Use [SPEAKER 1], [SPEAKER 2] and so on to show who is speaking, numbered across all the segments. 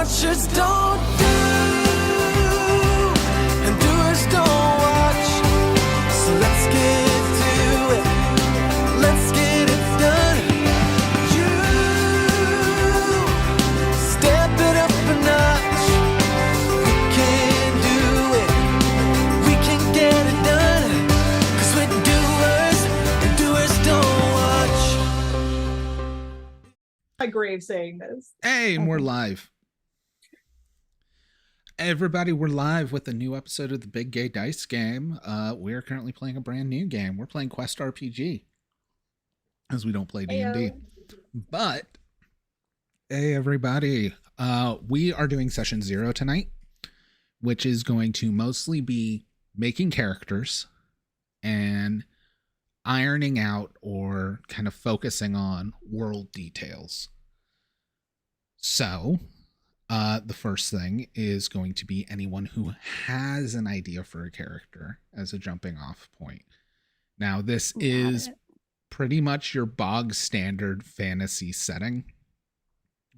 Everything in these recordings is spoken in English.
[SPEAKER 1] watchers don't do, and doers don't watch. So let's get to it, let's get it done. You step it up a notch. We can do it, we can get it done. 'Cause we're doers, and doers don't watch.
[SPEAKER 2] My grave saying this.
[SPEAKER 3] Hey, and we're live. Everybody, we're live with a new episode of the Big Gay Dice Game. We're currently playing a brand new game. We're playing Quest RPG, as we don't play D&D. But, hey everybody, we are doing session 0 tonight, which is going to mostly be making characters and ironing out or kind of focusing on world details. So, the first thing is going to be anyone who has an idea for a character as a jumping off point. Now, this is pretty much your bog standard fantasy setting.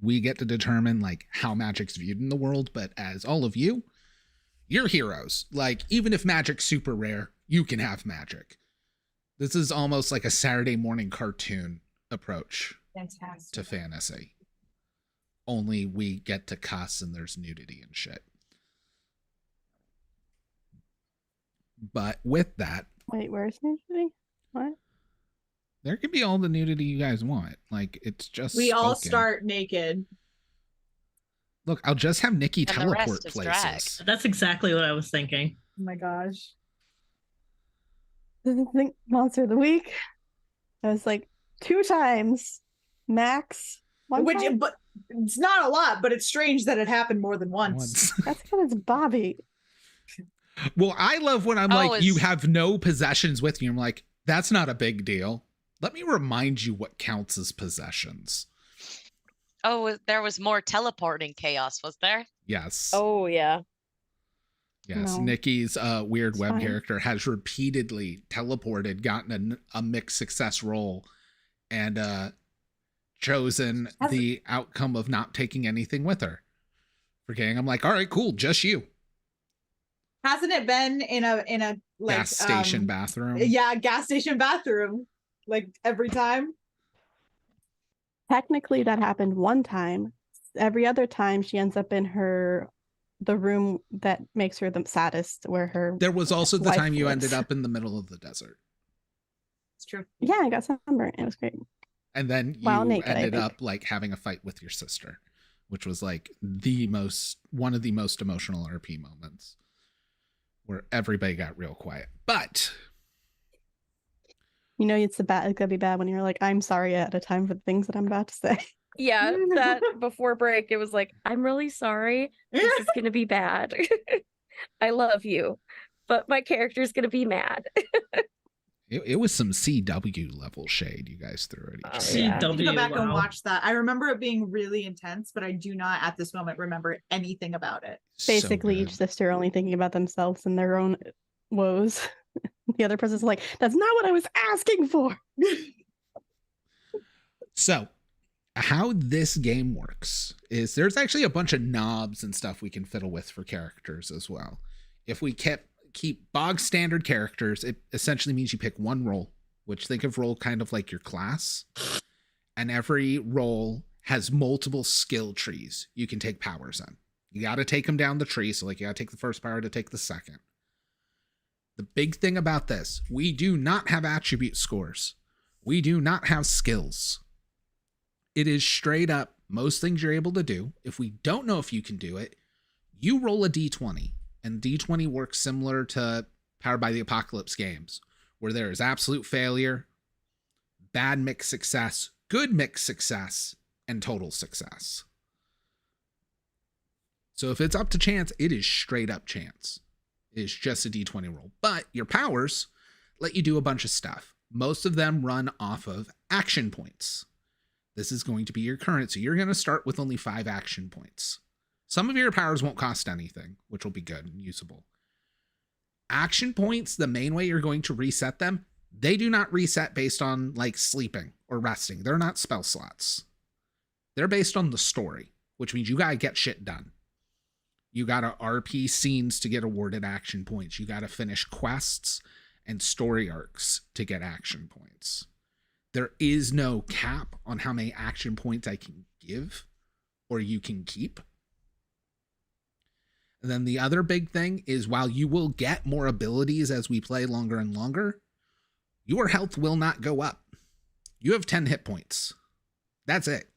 [SPEAKER 3] We get to determine like how magic's viewed in the world, but as all of you, you're heroes. Like, even if magic's super rare, you can have magic. This is almost like a Saturday morning cartoon approach to fantasy. Only we get to cuss and there's nudity and shit. But with that...
[SPEAKER 4] Wait, where's nudity? What?
[SPEAKER 3] There can be all the nudity you guys want. Like, it's just
[SPEAKER 2] We all
[SPEAKER 3] spoken.
[SPEAKER 2] start naked.
[SPEAKER 3] Look, I'll just have Nikki
[SPEAKER 5] And the
[SPEAKER 3] teleport
[SPEAKER 5] rest is
[SPEAKER 3] places.
[SPEAKER 5] drag.
[SPEAKER 6] That's exactly what I was thinking.
[SPEAKER 2] Oh my gosh.
[SPEAKER 4] This is the monster of the week. I was like 2 times max. One time?
[SPEAKER 2] But it's not a lot, but it's strange that it happened more than once.
[SPEAKER 4] That's because it's Bobby.
[SPEAKER 3] Well, I love when I'm
[SPEAKER 5] Oh,
[SPEAKER 3] like, you
[SPEAKER 5] it's-
[SPEAKER 3] have no possessions with you. I'm like, that's not a big deal. Let me remind you what counts as possessions.
[SPEAKER 5] Oh, there was more teleporting chaos, was there?
[SPEAKER 3] Yes.
[SPEAKER 7] Oh, yeah.
[SPEAKER 3] Yes.
[SPEAKER 4] No.
[SPEAKER 3] Nikki's weird
[SPEAKER 4] It's
[SPEAKER 3] web
[SPEAKER 4] fine.
[SPEAKER 3] character has repeatedly teleported, gotten a mixed success roll, and chosen the outcome of not taking anything with her. Forgetting, I'm like, all right, cool, just you.
[SPEAKER 2] Hasn't it been in a like
[SPEAKER 3] Gas station bathroom.
[SPEAKER 2] Yeah, gas station bathroom. Like every time.
[SPEAKER 4] Technically, that happened one time. Every other time, she ends up in the room that makes her the saddest, where her...
[SPEAKER 3] There was also the
[SPEAKER 4] wife
[SPEAKER 3] time you
[SPEAKER 4] lives.
[SPEAKER 3] ended up in the middle of the desert.
[SPEAKER 2] It's true.
[SPEAKER 4] Yeah, I got sunburned. It was great.
[SPEAKER 3] And then you
[SPEAKER 4] While naked, I
[SPEAKER 3] ended
[SPEAKER 4] think.
[SPEAKER 3] up like having a fight with your sister, which was like one of the most emotional RP moments where everybody got real quiet. But
[SPEAKER 4] You know, it's gonna be bad when you're like, I'm sorry at a time for the things that I'm about to say.
[SPEAKER 7] Yeah, that before break, it was like, I'm really sorry. This is going to be bad. I love you, but my character's going to be mad.
[SPEAKER 3] it was some CW level shade you guys threw at each other.
[SPEAKER 7] Yeah.
[SPEAKER 2] I have to
[SPEAKER 6] CW,
[SPEAKER 2] go back and
[SPEAKER 6] wow.
[SPEAKER 2] watch that. I remember it being really intense, but I do not at this moment remember anything about it.
[SPEAKER 3] So
[SPEAKER 4] Basically,
[SPEAKER 3] good.
[SPEAKER 4] each sister only thinking about themselves and their own woes. The other person's like, that's not what I was asking for.
[SPEAKER 3] So, how this game works is there's actually a bunch of knobs and stuff we can fiddle with for characters as well. If we keep bog standard characters, it essentially means you pick one role, which think of role kind of like your class. And every role has multiple skill trees you can take powers in. You got to take them down the tree. So like you got to take the first power to take the second. The big thing about this, we do not have attribute scores. We do not have skills. It is straight up most things you're able to do. If we don't know if you can do it, you roll a d20. And d20 works similar to Powered by the Apocalypse games, where there is absolute failure, bad mixed success, good mixed success, and total success. So if it's up to chance, it is straight up chance. It is just a d20 roll. But your powers let you do a bunch of stuff. Most of them run off of action points. This is going to be your current, so you're going to start with only 5 action points. Some of your powers won't cost anything, which will be good and usable. Action points, the main way you're going to reset them, they do not reset based on like sleeping or resting. They're not spell slots. They're based on the story. which means you gotta get shit done. You gotta RP scenes to get awarded action points. You gotta finish quests and story arcs to get action points. There is no cap on how many action points I can give or you can keep. And then the other big thing is, while you will get more abilities as we play longer and longer, your health will not go up. You have 10 hit points. That's it.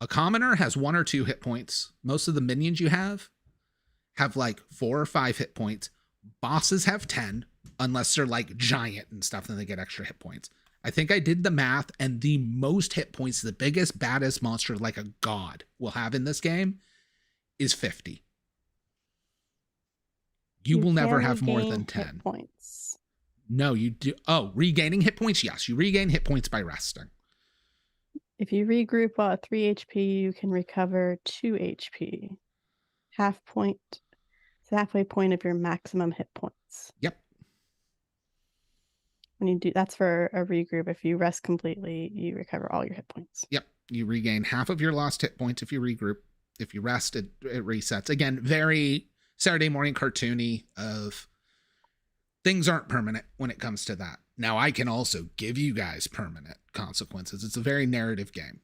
[SPEAKER 3] A commoner has 1 or 2 hit points. Most of the minions you have like 4 or 5 hit points. Bosses have 10, unless they're like giant and stuff, then they get extra hit points. I think I did the math, and the most hit points, the biggest, baddest monster like a god will have in this game is 50. You will never
[SPEAKER 4] can
[SPEAKER 3] have more
[SPEAKER 4] regain
[SPEAKER 3] than
[SPEAKER 4] hit
[SPEAKER 3] 10.
[SPEAKER 4] points.
[SPEAKER 3] No, you do. Oh, regaining hit points? Yes, you regain hit points by resting.
[SPEAKER 4] If you regroup while at 3 HP, you can recover 2 HP. Half point. It's the halfway point of your maximum hit points.
[SPEAKER 3] Yep.
[SPEAKER 4] When you do, that's for a regroup. If you rest completely, you recover all your hit points.
[SPEAKER 3] Yep. You regain half of your lost hit points if you regroup. If you rest, it resets. Again, very Saturday morning cartoony of things aren't permanent when it comes to that. Now, I can also give you guys permanent consequences. It's a very narrative game.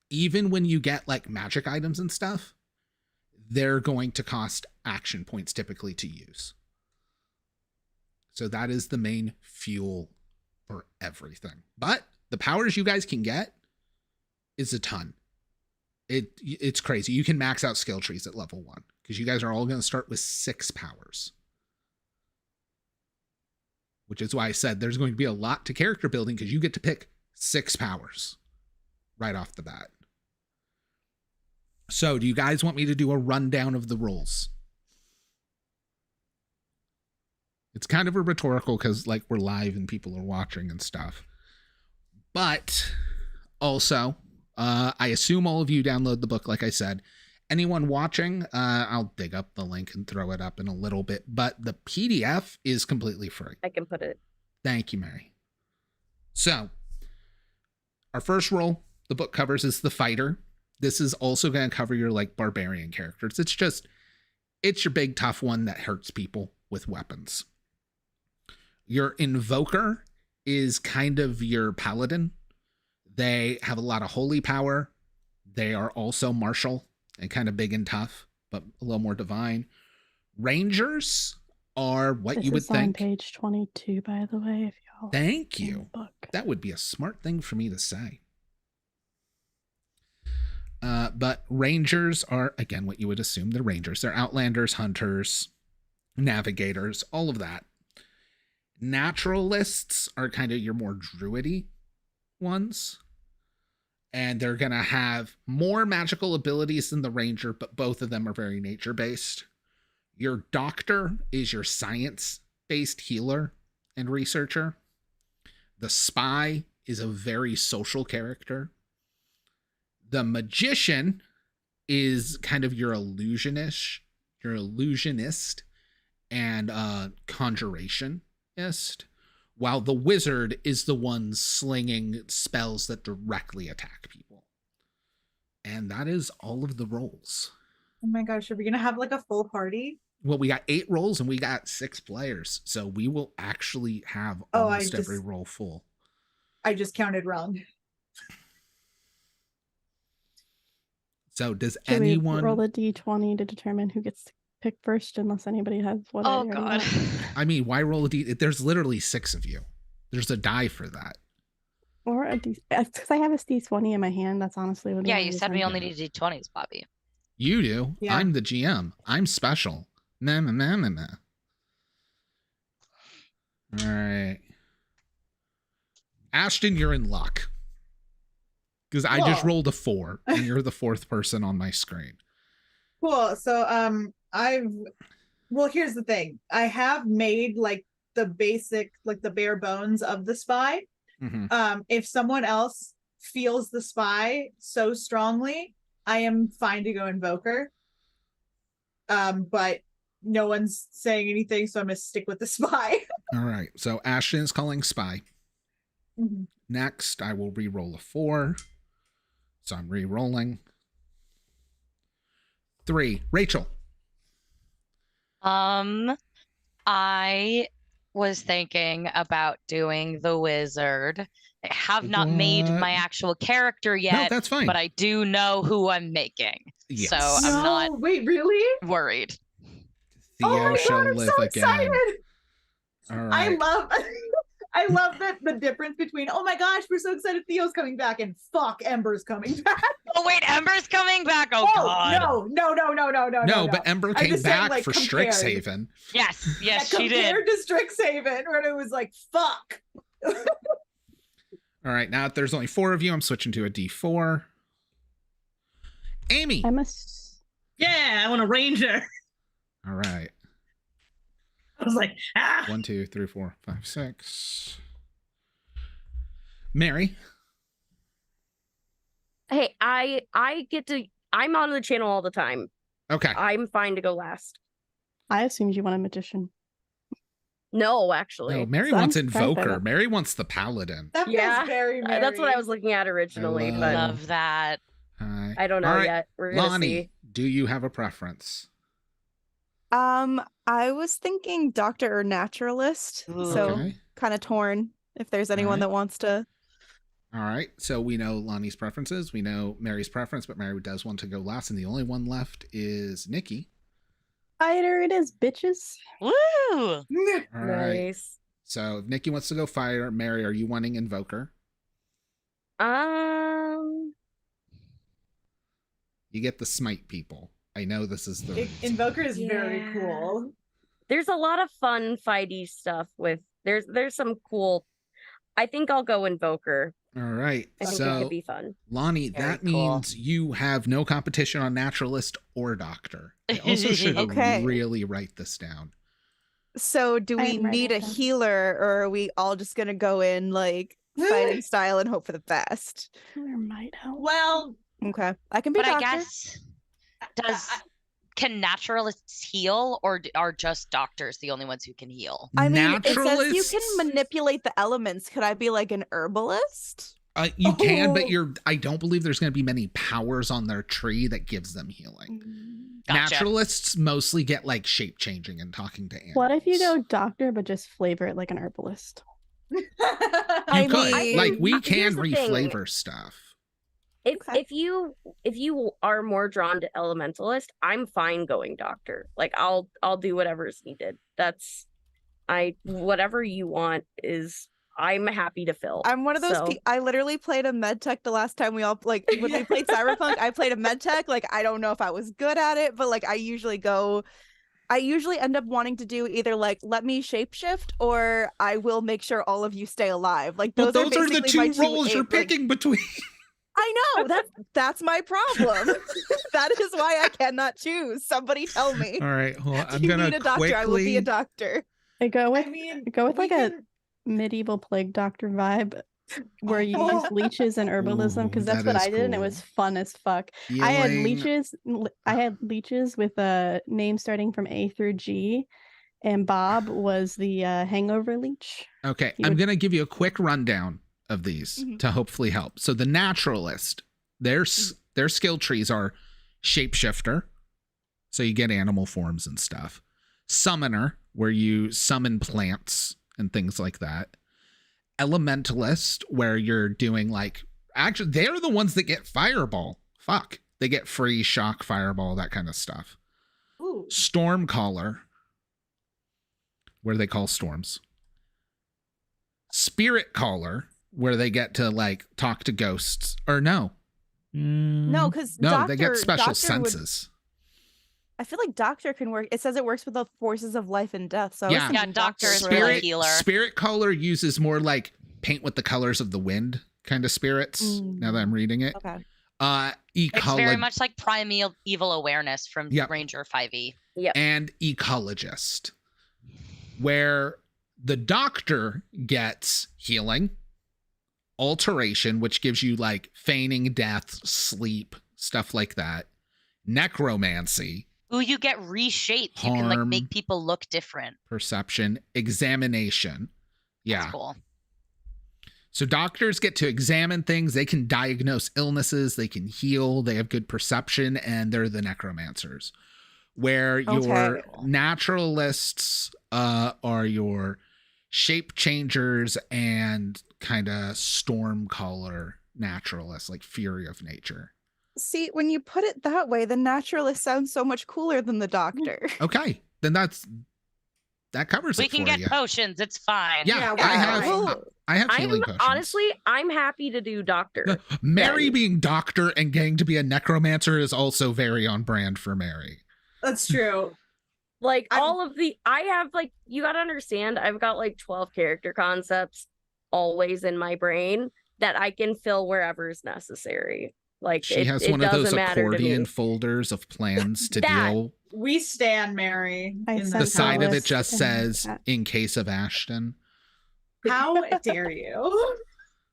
[SPEAKER 3] Even when you get like magic items and stuff, they're going to cost action points typically to use. So that is the main fuel for everything. But the powers you guys can get is a ton. It's crazy. You can max out skill trees at level 1 because you guys are all going to start with 6 powers. Which is why I said there's going to be a lot to character building, because you get to pick 6 powers right off the bat. So do you guys want me to do a rundown of the rules? It's kind of a rhetorical because like we're live and people are watching and stuff. But also, I assume all of you download the book, like I said. Anyone watching, I'll dig up the link and throw it up in a little bit, but the PDF is completely free.
[SPEAKER 7] I can put it.
[SPEAKER 3] Thank you, Mary. So, our first role the book covers is the fighter. This is also going to cover your like barbarian characters. It's your big tough one that hurts people with weapons. Your invoker is kind of your paladin. They have a lot of holy power. They are also martial and kind of big and tough, but a little more divine. Rangers are what
[SPEAKER 4] This
[SPEAKER 3] you would
[SPEAKER 4] is on
[SPEAKER 3] think.
[SPEAKER 4] page 22, by the way. If y'all
[SPEAKER 3] Thank
[SPEAKER 4] in the
[SPEAKER 3] you.
[SPEAKER 4] book.
[SPEAKER 3] That would be a smart thing for me to say. But rangers are, again, what you would assume they're rangers. They're outlanders, hunters, navigators, all of that. Naturalists are kind of your more druidy ones. And they're going to have more magical abilities than the ranger, but both of them are very nature-based. Your doctor is your science-based healer and researcher. The spy is a very social character. The magician is kind of your illusionist and conjurationist, while the wizard is the one slinging spells that directly attack people. And that is all of the roles.
[SPEAKER 2] Oh my gosh, are we gonna have like a full party?
[SPEAKER 3] Well, we got 8 roles and we got 6 players, so we will actually have
[SPEAKER 2] Oh,
[SPEAKER 3] almost every role full.
[SPEAKER 2] I just counted wrong.
[SPEAKER 3] So does
[SPEAKER 4] Should
[SPEAKER 3] anyone
[SPEAKER 4] we roll a d20 to determine who gets to pick first, unless anybody has what?
[SPEAKER 5] Oh god.
[SPEAKER 3] I mean, why roll a d? There's literally 6 of you. There's a die for that.
[SPEAKER 4] Or a d. Because I have a d20 in my hand. That's honestly what.
[SPEAKER 5] Yeah, you said we only needed d20s, Bobby.
[SPEAKER 3] You do.
[SPEAKER 2] Yeah.
[SPEAKER 3] I'm the GM. I'm special. Nah, nah, nah, nah, nah. All right. Ashton, you're in luck. Because I just
[SPEAKER 2] Cool.
[SPEAKER 3] rolled a 4 and you're the 4th person on my screen.
[SPEAKER 2] Cool. So here's the thing. I have made like the basic, like the bare bones of the spy.
[SPEAKER 3] Mm-hmm.
[SPEAKER 2] If someone else feels the spy so strongly, I am fine to go invoker. But no one's saying anything, so I'm gonna stick with the spy.
[SPEAKER 3] All right. So Ashton is calling spy.
[SPEAKER 2] Mhm.
[SPEAKER 3] Next, I will re-roll a 4. So I'm re-rolling. 3. Rachel.
[SPEAKER 5] I was thinking about doing the wizard. I have not made
[SPEAKER 3] What?
[SPEAKER 5] my actual character
[SPEAKER 3] No,
[SPEAKER 5] yet,
[SPEAKER 3] that's fine.
[SPEAKER 5] but I do know who I'm making.
[SPEAKER 3] Yes.
[SPEAKER 5] So I'm not
[SPEAKER 2] Wait, really?
[SPEAKER 5] worried.
[SPEAKER 3] Theo
[SPEAKER 2] Oh my
[SPEAKER 3] shall
[SPEAKER 2] god, I'm
[SPEAKER 3] live
[SPEAKER 2] so
[SPEAKER 3] again.
[SPEAKER 2] excited.
[SPEAKER 3] All
[SPEAKER 2] I
[SPEAKER 3] right.
[SPEAKER 2] love I love that the difference between oh my gosh, we're so excited Theo's coming back and fuck Ember's coming back.
[SPEAKER 5] Oh wait, Ember's coming back. Oh god.
[SPEAKER 2] No,
[SPEAKER 3] But Ember
[SPEAKER 2] I'm
[SPEAKER 3] came
[SPEAKER 2] just saying,
[SPEAKER 3] back
[SPEAKER 2] like,
[SPEAKER 3] for
[SPEAKER 2] compared.
[SPEAKER 3] Strixhaven.
[SPEAKER 5] Yes, yes, she did.
[SPEAKER 2] Compared to Strixhaven, when it was like fuck.
[SPEAKER 3] All right, now that there's only 4 of you, I'm switching to a D4. Amy.
[SPEAKER 4] I must.
[SPEAKER 6] Yeah, I want a ranger.
[SPEAKER 3] All right.
[SPEAKER 6] I was like,
[SPEAKER 3] 1, 2, 3, 4, 5, 6. Mary.
[SPEAKER 7] Hey, I get to. I'm on the channel all the time.
[SPEAKER 3] Okay.
[SPEAKER 7] I'm fine to go last.
[SPEAKER 4] I assumed you want a magician.
[SPEAKER 7] No, actually.
[SPEAKER 3] No, Mary
[SPEAKER 4] So I'm
[SPEAKER 3] wants
[SPEAKER 4] surprised by
[SPEAKER 3] Invoker.
[SPEAKER 4] that.
[SPEAKER 3] Mary wants the Paladin.
[SPEAKER 2] That
[SPEAKER 7] Yeah,
[SPEAKER 2] feels very Mary.
[SPEAKER 7] That's what I was looking at originally,
[SPEAKER 3] love-
[SPEAKER 7] but
[SPEAKER 5] Love that.
[SPEAKER 3] Hi.
[SPEAKER 7] I don't know
[SPEAKER 3] All right,
[SPEAKER 7] yet. We're gonna
[SPEAKER 3] Lonnie,
[SPEAKER 7] see.
[SPEAKER 3] do you have a preference?
[SPEAKER 8] I was thinking doctor or naturalist, so
[SPEAKER 3] Okay.
[SPEAKER 8] kind of torn if there's anyone
[SPEAKER 3] Alright.
[SPEAKER 8] that wants to.
[SPEAKER 3] All right. So we know Lonnie's preferences. We know Mary's preference, but Mary does want to go last. And the only one left is Nikki.
[SPEAKER 4] Fighter it is, bitches.
[SPEAKER 5] Woo!
[SPEAKER 3] All right.
[SPEAKER 7] Nice.
[SPEAKER 3] So if Nikki wants to go fire, Mary, are you wanting Invoker? You get the smite people. I know this is the
[SPEAKER 2] Invoker is very
[SPEAKER 7] Yeah.
[SPEAKER 2] cool.
[SPEAKER 7] There's a lot of fun fighty stuff with. There's some cool. I think I'll go Invoker.
[SPEAKER 3] all right.
[SPEAKER 7] I think it
[SPEAKER 3] So
[SPEAKER 7] could be fun.
[SPEAKER 3] Lonnie,
[SPEAKER 5] Very
[SPEAKER 3] that
[SPEAKER 5] cool.
[SPEAKER 3] means you have no competition on naturalist or doctor. I also should
[SPEAKER 8] Okay.
[SPEAKER 3] really write this down.
[SPEAKER 8] So do
[SPEAKER 4] I
[SPEAKER 8] we
[SPEAKER 4] am
[SPEAKER 8] need a
[SPEAKER 4] writing it down.
[SPEAKER 8] healer, or are we all just gonna go in like fighting style and hope for the best?
[SPEAKER 4] Healer might help.
[SPEAKER 2] Well,
[SPEAKER 8] Okay, I can be
[SPEAKER 5] But I
[SPEAKER 8] doctor.
[SPEAKER 5] guess can naturalists heal, or are just doctors the only ones who can heal?
[SPEAKER 8] I mean, it says you
[SPEAKER 3] Naturalists-
[SPEAKER 8] can manipulate the elements. Could I be like an herbalist?
[SPEAKER 3] You can, but
[SPEAKER 2] Oh.
[SPEAKER 3] I don't believe there's going to be many powers on their tree that gives them healing.
[SPEAKER 5] Gotcha.
[SPEAKER 3] Naturalists mostly get like shape changing and talking to animals.
[SPEAKER 4] What if you go doctor but just flavor it like an herbalist?
[SPEAKER 3] You
[SPEAKER 8] I
[SPEAKER 3] could.
[SPEAKER 8] mean,
[SPEAKER 3] Like we can
[SPEAKER 7] here's the thing.
[SPEAKER 3] reflavor stuff.
[SPEAKER 7] If you are more drawn to elementalist, I'm fine going doctor. Like I'll do whatever's needed. That's whatever you want is I'm happy to fill.
[SPEAKER 8] I'm one of those.
[SPEAKER 7] So-
[SPEAKER 8] I literally played a med tech the last time we all like when we played Cyberpunk. I played a med tech. Like I don't know if I was good at it, but like I usually end up wanting to do either like let me shapeshift or I will make sure all of you stay alive. Like
[SPEAKER 3] Well,
[SPEAKER 8] those,
[SPEAKER 3] those are the
[SPEAKER 8] basically my
[SPEAKER 3] two roles you're
[SPEAKER 8] aim- like,
[SPEAKER 3] picking between.
[SPEAKER 8] I know that's my problem. That is why I cannot choose. Somebody tell me.
[SPEAKER 3] All right, well,
[SPEAKER 8] If
[SPEAKER 3] I'm
[SPEAKER 8] you
[SPEAKER 3] gonna
[SPEAKER 8] need a doctor, I will be a doctor.
[SPEAKER 4] I go with
[SPEAKER 2] I mean,
[SPEAKER 4] go with
[SPEAKER 2] we
[SPEAKER 4] like a
[SPEAKER 2] can-
[SPEAKER 4] medieval plague doctor vibe where you use leeches and herbalism
[SPEAKER 3] Ooh,
[SPEAKER 4] because that's
[SPEAKER 3] that
[SPEAKER 4] what
[SPEAKER 3] is
[SPEAKER 4] I did and it was
[SPEAKER 3] cool.
[SPEAKER 4] fun as fuck. I had
[SPEAKER 3] Healing.
[SPEAKER 4] leeches with a name starting from A through G, and Bob was the hangover leech.
[SPEAKER 3] Okay,
[SPEAKER 4] You
[SPEAKER 3] I'm
[SPEAKER 4] would-
[SPEAKER 3] gonna give you a quick rundown of these
[SPEAKER 8] Mhm.
[SPEAKER 3] to hopefully help. So the naturalist, their skill trees are shapeshifter, so you get animal forms and stuff. Summoner, where you summon plants and things like that. Elementalist, where you're doing like actually they're the ones that get fireball. Fuck, they get free shock, fireball, that kind of stuff.
[SPEAKER 2] Ooh.
[SPEAKER 3] Stormcaller, where they call storms. Spirit Caller, where they get to like talk to ghosts. Or no.
[SPEAKER 8] No, because
[SPEAKER 3] No, they get special senses.
[SPEAKER 8] I feel like doctor can work. It says it works with the forces of life and death. So I was
[SPEAKER 3] Yeah.
[SPEAKER 8] thinking
[SPEAKER 5] Yeah, doctor is
[SPEAKER 8] doctors were,
[SPEAKER 5] really
[SPEAKER 8] like-
[SPEAKER 5] healer.
[SPEAKER 3] Spirit Caller uses more like paint with the colors of the wind kind of spirits. Now that I'm reading it.
[SPEAKER 8] Okay.
[SPEAKER 5] It's very much like primeval evil awareness from
[SPEAKER 3] Yep.
[SPEAKER 5] Ranger 5e.
[SPEAKER 3] And ecologist, where the doctor gets healing, alteration, which gives you like feigning death, sleep, stuff like that, necromancy,
[SPEAKER 5] Ooh, you get reshaped. You can like
[SPEAKER 3] Harm.
[SPEAKER 5] make people look different.
[SPEAKER 3] perception, examination.
[SPEAKER 5] That's
[SPEAKER 3] Yeah.
[SPEAKER 5] cool.
[SPEAKER 3] So doctors get to examine things. They can diagnose illnesses. They can heal. They have good perception, and they're the necromancers. Where your naturalists are your shape changers and kind of storm caller naturalists, like Fury of Nature.
[SPEAKER 8] See, when you put it that way, the naturalist sounds so much cooler than the doctor.
[SPEAKER 3] Okay, then that covers
[SPEAKER 5] We
[SPEAKER 3] it
[SPEAKER 5] can
[SPEAKER 3] for
[SPEAKER 5] get
[SPEAKER 3] you.
[SPEAKER 5] potions. It's fine.
[SPEAKER 3] Yeah,
[SPEAKER 2] Yeah,
[SPEAKER 3] I have healing potions.
[SPEAKER 7] Honestly, I'm happy to do doctor.
[SPEAKER 3] Mary being doctor and getting to be a necromancer is also very on brand for Mary.
[SPEAKER 2] That's true.
[SPEAKER 7] Like I have like, you gotta understand, I've got like 12 character concepts always in my brain that I can fill wherever is necessary. Like
[SPEAKER 3] She has
[SPEAKER 7] it
[SPEAKER 3] one of those
[SPEAKER 7] doesn't matter to
[SPEAKER 3] accordion
[SPEAKER 7] me.
[SPEAKER 3] folders of plans to
[SPEAKER 7] That-
[SPEAKER 3] deal.
[SPEAKER 2] We stand Mary.
[SPEAKER 4] I
[SPEAKER 2] in
[SPEAKER 4] sent
[SPEAKER 3] The
[SPEAKER 2] the
[SPEAKER 3] side of it
[SPEAKER 4] list
[SPEAKER 3] just
[SPEAKER 4] in
[SPEAKER 3] says,
[SPEAKER 4] chat.
[SPEAKER 3] in case of Ashton.
[SPEAKER 2] How dare you?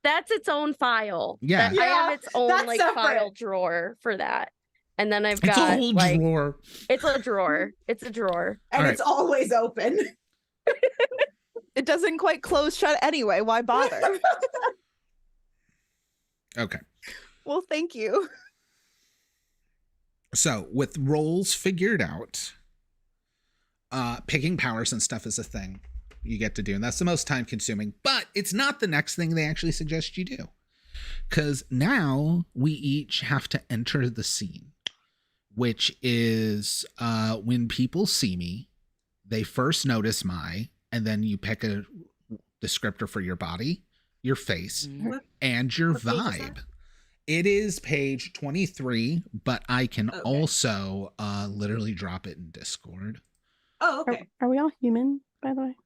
[SPEAKER 7] That's its own file.
[SPEAKER 3] Yeah.
[SPEAKER 7] I have its own
[SPEAKER 2] that's
[SPEAKER 7] like
[SPEAKER 2] separate.
[SPEAKER 7] file drawer for that. And then I've
[SPEAKER 3] It's a
[SPEAKER 7] got
[SPEAKER 3] whole
[SPEAKER 7] like
[SPEAKER 3] drawer.
[SPEAKER 7] it's a drawer. It's a drawer.
[SPEAKER 2] And
[SPEAKER 3] All right.
[SPEAKER 2] it's always open.
[SPEAKER 8] It doesn't quite close shut anyway. Why bother?
[SPEAKER 3] Okay.
[SPEAKER 8] Well, thank you.
[SPEAKER 3] So with roles figured out, picking powers and stuff is a thing you get to do. And that's the most time consuming, but it's not the next thing they actually suggest you do. Because now we each have to enter the scene, which is when people see me, they first notice and then you pick a descriptor for your body, your face, and your
[SPEAKER 2] what page is that?
[SPEAKER 3] vibe. It is page 23, but I can
[SPEAKER 2] Okay.
[SPEAKER 3] also literally drop it in Discord.
[SPEAKER 2] Oh, okay.
[SPEAKER 4] Are we all human, by the way?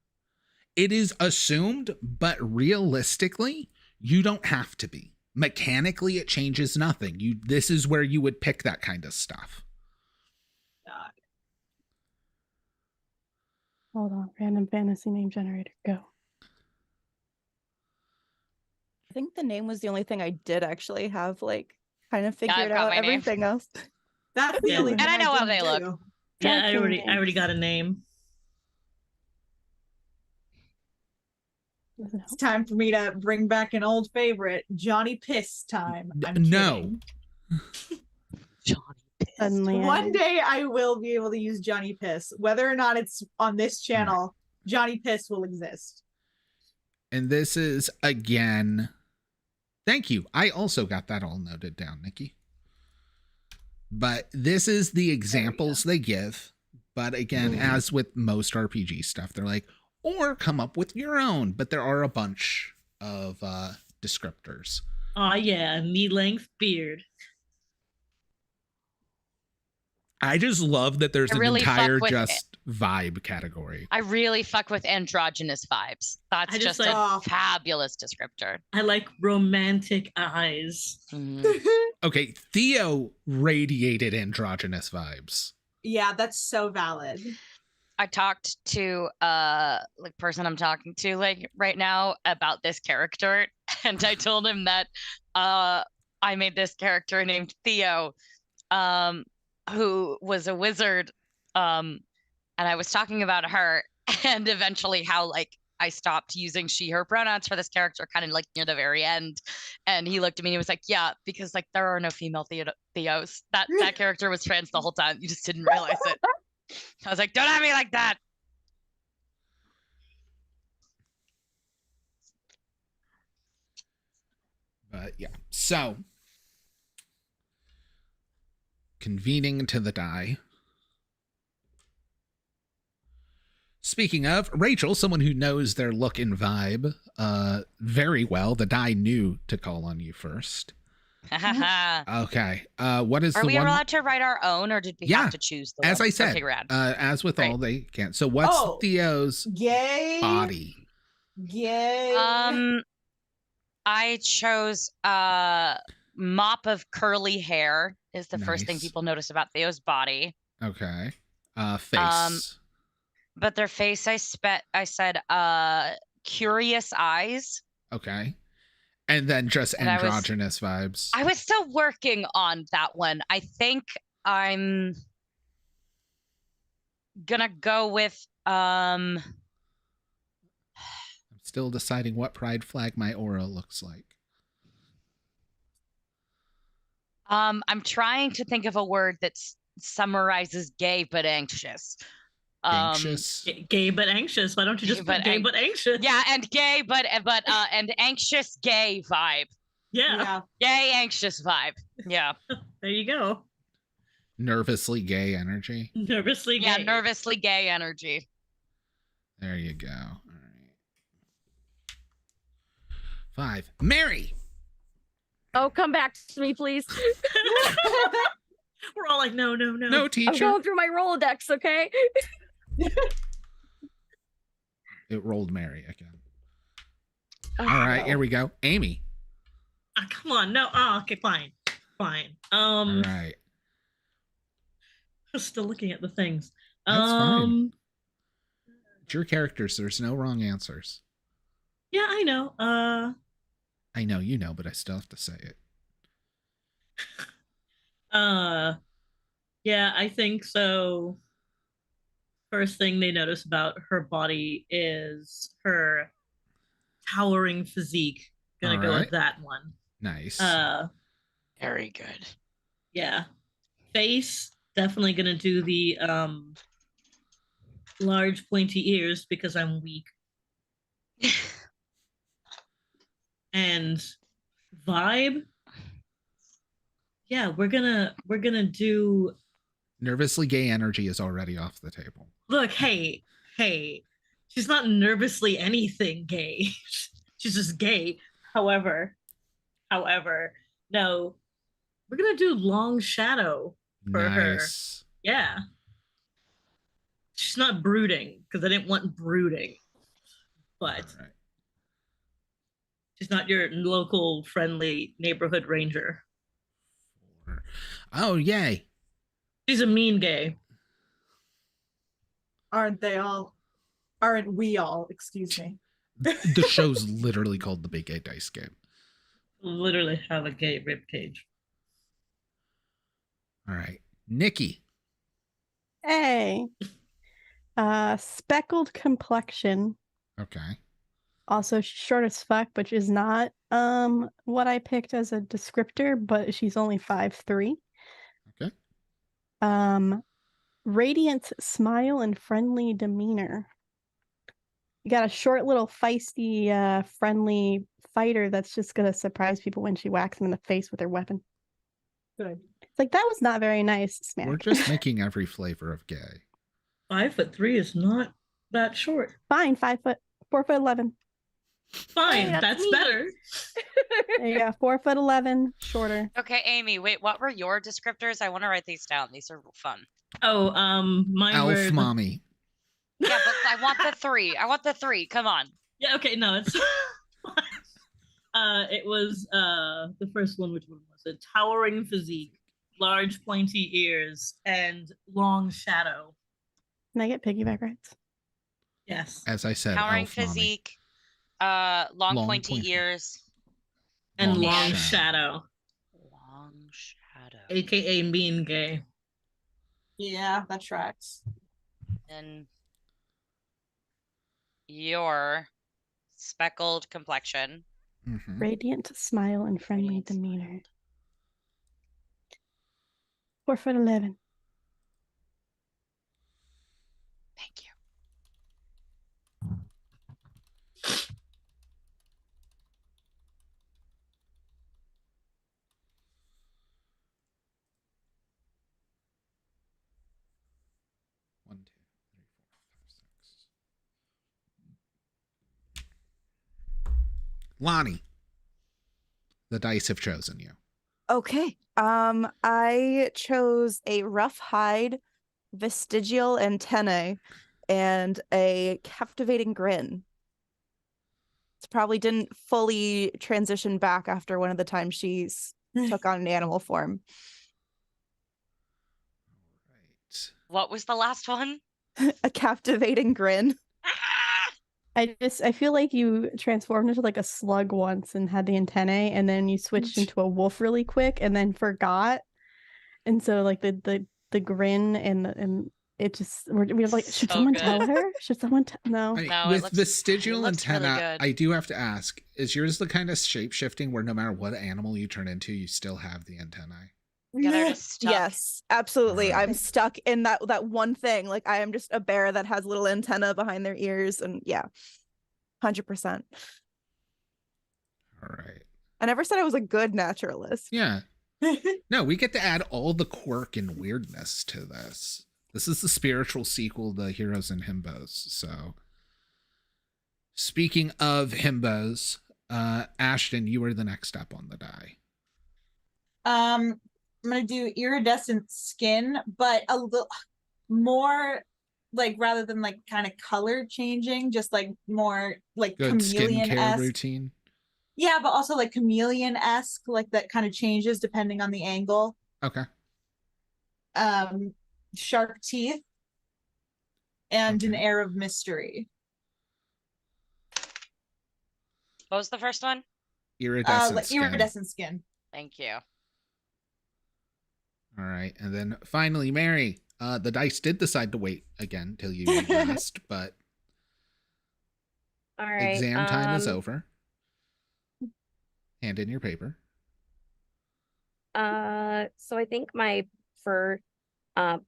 [SPEAKER 3] It is assumed, but realistically, you don't have to be. Mechanically, it changes nothing. This is where you would pick that kind of stuff.
[SPEAKER 4] Hold on. Random fantasy name generator. Go.
[SPEAKER 8] I think the name was the only thing I did actually have like kind of
[SPEAKER 5] I've
[SPEAKER 8] figured
[SPEAKER 5] got
[SPEAKER 8] out.
[SPEAKER 5] my name.
[SPEAKER 8] Everything else.
[SPEAKER 2] That's the
[SPEAKER 6] Yeah.
[SPEAKER 2] only
[SPEAKER 6] And
[SPEAKER 2] thing
[SPEAKER 5] I know how
[SPEAKER 2] didn't
[SPEAKER 5] they look.
[SPEAKER 2] do.
[SPEAKER 6] Yeah, I
[SPEAKER 4] Dragon
[SPEAKER 6] already
[SPEAKER 4] names.
[SPEAKER 6] got a name.
[SPEAKER 4] Doesn't
[SPEAKER 2] It's
[SPEAKER 4] help.
[SPEAKER 2] time for me to bring back an old favorite, Johnny Piss time. I'm
[SPEAKER 3] No.
[SPEAKER 2] kidding.
[SPEAKER 4] Suddenly,
[SPEAKER 2] One day I will be able to use Johnny Piss. Whether or not it's on this channel, Johnny Piss will exist.
[SPEAKER 3] And this is, again, thank you. I also got that all noted down, Nikki. But this is the examples they give. But again, as with most RPG stuff, they're like, or come up with your own. But there are a bunch of descriptors.
[SPEAKER 6] Oh yeah, knee-length beard.
[SPEAKER 3] I just love that there's
[SPEAKER 5] I
[SPEAKER 3] an
[SPEAKER 5] really fuck
[SPEAKER 3] entire
[SPEAKER 5] with
[SPEAKER 3] just vibe category.
[SPEAKER 5] I really fuck with androgynous vibes. That's
[SPEAKER 6] I just
[SPEAKER 5] just a
[SPEAKER 2] like-
[SPEAKER 5] fabulous descriptor.
[SPEAKER 6] I like romantic eyes.
[SPEAKER 5] Mhm.
[SPEAKER 3] Okay, Theo radiated androgynous vibes.
[SPEAKER 2] Yeah, that's so valid.
[SPEAKER 5] I talked to like person I'm talking to like right now about this character, and I told him that I made this character named Theo, who was a wizard, and I was talking about her, and eventually how like I stopped using she/her pronouns for this character kind of like near the very end, and he looked at me and he was like, "Yeah, because like there are no female Theos. That character was trans the whole time. You just didn't realize it." I was like, "Don't have me like that."
[SPEAKER 3] But yeah, so convening to the die. Speaking of, Rachel, someone who knows their look and vibe very well, the die knew to call on you first. Okay. What is
[SPEAKER 5] Are
[SPEAKER 3] the
[SPEAKER 5] we
[SPEAKER 3] one?
[SPEAKER 5] allowed to write our own, or did we
[SPEAKER 3] Yeah,
[SPEAKER 5] have to choose the
[SPEAKER 3] As
[SPEAKER 5] one?
[SPEAKER 3] I said,
[SPEAKER 5] Okay, rad.
[SPEAKER 3] as with
[SPEAKER 5] Great.
[SPEAKER 3] all, they can. So what's
[SPEAKER 2] Oh.
[SPEAKER 3] Theo's
[SPEAKER 2] Gay.
[SPEAKER 3] body?
[SPEAKER 2] Gay.
[SPEAKER 5] I chose mop of curly hair is the first thing
[SPEAKER 3] Nice.
[SPEAKER 5] people notice about Theo's body.
[SPEAKER 3] Okay. Face.
[SPEAKER 5] But their face, I said curious eyes.
[SPEAKER 3] Okay. And then just
[SPEAKER 5] And I was-
[SPEAKER 3] androgynous vibes.
[SPEAKER 5] I was still working on that one. I think I'm gonna go with
[SPEAKER 3] I'm still deciding what pride flag my aura looks like.
[SPEAKER 5] I'm trying to think of a word that summarizes gay but anxious.
[SPEAKER 3] Anxious.
[SPEAKER 6] Gay but anxious. Why don't you just put gay but anxious?
[SPEAKER 5] Yeah, and gay but and anxious gay vibe.
[SPEAKER 6] Yeah.
[SPEAKER 5] Gay anxious vibe. Yeah.
[SPEAKER 6] There you go.
[SPEAKER 3] Nervously gay energy.
[SPEAKER 6] Nervously gay.
[SPEAKER 5] Yeah, nervously gay energy.
[SPEAKER 3] There you go. All right. 5. Mary.
[SPEAKER 7] Oh, come back to me, please.
[SPEAKER 6] We're all like, no.
[SPEAKER 3] No,
[SPEAKER 7] I'm
[SPEAKER 3] teacher.
[SPEAKER 7] going through my Rolodex, okay?
[SPEAKER 3] It rolled Mary again.
[SPEAKER 7] Oh,
[SPEAKER 3] All right,
[SPEAKER 7] no.
[SPEAKER 3] here we go. Amy.
[SPEAKER 6] Come on. No. Oh, okay, fine.
[SPEAKER 3] All right.
[SPEAKER 6] I'm still looking at the things.
[SPEAKER 3] That's fine. It's your characters. There's no wrong answers.
[SPEAKER 6] Yeah, I know.
[SPEAKER 3] I know you know, but I still have to say it.
[SPEAKER 6] Yeah, I think so. First thing they notice about her body is her towering physique. Gonna go with that one.
[SPEAKER 3] Nice.
[SPEAKER 5] Very good.
[SPEAKER 6] Yeah. Face, definitely gonna do the large pointy ears because I'm weak. And vibe, yeah, we're gonna do.
[SPEAKER 3] Nervously gay energy is already off the table.
[SPEAKER 6] Look, hey, she's not nervously anything gay. She's just gay. However, no, we're gonna do long shadow for her. Yeah, she's not brooding because I didn't want brooding, but
[SPEAKER 3] right.
[SPEAKER 6] She's not your local friendly neighborhood ranger.
[SPEAKER 3] 4. Oh, yay.
[SPEAKER 6] She's a mean gay.
[SPEAKER 2] Aren't they all? Aren't we all? Excuse me.
[SPEAKER 3] The show's literally called The Big Gay Dice Game.
[SPEAKER 6] Literally have a gay rib cage.
[SPEAKER 3] All right. Nikki.
[SPEAKER 4] Hey. Speckled complexion.
[SPEAKER 3] Okay.
[SPEAKER 4] Also, she's short as fuck, which is not what I picked as a descriptor, but she's only 5'3".
[SPEAKER 3] Okay.
[SPEAKER 4] Radiant smile and friendly demeanor. You got a short little feisty, friendly fighter that's just gonna surprise people when she whacks them in the face with her weapon.
[SPEAKER 2] Good.
[SPEAKER 4] It's like, that was not very nice, Smack.
[SPEAKER 3] We're just making every flavor of gay.
[SPEAKER 6] 5'3" is not that short.
[SPEAKER 4] Fine, 4'11".
[SPEAKER 6] Fine,
[SPEAKER 7] Hey,
[SPEAKER 6] that's
[SPEAKER 7] me.
[SPEAKER 6] better.
[SPEAKER 4] There you go, 4'11", shorter.
[SPEAKER 5] Okay, Amy, wait, what were your descriptors? I want to write these down. These are fun.
[SPEAKER 6] Oh, mine
[SPEAKER 3] Elf
[SPEAKER 6] were
[SPEAKER 3] mommy.
[SPEAKER 5] Yeah, but I want the 3. I want the 3. Come on.
[SPEAKER 6] Yeah, okay, no, it's it was the first one. Which one was it? Towering physique, large pointy ears, and long shadow.
[SPEAKER 4] Can I get piggyback rights?
[SPEAKER 6] Yes.
[SPEAKER 3] As I said,
[SPEAKER 5] Towering
[SPEAKER 3] elf mommy.
[SPEAKER 5] physique, long pointy
[SPEAKER 3] pointy.
[SPEAKER 5] ears,
[SPEAKER 6] And
[SPEAKER 3] Long
[SPEAKER 6] long
[SPEAKER 3] shadow.
[SPEAKER 6] shadow.
[SPEAKER 5] long shadow,
[SPEAKER 6] AKA mean gay.
[SPEAKER 2] Yeah, that tracks.
[SPEAKER 5] and your speckled complexion.
[SPEAKER 3] Mhm.
[SPEAKER 4] Radiant smile and friendly
[SPEAKER 5] Radiant
[SPEAKER 4] demeanor. 4'11".
[SPEAKER 5] Thank you.
[SPEAKER 3] One, two, three, four, five, six. Lonnie. The dice have chosen you.
[SPEAKER 8] Okay. I chose a rough hide, vestigial antennae, and a captivating grin. It probably didn't fully transition back after one of the times she took on an animal form.
[SPEAKER 3] Right.
[SPEAKER 5] What was the last one?
[SPEAKER 8] A captivating grin.
[SPEAKER 4] I feel like you transformed into like a slug once and had the antennae, and then you switched into a wolf really quick and then forgot. And so like the grin and it just we're like, should
[SPEAKER 5] So
[SPEAKER 4] someone
[SPEAKER 5] good.
[SPEAKER 4] tell her? Should someone no?
[SPEAKER 3] I mean,
[SPEAKER 5] No, it
[SPEAKER 3] with
[SPEAKER 5] looks-
[SPEAKER 3] vestigial
[SPEAKER 5] it looks really
[SPEAKER 3] antenna,
[SPEAKER 5] good.
[SPEAKER 3] I do have to ask: is yours the kind of shape shifting where no matter what animal you turn into, you still have the antennae?
[SPEAKER 5] Yeah, they're just stuck.
[SPEAKER 8] Yes, absolutely.
[SPEAKER 3] Alright.
[SPEAKER 8] I'm stuck in that one thing. Like I am just a bear that has little antenna behind their ears, and yeah, 100%.
[SPEAKER 3] All right.
[SPEAKER 8] I never said I was a good naturalist.
[SPEAKER 3] Yeah. No, we get to add all the quirk and weirdness to this. This is the spiritual sequel to Heroes and Himbos. So, speaking of himbos, Ashton, you were the next up on the die.
[SPEAKER 2] I'm gonna do iridescent skin, but a little more like rather than like kind of color changing, just like more like
[SPEAKER 3] Good skincare
[SPEAKER 2] chameleon-esque.
[SPEAKER 3] routine.
[SPEAKER 2] Yeah, but also like chameleon-esque, like that kind of changes depending on the angle.
[SPEAKER 3] Okay.
[SPEAKER 2] Sharp teeth and an
[SPEAKER 3] Okay.
[SPEAKER 2] air of mystery.
[SPEAKER 5] What was the first one?
[SPEAKER 3] Iridescent
[SPEAKER 2] Like
[SPEAKER 3] skin.
[SPEAKER 2] iridescent skin.
[SPEAKER 5] Thank you.
[SPEAKER 3] All right. And then finally, Mary, the dice did decide to wait again till you last, but
[SPEAKER 7] All right.
[SPEAKER 3] exam time is over. Hand in your paper.
[SPEAKER 7] So I think my for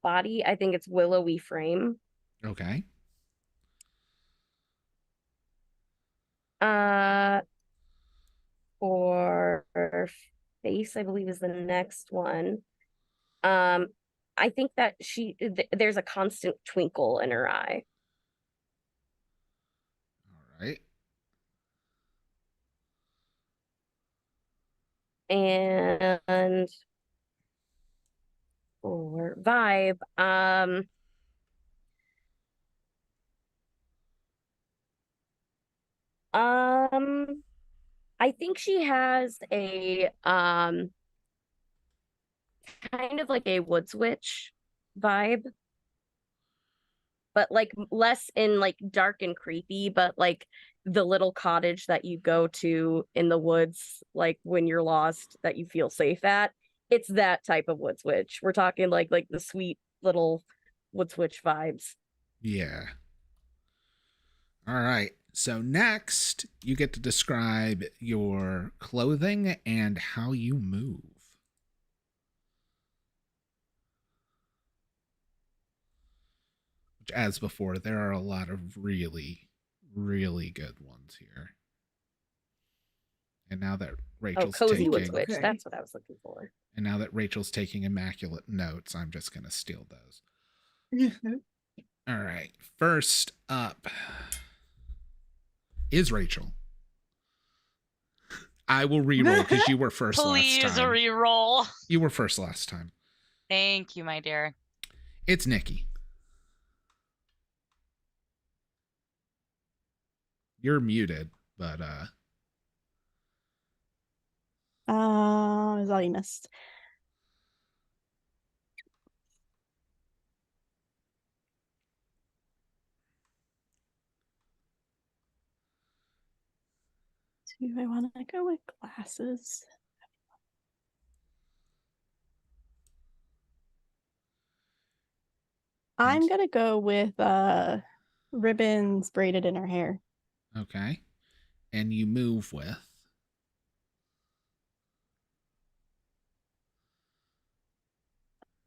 [SPEAKER 7] body, I think it's willowy frame.
[SPEAKER 3] Okay.
[SPEAKER 7] For face, I believe is the next one. I think that there's a constant twinkle in her eye.
[SPEAKER 3] All right.
[SPEAKER 7] And for vibe, I think she has a kind of like a woods witch vibe, but like less in like dark and creepy, but like the little cottage that you go to in the woods, like when you're lost, that you feel safe at. It's that type of woods witch. We're talking like the sweet little woods witch vibes.
[SPEAKER 3] Yeah. All right. So next, you get to describe your clothing and how you move. Which, as before, there are a lot of really, really good ones here. And now that Rachel's
[SPEAKER 7] Cozy woods
[SPEAKER 3] taking,
[SPEAKER 7] witch.
[SPEAKER 2] Okay.
[SPEAKER 7] That's what I was looking for.
[SPEAKER 3] and now that Rachel's taking immaculate notes, I'm just gonna steal those. All right. First up is Rachel. I will re-roll because you were first
[SPEAKER 5] Please
[SPEAKER 3] last time.
[SPEAKER 5] re-roll.
[SPEAKER 3] You were first last time.
[SPEAKER 5] Thank you, my dear.
[SPEAKER 3] It's Nikki. You're muted, but
[SPEAKER 4] Is all you missed. Do I want to go with glasses? I'm gonna go with ribbons braided in her hair.
[SPEAKER 3] okay. And you move with.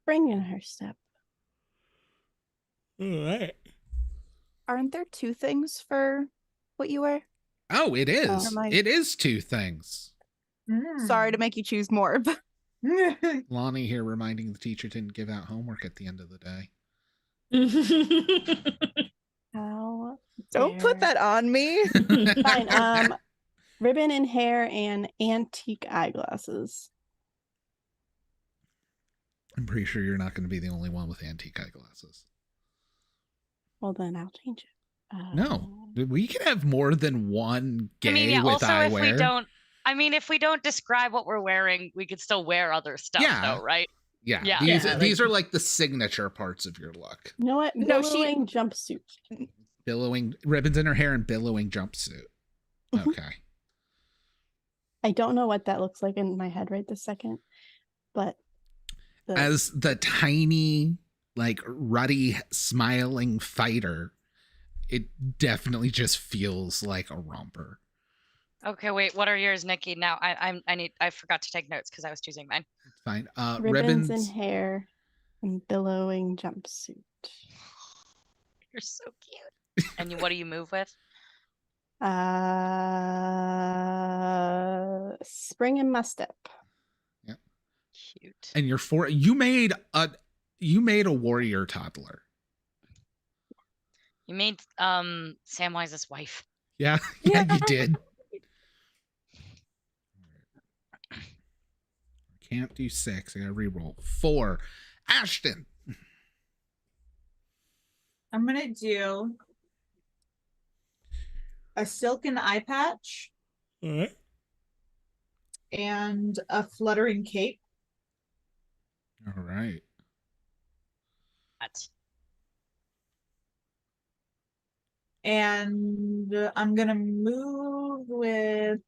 [SPEAKER 4] Bring in her step.
[SPEAKER 3] All right.
[SPEAKER 8] Aren't there two things for what you wear?
[SPEAKER 3] Oh, it is.
[SPEAKER 8] Am I-
[SPEAKER 3] It is two things.
[SPEAKER 8] Sorry to make you choose more, but
[SPEAKER 3] Lonnie here reminding the teacher didn't give out homework at the end of the day.
[SPEAKER 4] How
[SPEAKER 8] don't put
[SPEAKER 4] dare-
[SPEAKER 8] that on me.
[SPEAKER 4] Fine. Ribbon in hair and antique eyeglasses.
[SPEAKER 3] I'm pretty sure you're not going to be the only one with antique eyeglasses.
[SPEAKER 4] Well, then I'll change it.
[SPEAKER 3] No, we can have more than one gay
[SPEAKER 5] I mean, yeah,
[SPEAKER 3] with
[SPEAKER 5] also
[SPEAKER 3] eyewear.
[SPEAKER 5] if we don't describe what we're wearing, we could still wear other stuff
[SPEAKER 3] Yeah.
[SPEAKER 5] though, right?
[SPEAKER 3] Yeah,
[SPEAKER 5] Yeah.
[SPEAKER 3] these are like the signature parts of your look.
[SPEAKER 4] You know what?
[SPEAKER 8] No,
[SPEAKER 4] Billowing jumpsuit.
[SPEAKER 3] Billowing ribbons in her hair and billowing jumpsuit.
[SPEAKER 8] Mhm.
[SPEAKER 3] Okay.
[SPEAKER 4] I don't know what that looks like in my head right this second, but
[SPEAKER 3] As the tiny like ruddy smiling fighter, it definitely just feels like a romper.
[SPEAKER 5] Okay, wait. What are yours, Nikki? Now I forgot to take notes because I was choosing mine.
[SPEAKER 3] It's fine.
[SPEAKER 4] Ribbons and hair and billowing jumpsuit.
[SPEAKER 5] You're so cute. And what do you move with?
[SPEAKER 4] Spring and Mustep.
[SPEAKER 3] Yeah.
[SPEAKER 5] Cute.
[SPEAKER 3] And you made a warrior toddler.
[SPEAKER 5] You made Samwise's wife.
[SPEAKER 3] Yeah, yeah, you did. Can't do 6. I gotta reroll 4. Ashton.
[SPEAKER 2] I'm gonna do a silken eye patch
[SPEAKER 3] All right.
[SPEAKER 2] and a fluttering cape.
[SPEAKER 3] All right.
[SPEAKER 2] And I'm gonna move with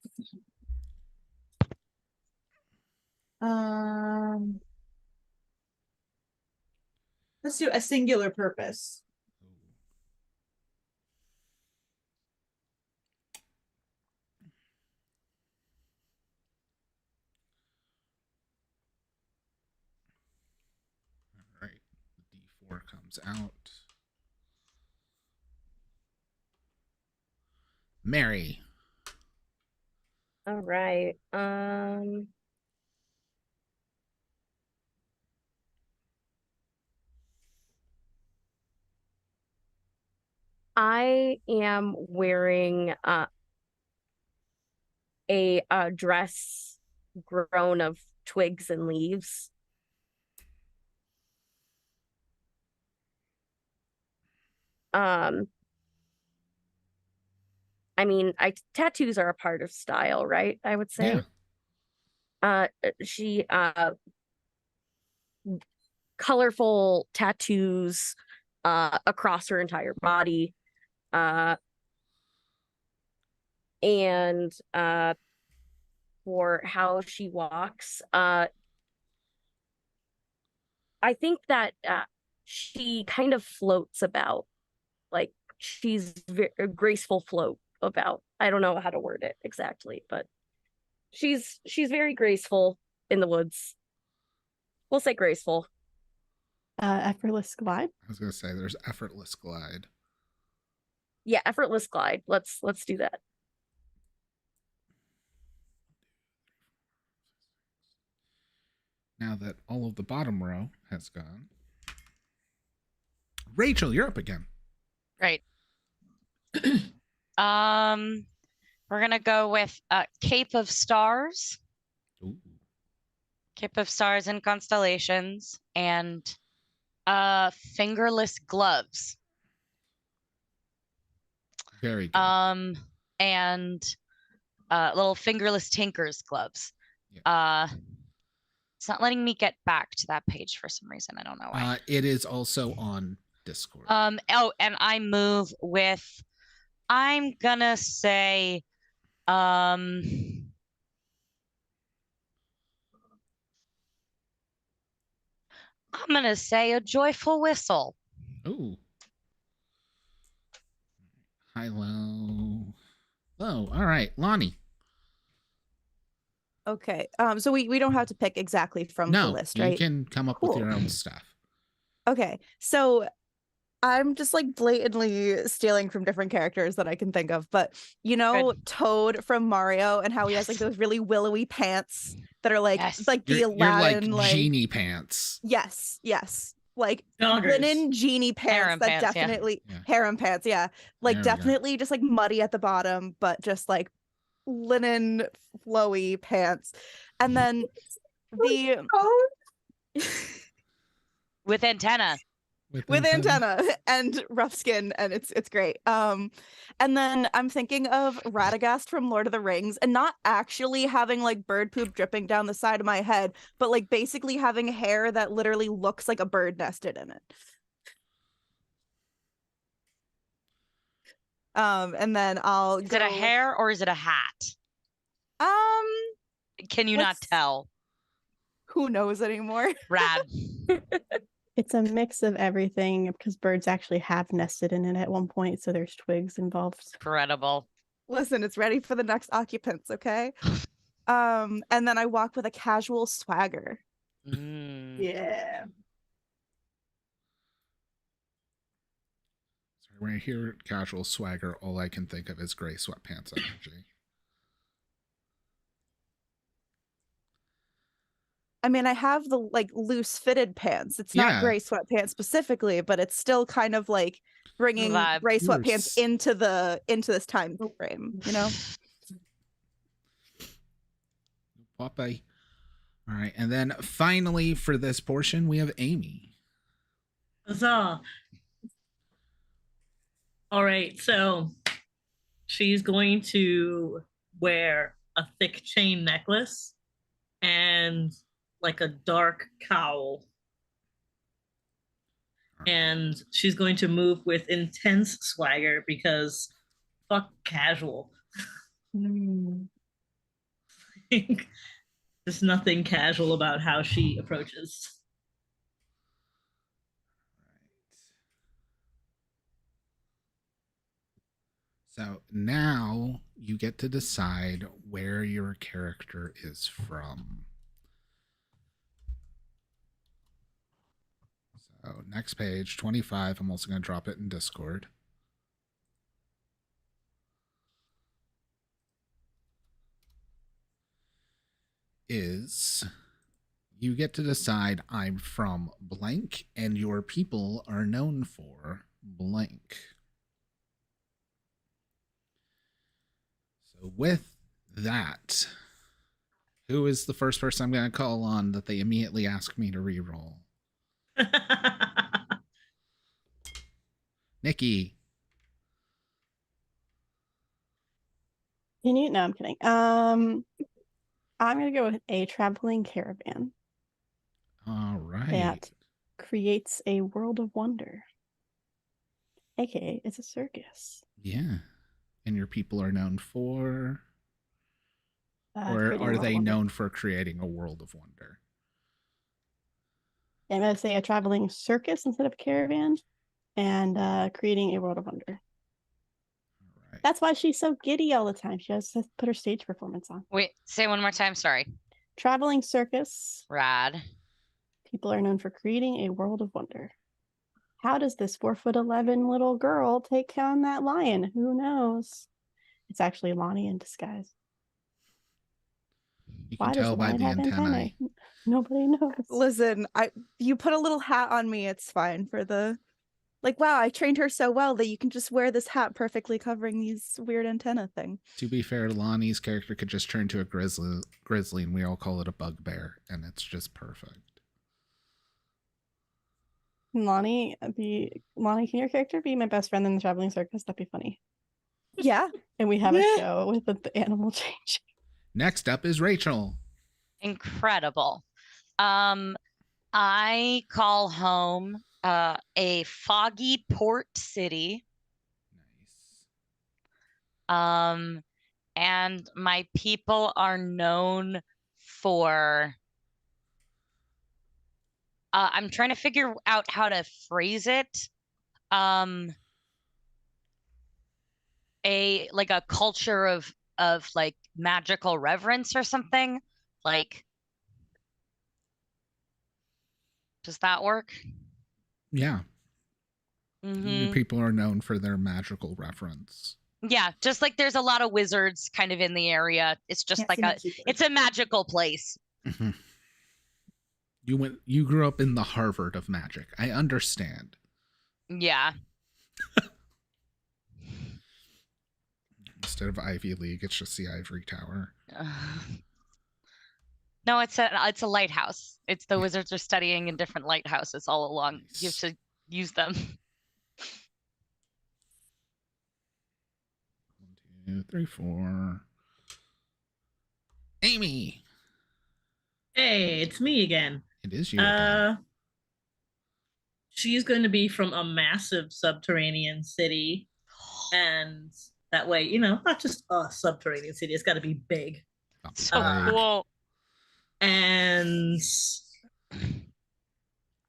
[SPEAKER 2] let's do a singular purpose.
[SPEAKER 3] All right. The D4 comes out. Mary.
[SPEAKER 7] All right. I am wearing a dress grown of twigs and leaves. I mean, tattoos are a part of style, right? I would say.
[SPEAKER 3] Yeah.
[SPEAKER 7] She colorful tattoos across her entire body. And for how she walks, I think that she kind of floats about, like she's a graceful float about. I don't know how to word it exactly, but she's very graceful in the woods. We'll say graceful.
[SPEAKER 4] Effortless glide.
[SPEAKER 3] I was gonna say there's effortless glide.
[SPEAKER 7] Yeah, effortless glide. Let's do that.
[SPEAKER 3] Now that all of the bottom row has gone, Rachel, you're up again.
[SPEAKER 5] Right. We're gonna go with Cape of Stars.
[SPEAKER 3] Ooh.
[SPEAKER 5] Cape of Stars and Constellations, and fingerless gloves.
[SPEAKER 3] Very good.
[SPEAKER 5] And little fingerless tinker's gloves.
[SPEAKER 3] Yeah.
[SPEAKER 5] It's not letting me get back to that page for some reason. I don't know why.
[SPEAKER 3] It is also on Discord.
[SPEAKER 5] And I move with, I'm gonna say I'm gonna say a joyful whistle.
[SPEAKER 3] Ooh. High, low. Low. All right, Lonnie.
[SPEAKER 8] Okay. So we don't have to pick exactly from the list, right?
[SPEAKER 3] You can come up with your own stuff.
[SPEAKER 8] Okay. So I'm just like blatantly stealing from different characters that I can think of, but you know, Toad from Mario and how he has like those really willowy pants that are like the Aladdin,
[SPEAKER 3] you're like genie pants.
[SPEAKER 8] Yes, like
[SPEAKER 6] Joggers.
[SPEAKER 8] linen genie pants
[SPEAKER 5] Harem
[SPEAKER 8] that
[SPEAKER 5] pants,
[SPEAKER 8] definitely
[SPEAKER 3] yeah.
[SPEAKER 8] harem pants, yeah, like
[SPEAKER 3] There we go.
[SPEAKER 8] definitely just like muddy at the bottom, but just like linen flowy pants, and then the
[SPEAKER 5] with antenna.
[SPEAKER 8] With antenna and rough skin, and it's great. And then I'm thinking of Radagast from Lord of the Rings, and not actually having like bird poop dripping down the side of my head, but like basically having hair that literally looks like a bird nested in it. And then I'll
[SPEAKER 5] Is it a hair or is it a hat? Can you not tell?
[SPEAKER 8] Who knows anymore?
[SPEAKER 5] Rad.
[SPEAKER 4] It's a mix of everything because birds actually have nested in it at one point, so there's twigs involved.
[SPEAKER 5] Incredible.
[SPEAKER 8] Listen, it's ready for the next occupants, okay? And then I walk with a casual swagger.
[SPEAKER 2] Yeah.
[SPEAKER 3] Sorry, when I hear casual swagger, all I can think of is gray sweatpants energy.
[SPEAKER 8] I mean, I have the like loose fitted pants. It's not gray sweatpants specifically, but it's still kind of like bringing
[SPEAKER 5] Vibe.
[SPEAKER 8] gray sweatpants
[SPEAKER 3] Loose.
[SPEAKER 8] into this time frame, you know?
[SPEAKER 3] Popeye. All right, and then finally for this portion, we have Amy.
[SPEAKER 6] Huzzah. All right, so she's going to wear a thick chain necklace and like a dark cowl. And she's going to move with intense swagger because fuck casual. There's nothing casual about how she approaches.
[SPEAKER 3] So now you get to decide where your character is from. So next page, 25. I'm also going to drop it in Discord. Is you get to decide I'm from blank and your people are known for blank. So with that, who is the first person I'm going to call on that they immediately ask me to reroll? Nikki.
[SPEAKER 4] Can you? No, I'm kidding. I'm gonna go with a traveling caravan.
[SPEAKER 3] All right.
[SPEAKER 4] That creates a world of wonder. AKA, it's a circus.
[SPEAKER 3] Yeah. And your people are known for? Or
[SPEAKER 4] Creating a
[SPEAKER 3] are
[SPEAKER 4] world
[SPEAKER 3] they
[SPEAKER 4] of wonder.
[SPEAKER 3] known for creating a world of wonder?
[SPEAKER 4] I'm gonna say a traveling circus instead of caravan, and creating a world of wonder.
[SPEAKER 3] Right.
[SPEAKER 4] That's why she's so giddy all the time. She has to put her stage performance on.
[SPEAKER 5] Wait, say one more time. Sorry.
[SPEAKER 4] Traveling circus.
[SPEAKER 5] Rad.
[SPEAKER 4] People are known for creating a world of wonder. How does this 4'11" little girl take on that lion? Who knows? It's actually Lonnie in disguise.
[SPEAKER 3] You can tell by the antennae.
[SPEAKER 4] Nobody knows.
[SPEAKER 8] Listen, you put a little hat on me, it's fine for the like, wow, I trained her so well that you can just wear this hat perfectly covering these weird antenna thing.
[SPEAKER 3] To be fair, Lonnie's character could just turn to a grizzly and we all call it a bugbear, and it's just perfect.
[SPEAKER 4] Lonnie, can your character be my best friend in the traveling circus? That'd be funny.
[SPEAKER 8] Yeah.
[SPEAKER 4] And we have a show with the animal change.
[SPEAKER 3] Next up is Rachel.
[SPEAKER 5] Incredible. I call home a foggy port city.
[SPEAKER 3] Nice.
[SPEAKER 5] And my people are known for I'm trying to figure out how to phrase it. A culture of like magical reverence or something. Like, does that work?
[SPEAKER 3] Yeah.
[SPEAKER 5] Mm-hmm.
[SPEAKER 3] Your people are known for their magical reference.
[SPEAKER 5] Yeah, just like there's a lot of wizards kind of in the area. It's just it's a magical place.
[SPEAKER 3] Mm-hmm. You grew up in the Harvard of magic. I understand.
[SPEAKER 5] Yeah.
[SPEAKER 3] Instead of Ivy League, it's just the Ivory Tower.
[SPEAKER 5] No, it's a lighthouse. It's the wizards are studying in different lighthouses all along. Nice. You have to use them.
[SPEAKER 3] 1, 2, 3, 4. Amy.
[SPEAKER 6] Hey, it's me again.
[SPEAKER 3] It is you again.
[SPEAKER 6] She's going to be from a massive subterranean city, and that way, not just a subterranean city. It's got to be big.
[SPEAKER 5] So cool.
[SPEAKER 6] And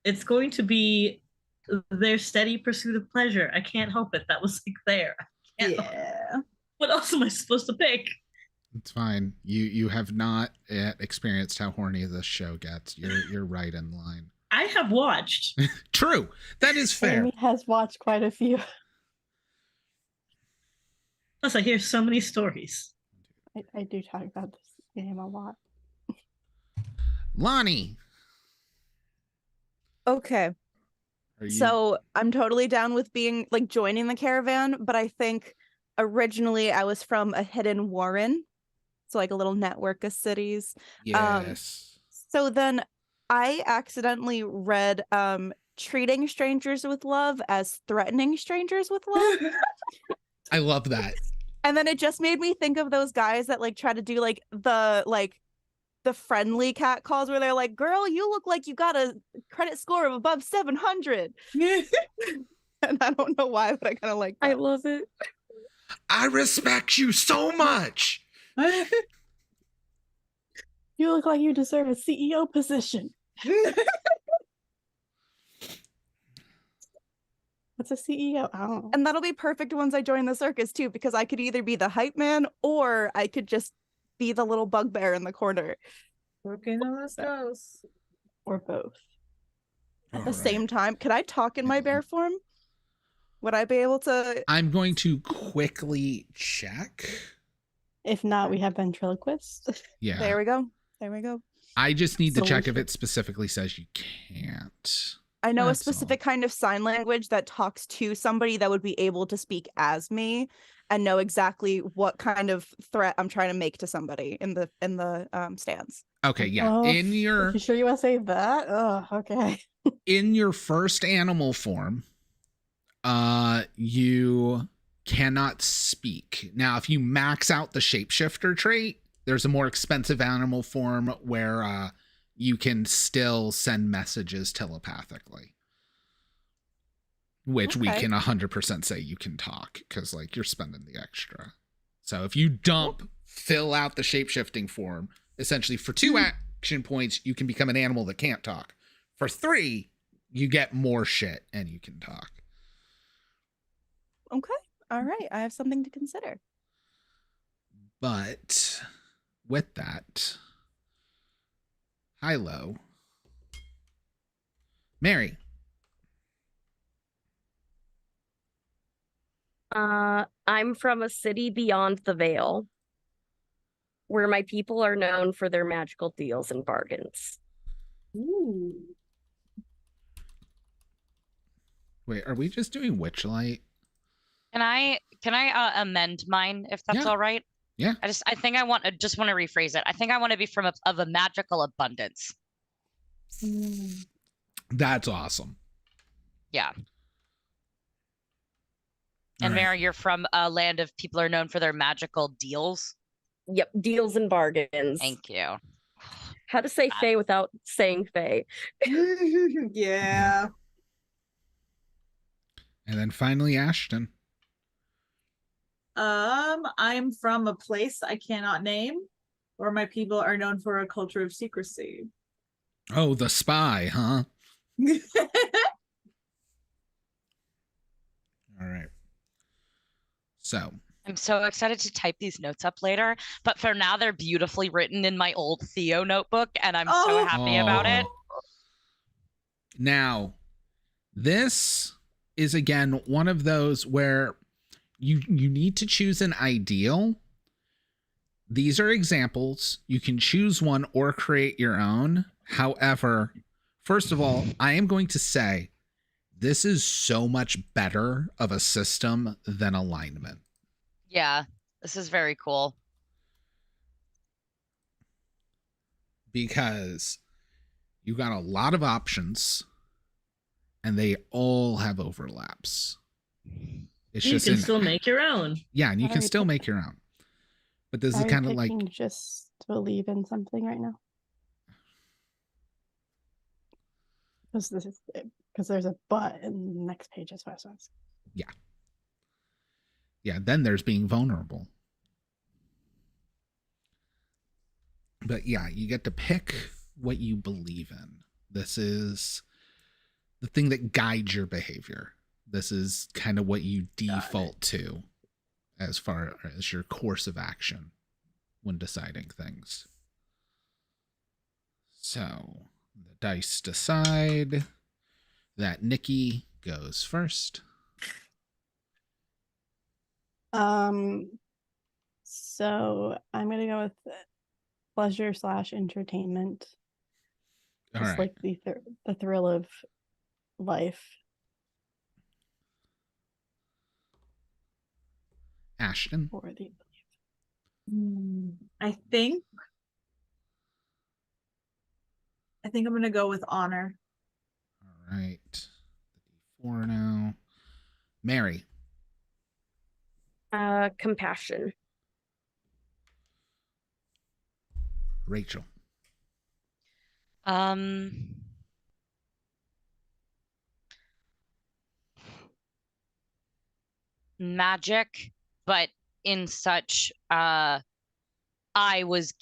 [SPEAKER 6] It's going to be their steady pursuit of pleasure. I can't help it. That was like there.
[SPEAKER 2] Yeah.
[SPEAKER 6] What else am I supposed to pick?
[SPEAKER 3] It's fine. You have not yet experienced how horny this show gets. You're right in line.
[SPEAKER 6] I have watched.
[SPEAKER 3] True. That is fair.
[SPEAKER 4] Amy has watched quite a few.
[SPEAKER 6] Plus, I hear so many stories.
[SPEAKER 4] I do talk about this game a lot.
[SPEAKER 3] Lonnie.
[SPEAKER 8] Okay.
[SPEAKER 3] Are you...
[SPEAKER 8] So I'm totally down with being like joining the caravan, but I think originally I was from a hidden warren. So like a little network of cities.
[SPEAKER 3] Yes.
[SPEAKER 8] So then I accidentally read treating strangers with love as threatening strangers with love.
[SPEAKER 3] I love that.
[SPEAKER 8] And then it just made me think of those guys that like try to do like the friendly cat calls where they're like, girl, you look like you got a credit score of above 700. And I don't know why, but I kind of like that.
[SPEAKER 7] I love it.
[SPEAKER 3] I respect you so much.
[SPEAKER 4] You look like you deserve a CEO position. What's a CEO? I don't know.
[SPEAKER 8] And that'll be perfect once I join the circus too, because I could either be the hype man or I could just be the little bugbear in the corner.
[SPEAKER 2] Working on this goes.
[SPEAKER 4] Or both.
[SPEAKER 8] At the same time, could I talk in my bear form? Would I be able to?
[SPEAKER 3] I'm going to quickly check.
[SPEAKER 4] If not, we have ventriloquist.
[SPEAKER 3] Yeah.
[SPEAKER 8] There we go. There we go.
[SPEAKER 3] I just need to check if
[SPEAKER 4] Solution.
[SPEAKER 3] it specifically says you can't.
[SPEAKER 8] I know a
[SPEAKER 3] That's
[SPEAKER 8] specific kind of sign language that talks to somebody that would be able to speak as me and know exactly what kind of threat I'm trying to make to somebody in the stands.
[SPEAKER 3] Okay, yeah.
[SPEAKER 4] Oh,
[SPEAKER 3] In your
[SPEAKER 4] You sure you want to say that? Oh, okay.
[SPEAKER 3] in your first animal form, you cannot speak. Now, if you max out the shapeshifter trait, there's a more expensive animal form where you can still send messages telepathically, which we
[SPEAKER 8] Okay.
[SPEAKER 3] can 100% say you can talk because like you're spending the extra. So if you fill out the shapeshifting form, essentially for 2 action points, you can become an animal that can't talk. For 3, you get more shit and you can talk.
[SPEAKER 8] Okay. All right. I have something to consider.
[SPEAKER 3] But with that, Hilo, Mary.
[SPEAKER 7] I'm from a city beyond the veil, where my people are known for their magical deals and bargains.
[SPEAKER 2] Ooh.
[SPEAKER 3] Wait, are we just doing Witchlight?
[SPEAKER 5] Can I amend mine if that's
[SPEAKER 3] Yeah.
[SPEAKER 5] all right?
[SPEAKER 3] Yeah.
[SPEAKER 5] I think I just want to rephrase it. I think I want to be of a magical abundance.
[SPEAKER 3] That's awesome.
[SPEAKER 5] Yeah.
[SPEAKER 3] All
[SPEAKER 5] And
[SPEAKER 3] right.
[SPEAKER 5] Mary, you're from a land of people are known for their magical deals.
[SPEAKER 7] Yep, deals and bargains.
[SPEAKER 5] Thank you.
[SPEAKER 7] How to say fae without saying fae.
[SPEAKER 2] Yeah.
[SPEAKER 3] And then finally, Ashton.
[SPEAKER 2] I'm from a place I cannot name, where my people are known for a culture of secrecy.
[SPEAKER 3] Oh, the spy, huh? All right. So,
[SPEAKER 5] I'm so excited to type these notes up later, but for now they're beautifully written in my old Theo notebook, and I'm so happy about it.
[SPEAKER 3] Now, this is again one of those where you need to choose an ideal. These are examples. You can choose one or create your own. However, first of all, I am going to say this is so much better of a system than alignment.
[SPEAKER 5] Yeah, this is very cool.
[SPEAKER 3] Because you got a lot of options and they all have overlaps. It's
[SPEAKER 6] You
[SPEAKER 3] just
[SPEAKER 6] can still make your own.
[SPEAKER 3] Yeah, and you can
[SPEAKER 4] Alright,
[SPEAKER 3] still
[SPEAKER 4] but-
[SPEAKER 3] make your own. But this
[SPEAKER 4] Are
[SPEAKER 3] is
[SPEAKER 4] you
[SPEAKER 3] kind of like
[SPEAKER 4] picking just to believe in something right now? Because there's a but in the next page as far as
[SPEAKER 3] yeah, then there's being vulnerable. But yeah, you get to pick what you believe in. This is the thing that guides your behavior. This is kind of what you default to as far as your course of action when deciding things. So the dice decide that Nikki goes first.
[SPEAKER 4] So I'm gonna go with pleasure/entertainment.
[SPEAKER 3] All
[SPEAKER 4] Just
[SPEAKER 3] right.
[SPEAKER 4] like the thrill of life.
[SPEAKER 3] Ashton.
[SPEAKER 4] Or the
[SPEAKER 2] I think I'm gonna go with honor.
[SPEAKER 3] All right. The D4 now. Mary.
[SPEAKER 7] Compassion.
[SPEAKER 3] Rachel.
[SPEAKER 5] Magic, but in such I was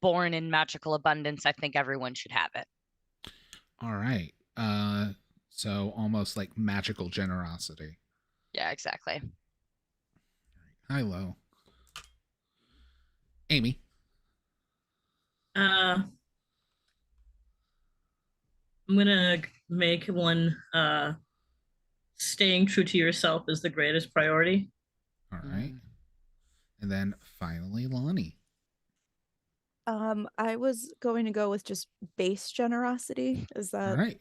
[SPEAKER 5] born in magical abundance. I think everyone should have it.
[SPEAKER 3] All right. So almost like magical generosity.
[SPEAKER 5] Yeah, exactly.
[SPEAKER 3] Hi, Lo. Amy.
[SPEAKER 6] I'm gonna make one staying true to yourself is the greatest priority.
[SPEAKER 3] All right. And then finally, Lonnie.
[SPEAKER 8] I was going to go with just base generosity. Is that
[SPEAKER 3] All right?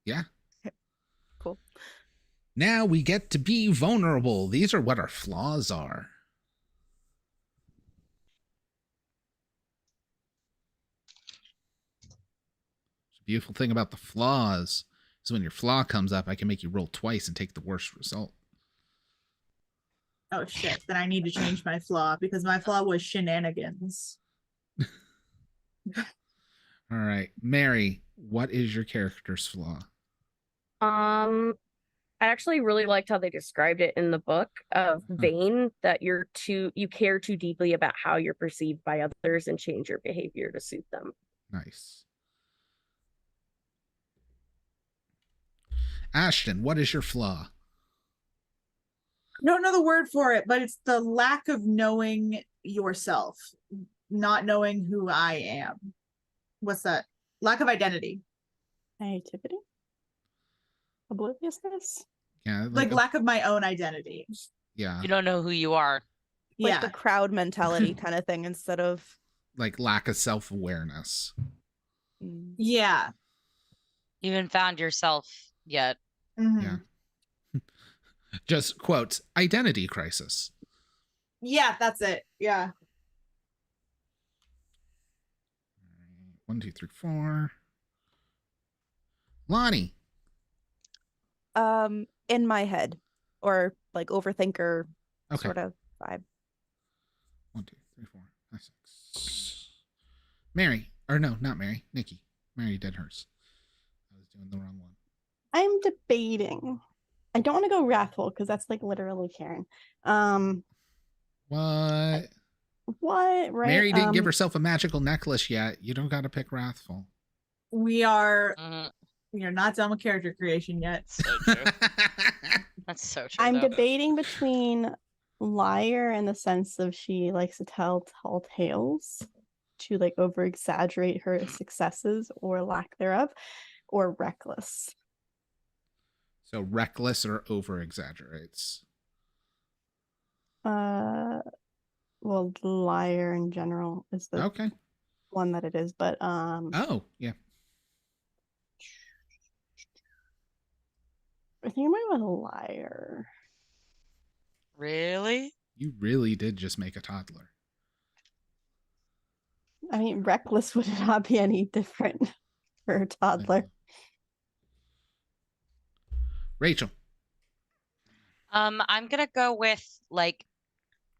[SPEAKER 3] Yeah.
[SPEAKER 8] Okay. Cool.
[SPEAKER 3] Now we get to be vulnerable. These are what our flaws are. The beautiful thing about the flaws is when your flaw comes up, I can make you roll twice and take the worst result.
[SPEAKER 2] Oh shit! Then I need to change my flaw because my flaw was shenanigans.
[SPEAKER 3] All right, Mary, what is your character's flaw?
[SPEAKER 7] I actually really liked how they described it in the book of vain, that you care too deeply about how you're perceived by others and change your behavior to suit them.
[SPEAKER 3] Nice. Ashton, what is your flaw?
[SPEAKER 2] I don't know the word for it, but it's the lack of knowing yourself, not knowing who I am. What's that? Lack of identity.
[SPEAKER 4] naivety? Obliviousness?
[SPEAKER 3] Yeah,
[SPEAKER 2] Like lack of my own identity.
[SPEAKER 3] Yeah.
[SPEAKER 5] You don't know who you are.
[SPEAKER 8] Like
[SPEAKER 2] Yeah.
[SPEAKER 8] the crowd mentality kind of thing instead of
[SPEAKER 3] Like lack of self-awareness.
[SPEAKER 2] Yeah.
[SPEAKER 5] You haven't found yourself yet.
[SPEAKER 2] Mhm.
[SPEAKER 3] Yeah. Just quotes, identity crisis.
[SPEAKER 2] Yeah, that's it. Yeah.
[SPEAKER 3] 1, 2, 3, 4. Lonnie.
[SPEAKER 8] in my head or like overthinker
[SPEAKER 3] Okay.
[SPEAKER 8] sort of vibe.
[SPEAKER 3] 1, 2, 3, 4, 5, 6. Mary. Or no, not Mary. Nikki. Mary did hers. I was doing the wrong one.
[SPEAKER 4] I'm debating. I don't want to go wrathful because that's like literally Karen.
[SPEAKER 3] What?
[SPEAKER 4] What? Right?
[SPEAKER 3] Mary didn't give herself a magical necklace yet. You don't got to pick wrathful.
[SPEAKER 2] We are
[SPEAKER 5] Mhm.
[SPEAKER 2] not done with character creation yet.
[SPEAKER 5] So true. That's so true.
[SPEAKER 4] I'm
[SPEAKER 5] though.
[SPEAKER 4] debating between liar in the sense of she likes to tell tall tales to like over exaggerate her successes or lack thereof, or reckless.
[SPEAKER 3] So reckless or over exaggerates.
[SPEAKER 4] Well, liar in general is the
[SPEAKER 3] Okay.
[SPEAKER 4] one that it is, but
[SPEAKER 3] Oh, yeah.
[SPEAKER 4] I think I might want a liar.
[SPEAKER 5] Really?
[SPEAKER 3] You really did just make a toddler.
[SPEAKER 4] I mean, reckless would not be any different for a toddler.
[SPEAKER 3] Rachel.
[SPEAKER 5] I'm gonna go with like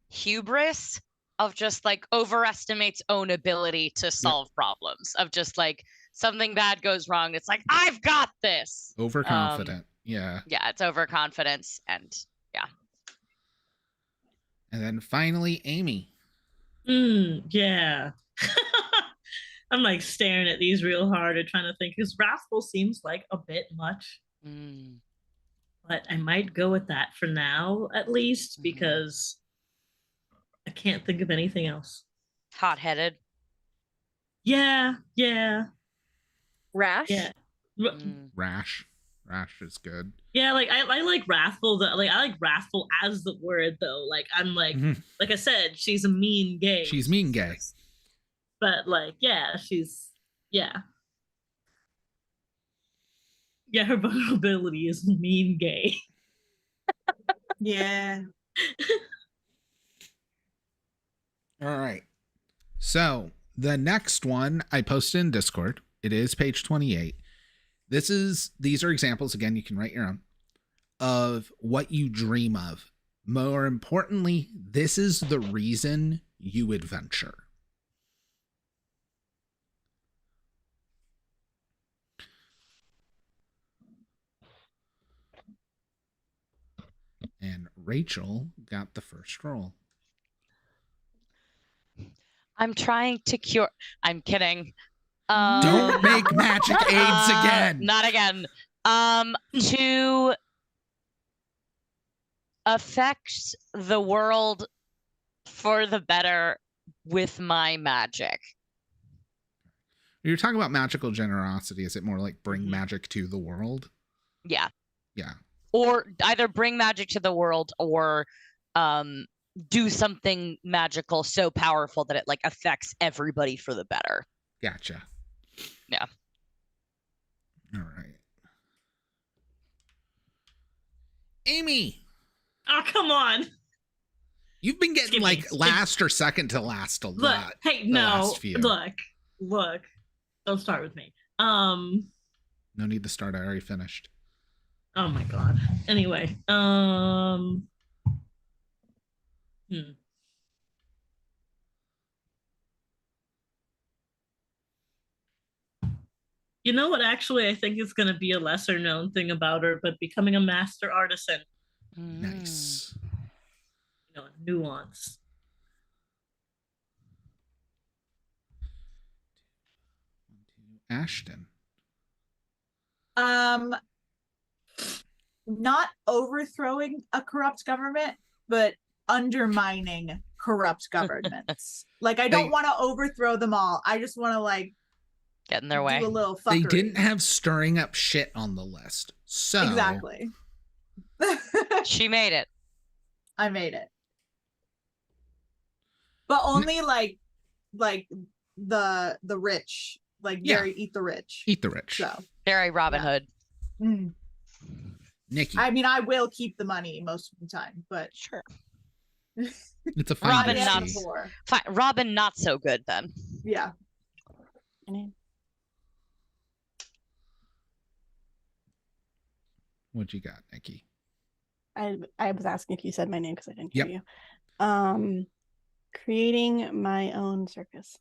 [SPEAKER 5] hubris of just like overestimates own ability to solve problems, of just like something bad goes wrong, it's like I've got this.
[SPEAKER 3] Overconfident. Yeah.
[SPEAKER 5] Yeah, it's overconfidence, and yeah.
[SPEAKER 3] And then finally, Amy.
[SPEAKER 6] Yeah. I'm like staring at these real hard and trying to think because wrathful seems like a bit much. But I might go with that for now, at least, because I can't think of anything else.
[SPEAKER 5] Hot-headed.
[SPEAKER 6] Yeah.
[SPEAKER 7] Rash.
[SPEAKER 6] Yeah.
[SPEAKER 3] Rash is good.
[SPEAKER 6] Yeah, like I like wrathful. I like wrathful as the word though. Like I'm like, like I said, she's a mean gay.
[SPEAKER 3] She's mean gay.
[SPEAKER 6] But like, yeah, yeah, her vulnerability is mean gay.
[SPEAKER 2] Yeah.
[SPEAKER 3] All right. So the next one I posted in Discord. It is page 28. These are examples, again, you can write your own, of what you dream of. More importantly, this is the reason you adventure. And Rachel got the first roll.
[SPEAKER 5] I'm trying to cure. I'm kidding.
[SPEAKER 3] Don't make magic aids again.
[SPEAKER 5] Not again. To affect the world for the better with my magic.
[SPEAKER 3] You're talking about magical generosity. Is it more like bring magic to the world?
[SPEAKER 5] Yeah.
[SPEAKER 3] Yeah.
[SPEAKER 5] Or either bring magic to the world or do something magical so powerful that it like affects everybody for the better.
[SPEAKER 3] Gotcha.
[SPEAKER 5] Yeah.
[SPEAKER 3] All right. Amy.
[SPEAKER 6] Oh, come on.
[SPEAKER 3] You've been getting like last or second to last a lot.
[SPEAKER 6] Hey, no. Look. Don't start with me.
[SPEAKER 3] No need to start. I already finished.
[SPEAKER 6] Oh my god. Anyway, You know what? Actually, I think it's going to be a lesser known thing about her, but becoming a master artisan.
[SPEAKER 3] Nice.
[SPEAKER 6] You know, nuance.
[SPEAKER 3] Ashton.
[SPEAKER 2] Not overthrowing a corrupt government, but undermining corrupt governments. Like I don't want to overthrow them all. I just want to like
[SPEAKER 5] get in their way.
[SPEAKER 2] Do a little fuckery.
[SPEAKER 3] They didn't have stirring up shit on the list. So
[SPEAKER 2] exactly.
[SPEAKER 5] She made it.
[SPEAKER 2] I made it. But only like the rich, like very eat the rich.
[SPEAKER 3] Eat the rich.
[SPEAKER 2] So
[SPEAKER 5] very Robin Hood.
[SPEAKER 2] Mm.
[SPEAKER 3] Nikki.
[SPEAKER 2] I mean, I will keep the money most of the time, but
[SPEAKER 5] sure.
[SPEAKER 3] It's a fine
[SPEAKER 5] Robin
[SPEAKER 3] fine.
[SPEAKER 5] Robin not so good then.
[SPEAKER 2] Yeah.
[SPEAKER 3] What you got, Nikki?
[SPEAKER 4] I was asking if you said my name because I didn't
[SPEAKER 3] Yep.
[SPEAKER 4] hear you. Creating my own circus.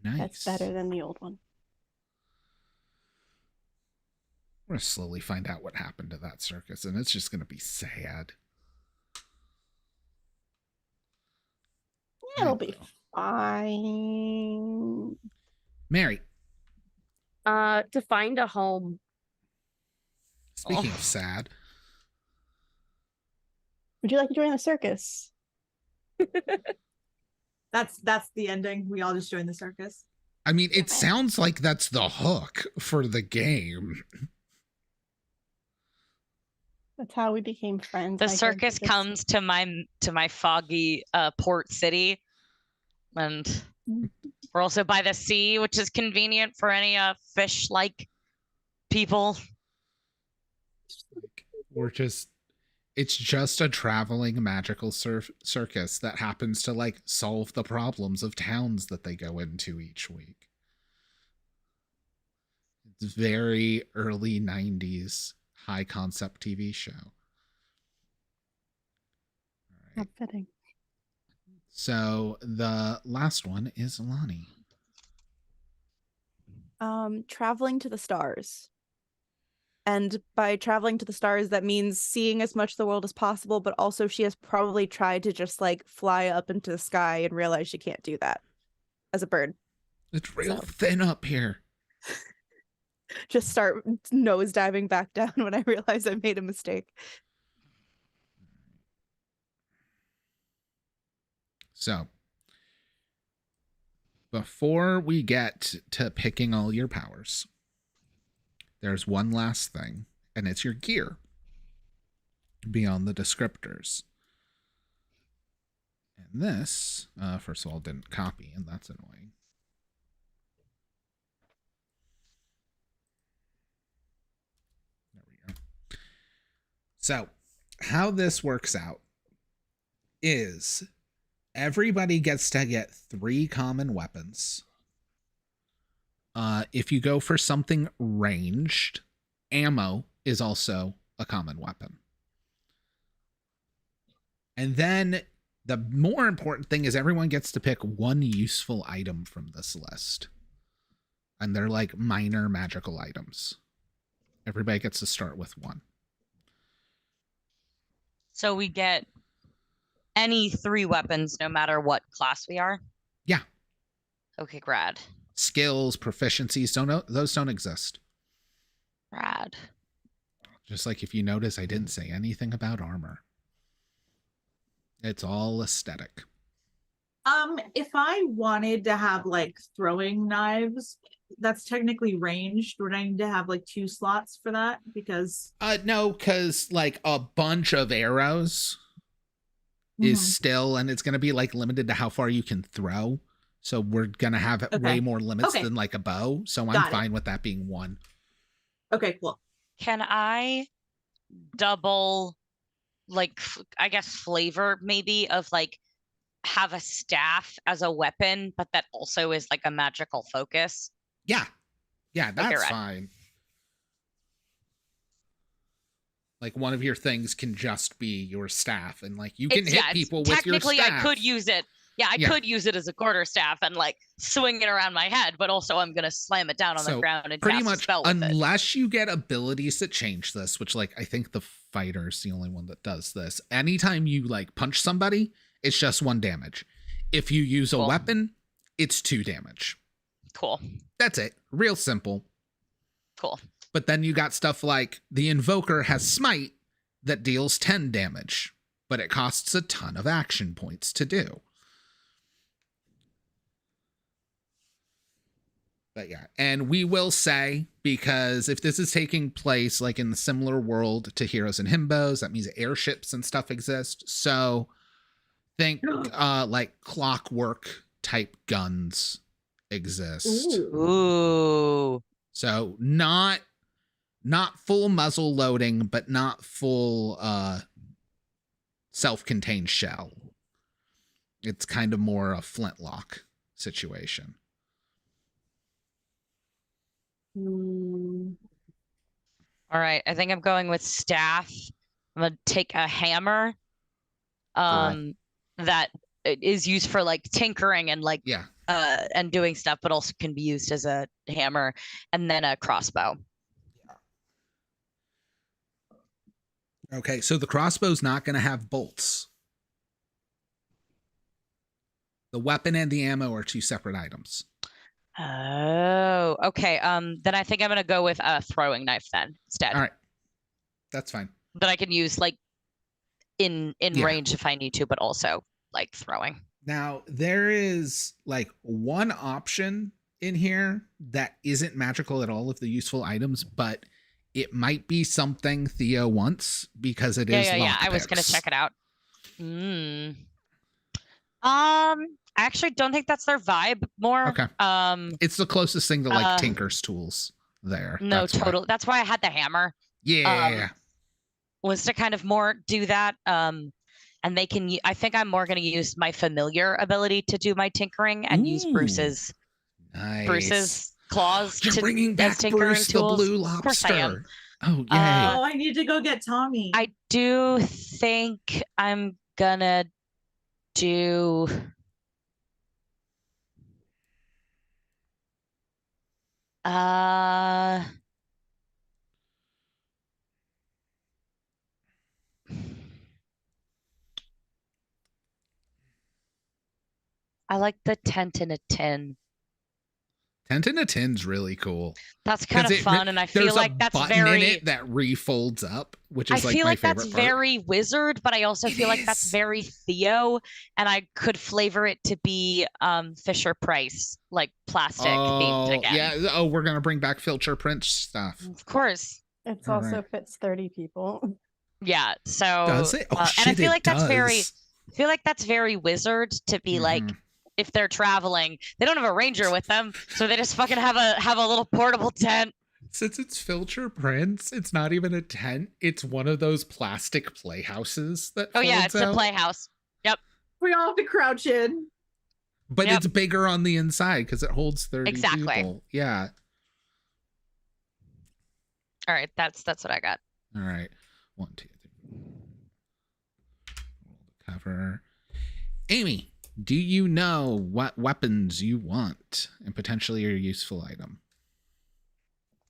[SPEAKER 3] Nice.
[SPEAKER 4] That's better than the old one.
[SPEAKER 3] We're gonna slowly find out what happened to that circus, and it's just gonna be sad.
[SPEAKER 4] It'll be fine.
[SPEAKER 3] Mary.
[SPEAKER 7] To find a home.
[SPEAKER 3] Speaking of sad.
[SPEAKER 4] Would you like to join the circus?
[SPEAKER 2] That's the ending. We all just join the circus.
[SPEAKER 3] I mean, it sounds like that's the hook for the game.
[SPEAKER 4] That's how we became friends.
[SPEAKER 5] The circus comes to my foggy port city, and we're also by the sea, which is convenient for any fish-like people.
[SPEAKER 3] It's just a traveling magical circus that happens to like solve the problems of towns that they go into each week. It's very early 90s high concept TV show. All right.
[SPEAKER 4] Not fitting.
[SPEAKER 3] So the last one is Lonnie.
[SPEAKER 8] Traveling to the stars. And by traveling to the stars, that means seeing as much of the world as possible, but also she has probably tried to just like fly up into the sky and realize she can't do that as a bird.
[SPEAKER 3] It's real
[SPEAKER 4] So-
[SPEAKER 3] thin up here.
[SPEAKER 8] Just start nose diving back down when I realize I made a mistake.
[SPEAKER 3] So, before we get to picking all your powers, there's one last thing, and it's your gear beyond the descriptors. And this, first of all, didn't copy, and that's annoying. There we go. So, how this works out is everybody gets to get 3 common weapons. If you go for something ranged, ammo is also a common weapon. And then the more important thing is everyone gets to pick 1 useful item from this list. And they're like minor magical items. Everybody gets to start with 1.
[SPEAKER 5] So we get any 3 weapons, no matter what class we are.
[SPEAKER 3] Yeah.
[SPEAKER 5] Okay, rad.
[SPEAKER 3] Skills, proficiencies, those don't exist.
[SPEAKER 5] Rad.
[SPEAKER 3] Just like if you notice, I didn't say anything about armor. It's all aesthetic.
[SPEAKER 2] If I wanted to have like throwing knives, that's technically ranged. Would I need to have like 2 slots for that? Because
[SPEAKER 3] No, because like a bunch of arrows is still, and it's going to be like limited to how far you can throw. So we're going to have way more limits than like a bow. So I'm fine with that being 1.
[SPEAKER 2] Okay, cool.
[SPEAKER 5] Can I double, like, I guess flavor maybe of like have a staff as a weapon, but that also is like a magical focus?
[SPEAKER 3] Yeah, that's
[SPEAKER 5] right.
[SPEAKER 3] fine. Like one of your things can just be your staff, and like you can hit people with your staff.
[SPEAKER 5] Technically, I could use it. Yeah, I could use it as a quarterstaff and like swing it around my head, but also I'm gonna slam it down on the ground and
[SPEAKER 3] pretty
[SPEAKER 5] cast a
[SPEAKER 3] much
[SPEAKER 5] spell with it.
[SPEAKER 3] unless you get abilities that change this, which like I think the fighter's the only one that does this. Anytime you like punch somebody, it's just 1 damage. If you use a weapon, it's 2 damage.
[SPEAKER 5] Cool.
[SPEAKER 3] That's it. Real simple.
[SPEAKER 5] Cool.
[SPEAKER 3] But then you got stuff like the Invoker has Smite that deals 10 damage, but it costs a ton of action points to do. But yeah, and we will say, because if this is taking place like in the similar world to Heroes and Himbos, that means airships and stuff exist. So think like clockwork type guns exist.
[SPEAKER 5] Ooh.
[SPEAKER 3] So not full muzzle loading, but not full self-contained shell. It's kind of more a flintlock situation.
[SPEAKER 5] All right, I think I'm going with staff. I'm gonna take a hammer that is used for like tinkering and like and doing stuff, but also can be used as a hammer, and then a crossbow.
[SPEAKER 3] Okay, so the crossbow's not going to have bolts. The weapon and the ammo are 2 separate items.
[SPEAKER 5] Oh, okay. Then I think I'm gonna go with a throwing knife then instead.
[SPEAKER 3] All right, that's fine.
[SPEAKER 5] That I can use like in range if I need to, but also like throwing.
[SPEAKER 3] Now there is like 1 option in here that isn't magical at all of the useful items, but it might be something Theo wants because it is.
[SPEAKER 5] Yeah. I was gonna check it out. I actually don't think that's their vibe more.
[SPEAKER 3] Okay. It's the closest thing to like Tinker's tools there.
[SPEAKER 5] No, totally. That's why I had the hammer.
[SPEAKER 3] Yeah.
[SPEAKER 5] Was to kind of more do that. And they can, I think I'm more going to use my familiar ability to do my tinkering and use Bruce's claws
[SPEAKER 3] You're bringing back Bruce
[SPEAKER 5] tools.
[SPEAKER 3] The blue lobster.
[SPEAKER 5] Of course I am.
[SPEAKER 3] Oh, yay.
[SPEAKER 2] I need to go get Tommy.
[SPEAKER 5] I do think I'm gonna do I like the tent in a tin.
[SPEAKER 3] Tent in a Tin's really cool.
[SPEAKER 5] That's kind of fun, and I feel like that's
[SPEAKER 3] button
[SPEAKER 5] very.
[SPEAKER 3] in it that refolds up, which is
[SPEAKER 5] I
[SPEAKER 3] like
[SPEAKER 5] feel
[SPEAKER 3] my
[SPEAKER 5] like
[SPEAKER 3] favorite
[SPEAKER 5] that's
[SPEAKER 3] part.
[SPEAKER 5] very wizard, but I also feel like that's very Theo, and I could flavor it to be Fisher Price, like plastic themed again.
[SPEAKER 3] Yeah. Oh, we're gonna bring back Filcher Prince stuff.
[SPEAKER 5] Of course.
[SPEAKER 4] It's
[SPEAKER 3] All
[SPEAKER 4] also
[SPEAKER 3] right.
[SPEAKER 4] fits 30 people.
[SPEAKER 5] Yeah. So
[SPEAKER 3] Does it? Oh, shit,
[SPEAKER 5] and I feel
[SPEAKER 3] it
[SPEAKER 5] like that's very
[SPEAKER 3] does.
[SPEAKER 5] I feel like that's very wizard to be like if they're traveling, they don't have a ranger with them, so they just fucking have a little portable tent.
[SPEAKER 3] Since it's Filcher Prince, it's not even a tent. It's one of those plastic playhouses that.
[SPEAKER 5] Oh yeah,
[SPEAKER 3] folds
[SPEAKER 5] it's a
[SPEAKER 3] out.
[SPEAKER 5] playhouse. Yep.
[SPEAKER 8] We all have to crouch in.
[SPEAKER 3] But
[SPEAKER 5] Yep.
[SPEAKER 3] it's bigger on the inside because it holds 30
[SPEAKER 5] Exactly.
[SPEAKER 3] people. Yeah.
[SPEAKER 5] All right, that's what I got.
[SPEAKER 3] All right. 1, 2, 3. Roll the cover. Amy, do you know what weapons you want and potentially your useful item?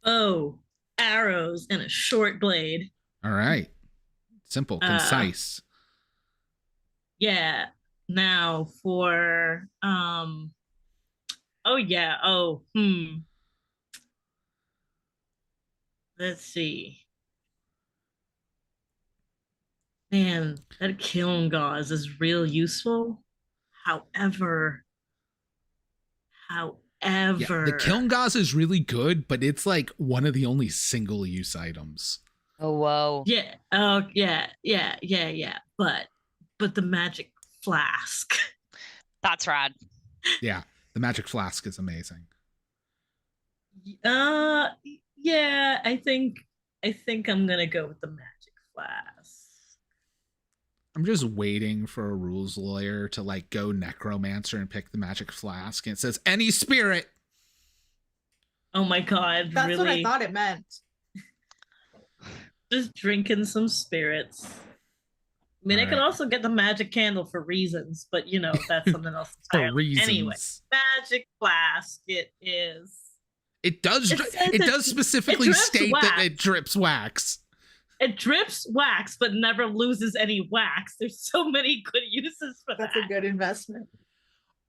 [SPEAKER 6] Oh, arrows and a short blade.
[SPEAKER 3] All right. Simple, concise.
[SPEAKER 6] Yeah. Now for let's see. Man, that kiln gauze is real useful. However,
[SPEAKER 3] Yeah, the kiln gauze is really good, but it's like one of the only single-use items.
[SPEAKER 5] Oh whoa.
[SPEAKER 6] Yeah. Oh yeah. But the magic flask.
[SPEAKER 5] That's rad.
[SPEAKER 3] Yeah, the magic flask is amazing.
[SPEAKER 6] Yeah, I think I'm gonna go with the magic flask.
[SPEAKER 3] I'm just waiting for a rules lawyer to like go necromancer and pick the magic flask, and it says any spirit.
[SPEAKER 6] Oh my god,
[SPEAKER 2] That's
[SPEAKER 6] really?
[SPEAKER 2] what I thought it meant.
[SPEAKER 6] Just drinking some spirits. I mean, I could
[SPEAKER 3] Alright.
[SPEAKER 6] also get the magic candle for reasons, but you know, that's something else
[SPEAKER 3] For
[SPEAKER 6] entirely.
[SPEAKER 3] reasons.
[SPEAKER 6] Anyway, magic flask it is.
[SPEAKER 3] It does.
[SPEAKER 6] It says
[SPEAKER 3] It does specifically
[SPEAKER 6] drips
[SPEAKER 3] state that
[SPEAKER 6] wax.
[SPEAKER 3] it drips wax.
[SPEAKER 6] It drips wax, but never loses any wax. There's so many good uses for
[SPEAKER 2] That's
[SPEAKER 6] that.
[SPEAKER 2] a good investment.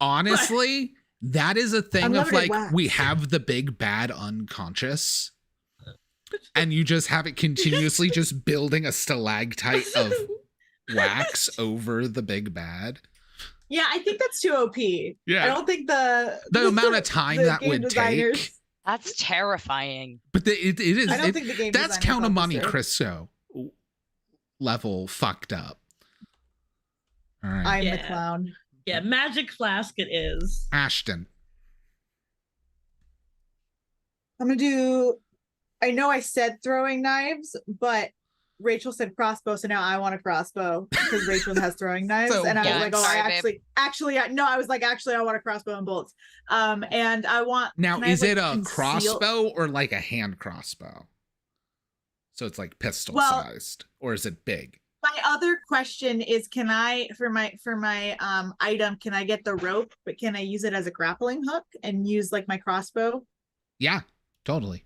[SPEAKER 3] Honestly, that is a thing of
[SPEAKER 2] Unlimited
[SPEAKER 3] like
[SPEAKER 2] wax.
[SPEAKER 3] we have the big bad unconscious, and you just have it continuously just building a stalactite of wax over the big bad.
[SPEAKER 2] Yeah, I think that's too OP.
[SPEAKER 3] Yeah.
[SPEAKER 2] I don't think the
[SPEAKER 3] amount of time
[SPEAKER 2] the
[SPEAKER 3] that
[SPEAKER 2] game
[SPEAKER 3] would
[SPEAKER 2] designers-
[SPEAKER 3] take.
[SPEAKER 5] That's terrifying.
[SPEAKER 3] But it is.
[SPEAKER 2] I don't think the game
[SPEAKER 3] That's
[SPEAKER 2] designers
[SPEAKER 3] Count of
[SPEAKER 2] thought
[SPEAKER 3] Monte
[SPEAKER 2] this through.
[SPEAKER 3] Cristo level fucked up. All right,
[SPEAKER 2] I'm the
[SPEAKER 6] Yeah.
[SPEAKER 2] clown.
[SPEAKER 6] Yeah, magic flask it is.
[SPEAKER 3] Ashton.
[SPEAKER 2] I'm gonna do. I know I said throwing knives, but Rachel said crossbow, so now I want a crossbow because Rachel has throwing knives,
[SPEAKER 3] So
[SPEAKER 2] and I was
[SPEAKER 5] good.
[SPEAKER 2] like, oh,
[SPEAKER 5] Sorry,
[SPEAKER 2] I
[SPEAKER 5] babe.
[SPEAKER 2] I was like, actually, I want a crossbow and bullets. And I want.
[SPEAKER 3] Now,
[SPEAKER 2] can I have,
[SPEAKER 3] is
[SPEAKER 2] like,
[SPEAKER 3] it a
[SPEAKER 2] conceal-
[SPEAKER 3] crossbow or like a hand crossbow? So it's like pistol
[SPEAKER 2] Well-
[SPEAKER 3] sized, or is it big?
[SPEAKER 2] My other question is, can I for my item, can I get the rope, but can I use it as a grappling hook and use like my crossbow?
[SPEAKER 3] Yeah, totally.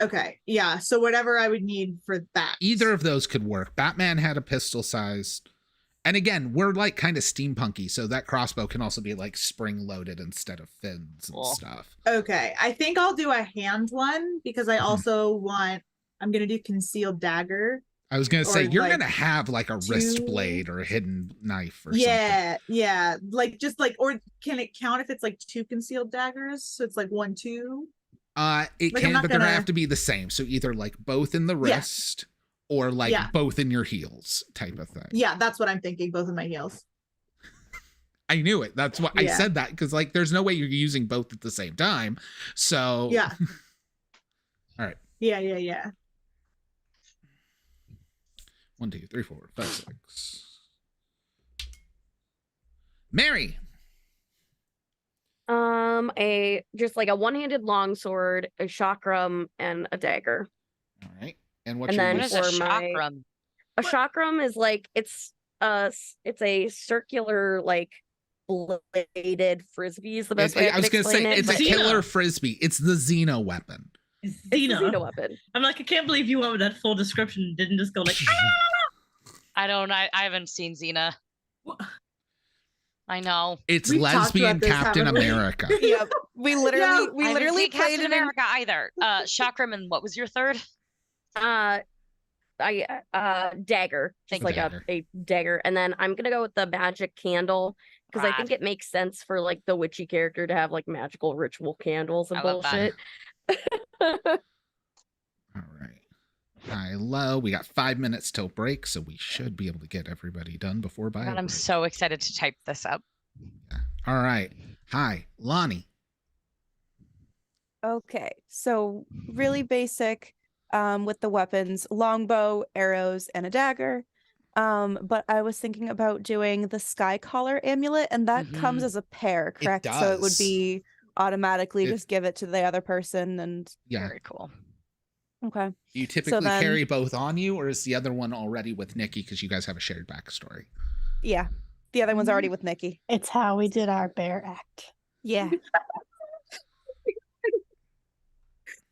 [SPEAKER 2] Okay, yeah. So whatever I would need for that.
[SPEAKER 3] Either of those could work. Batman had a pistol sized. And again, we're like kind of steampunky, so that crossbow can also be like spring loaded instead of fins and
[SPEAKER 5] Cool.
[SPEAKER 3] stuff.
[SPEAKER 2] Okay, I think I'll do a hand one because I
[SPEAKER 3] Mhm.
[SPEAKER 2] also want. I'm gonna do concealed dagger.
[SPEAKER 3] I was gonna say
[SPEAKER 2] Or,
[SPEAKER 3] you're
[SPEAKER 2] like,
[SPEAKER 3] gonna have like a wrist
[SPEAKER 2] two-
[SPEAKER 3] blade or a hidden knife or something.
[SPEAKER 2] Yeah, like just like, or can it count if it's like two concealed daggers? So it's like 1, 2.
[SPEAKER 3] It
[SPEAKER 2] Like, I'm
[SPEAKER 3] can,
[SPEAKER 2] not
[SPEAKER 3] but they're gonna
[SPEAKER 2] gonna-
[SPEAKER 3] have to be the same. So either like both in the
[SPEAKER 2] Yeah.
[SPEAKER 3] wrist or like
[SPEAKER 2] Yeah.
[SPEAKER 3] both in your heels type of thing.
[SPEAKER 2] Yeah, that's what I'm thinking. Both of my heels.
[SPEAKER 3] I knew it. That's why I
[SPEAKER 2] Yeah.
[SPEAKER 3] said that, because like there's no way you're using both at the same time. So
[SPEAKER 2] Yeah.
[SPEAKER 3] All right.
[SPEAKER 2] Yeah.
[SPEAKER 3] 1, 2, 3, 4, 5, 6. Mary.
[SPEAKER 7] Just like a one-handed longsword, a chakram, and a dagger.
[SPEAKER 3] All right. And what's
[SPEAKER 7] And
[SPEAKER 3] your
[SPEAKER 7] then
[SPEAKER 5] What is a
[SPEAKER 7] for my-
[SPEAKER 5] chakram?
[SPEAKER 7] A chakram is like it's a circular like bladed frisbee is the best way
[SPEAKER 3] I was
[SPEAKER 7] can
[SPEAKER 3] gonna say
[SPEAKER 7] explain it.
[SPEAKER 3] it's a
[SPEAKER 7] but
[SPEAKER 6] Xena.
[SPEAKER 3] killer frisbee. It's the Xeno weapon.
[SPEAKER 6] It's
[SPEAKER 7] it's a
[SPEAKER 6] Xena.
[SPEAKER 7] Xena weapon.
[SPEAKER 6] I'm like, I can't believe you went with that full description and didn't just go like,
[SPEAKER 5] I haven't seen Xena.
[SPEAKER 6] Wha-
[SPEAKER 5] I know.
[SPEAKER 3] It's
[SPEAKER 2] We've talked
[SPEAKER 3] lesbian
[SPEAKER 2] about this,
[SPEAKER 3] Captain
[SPEAKER 2] haven't we?
[SPEAKER 3] America.
[SPEAKER 8] Yep, We literally
[SPEAKER 5] I didn't
[SPEAKER 8] literally
[SPEAKER 5] see
[SPEAKER 8] played
[SPEAKER 5] Captain
[SPEAKER 8] it in
[SPEAKER 5] America either. Chakram, and what was your third?
[SPEAKER 7] Dagger, just
[SPEAKER 5] Thank
[SPEAKER 7] like
[SPEAKER 3] you.
[SPEAKER 7] a dagger, and then I'm gonna go with the magic candle because I think
[SPEAKER 5] Rad.
[SPEAKER 7] it makes sense for like the witchy character to have like magical ritual candles and
[SPEAKER 5] I love that.
[SPEAKER 7] bullshit.
[SPEAKER 3] All right. High, low. We got 5 minutes till break, so we should be able to get everybody done before bio
[SPEAKER 5] God, I'm
[SPEAKER 3] break.
[SPEAKER 5] so excited to type this up.
[SPEAKER 3] Yeah. All right. Hi, Lonnie.
[SPEAKER 8] Okay, so really basic with the weapons, longbow, arrows, and a dagger. But I was thinking about doing the sky collar amulet, and that comes
[SPEAKER 5] Mhm.
[SPEAKER 8] as a pair, correct? So it would
[SPEAKER 3] does.
[SPEAKER 8] be automatically
[SPEAKER 3] It-
[SPEAKER 8] just give it to the other person and
[SPEAKER 3] Yeah.
[SPEAKER 5] Very cool.
[SPEAKER 8] okay.
[SPEAKER 3] Do you typically
[SPEAKER 8] then-
[SPEAKER 3] carry both on you, or is the other one already with Nikki because you guys have a shared backstory?
[SPEAKER 8] Yeah. The other one's already with Nikki.
[SPEAKER 4] It's how we did our bear act.
[SPEAKER 8] Yeah.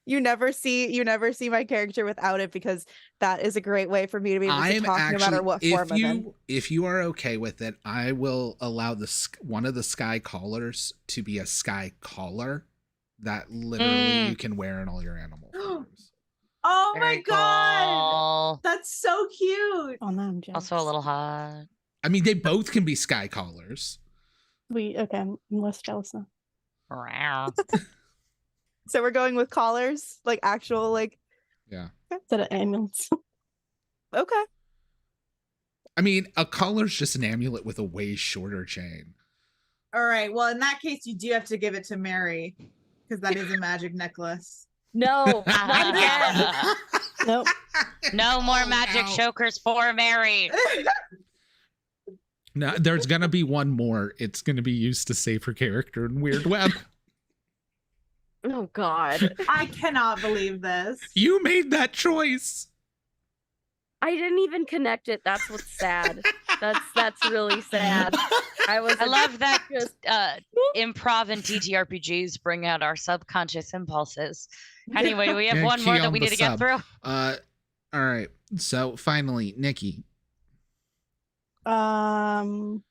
[SPEAKER 8] You never see my character without it because that is a great way for me to be able to
[SPEAKER 3] I'm
[SPEAKER 8] talk no matter
[SPEAKER 3] actually,
[SPEAKER 8] what form I'm in.
[SPEAKER 3] if you are okay with it, I will allow one of the sky collars to be a sky collar that literally you can wear in all your animal forms.
[SPEAKER 2] Oh
[SPEAKER 5] Very
[SPEAKER 2] my god,
[SPEAKER 5] cool.
[SPEAKER 2] that's so cute.
[SPEAKER 4] Oh, now I'm jealous.
[SPEAKER 5] Also a little hot.
[SPEAKER 3] I mean, they both can be sky collars.
[SPEAKER 4] Okay, I'm less jealous now.
[SPEAKER 5] Wow.
[SPEAKER 8] So we're going with collars, like actual, like
[SPEAKER 3] Yeah.
[SPEAKER 4] Instead of ambulance.
[SPEAKER 8] okay.
[SPEAKER 3] I mean, a collar's just an amulet with a way shorter chain.
[SPEAKER 2] All right, well, in that case, you do have to give it to Mary because that is a magic necklace.
[SPEAKER 7] No, not again.
[SPEAKER 4] Nope.
[SPEAKER 5] No more
[SPEAKER 3] Oh,
[SPEAKER 5] magic
[SPEAKER 3] no.
[SPEAKER 5] chokers for Mary.
[SPEAKER 3] No, there's gonna be one more. It's gonna be used to save her character in Weird Web.
[SPEAKER 7] Oh God,
[SPEAKER 2] I cannot believe this.
[SPEAKER 3] You made that choice.
[SPEAKER 7] I didn't even connect it. That's what's sad. That's really sad. I
[SPEAKER 5] love that
[SPEAKER 7] just
[SPEAKER 5] improv and ttrpgs bring out our subconscious impulses. Anyway, do we have
[SPEAKER 3] Yeah,
[SPEAKER 5] one
[SPEAKER 3] key
[SPEAKER 5] more that
[SPEAKER 3] on
[SPEAKER 5] we
[SPEAKER 3] the
[SPEAKER 5] need to get
[SPEAKER 3] sub.
[SPEAKER 5] through?
[SPEAKER 3] All right. So finally, Nikki.
[SPEAKER 4] I'm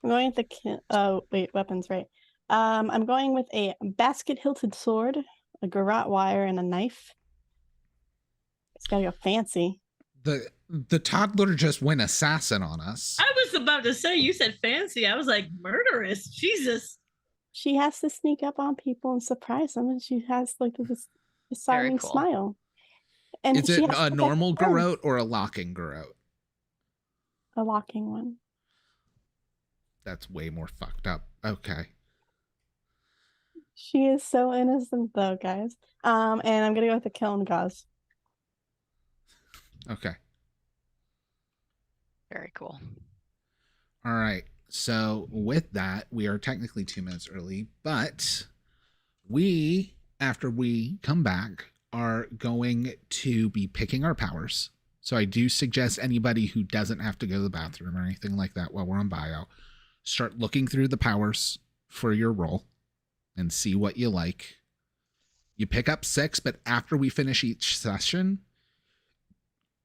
[SPEAKER 4] going with weapons, right? I'm going with a basket-hilted sword, a garrote wire, and a knife. It's gotta go fancy.
[SPEAKER 3] The toddler just went assassin on us.
[SPEAKER 6] I was about to say, you said fancy. I was like, murderous. Jesus.
[SPEAKER 4] She has to sneak up on people and surprise them, and she has like this disarming
[SPEAKER 5] cool.
[SPEAKER 4] smile. And
[SPEAKER 3] Is
[SPEAKER 4] she
[SPEAKER 3] it
[SPEAKER 4] has to
[SPEAKER 3] a
[SPEAKER 4] protect
[SPEAKER 3] normal
[SPEAKER 4] her friends.
[SPEAKER 3] garrote or a locking garrote?
[SPEAKER 4] A locking one.
[SPEAKER 3] That's way more fucked up. Okay.
[SPEAKER 4] She is so innocent though, guys. And I'm gonna go with the kiln gauze.
[SPEAKER 3] Okay.
[SPEAKER 5] Very cool.
[SPEAKER 3] All right. So with that, we are technically 2 minutes early, but after we come back, are going to be picking our powers. So I do suggest anybody who doesn't have to go to the bathroom or anything like that while we're on bio, start looking through the powers for your role and see what you like. You pick up 6, but after we finish each session,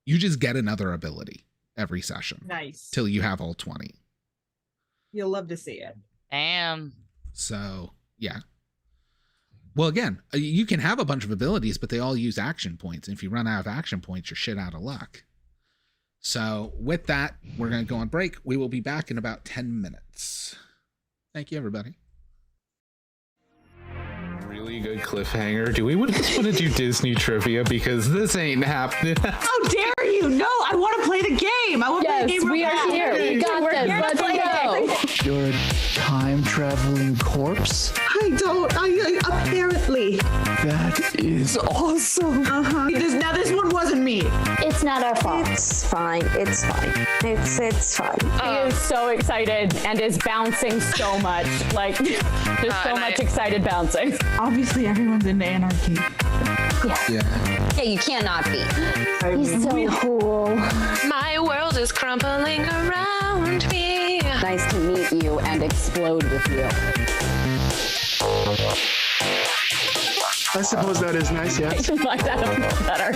[SPEAKER 3] you just get another ability every session
[SPEAKER 2] Nice.
[SPEAKER 3] till you have all 20.
[SPEAKER 2] You'll love to see it.
[SPEAKER 5] Damn.
[SPEAKER 3] So, yeah. Well, again, you can have a bunch of abilities, but they all use action points. And if you run out of action points, you're shit out of luck. So, with that, we're going to go on break. We will be back in about 10 minutes. Thank you, everybody.
[SPEAKER 9] Really good cliffhanger. Do we just want to do Disney trivia? Because this ain't happening.
[SPEAKER 10] How dare you? No, I want to play the game. I want to play the game.
[SPEAKER 7] we are here. We got
[SPEAKER 10] We're
[SPEAKER 7] this.
[SPEAKER 10] here to
[SPEAKER 7] Let's
[SPEAKER 10] play
[SPEAKER 7] go.
[SPEAKER 11] You're a time traveling corpse?
[SPEAKER 10] I don't. I apparently.
[SPEAKER 11] That is awesome.
[SPEAKER 10] Now this one wasn't me.
[SPEAKER 12] It's not our fault. It's fine. It's fine. It's fine.
[SPEAKER 13] He is so excited and is bouncing so much. Like, there's so much excited bouncing.
[SPEAKER 10] Obviously, everyone's into anarchy.
[SPEAKER 12] Yeah, you cannot be. He's so cool.
[SPEAKER 13] My world is crumbling around me.
[SPEAKER 12] Nice to meet you and explode with you.
[SPEAKER 11] I suppose that is nice, yes.
[SPEAKER 13] Like that better.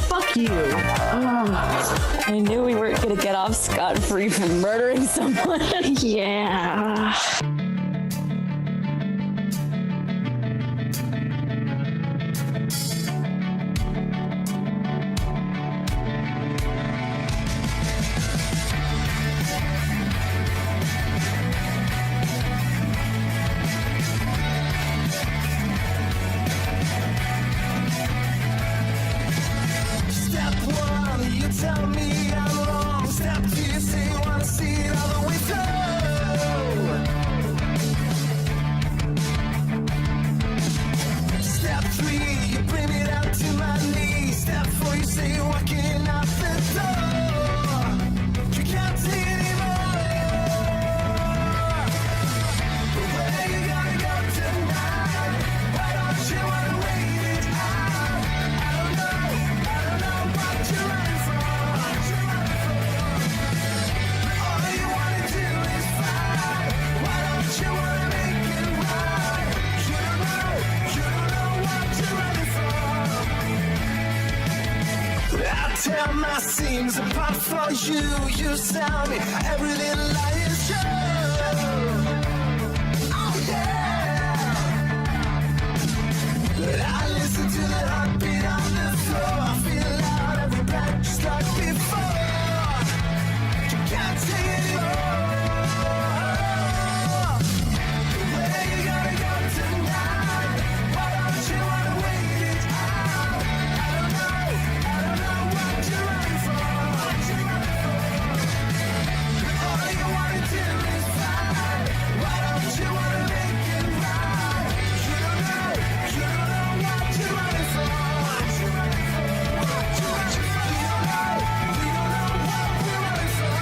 [SPEAKER 10] Fuck you.
[SPEAKER 13] I knew we weren't gonna get off scot-free from murdering someone.
[SPEAKER 12] Yeah.
[SPEAKER 1] my seams apart for you. You tell me every little lie is true. Oh yeah. But I listen to the heartbeat on the floor. I feel loud every breath just like before. You can't take it anymore. Where you gonna go tonight? Why don't you wanna wait it out? I don't know what you're running for. All you wanna do is fight. Why don't you wanna make it right? You don't know what you're running for. We don't know what we're running for.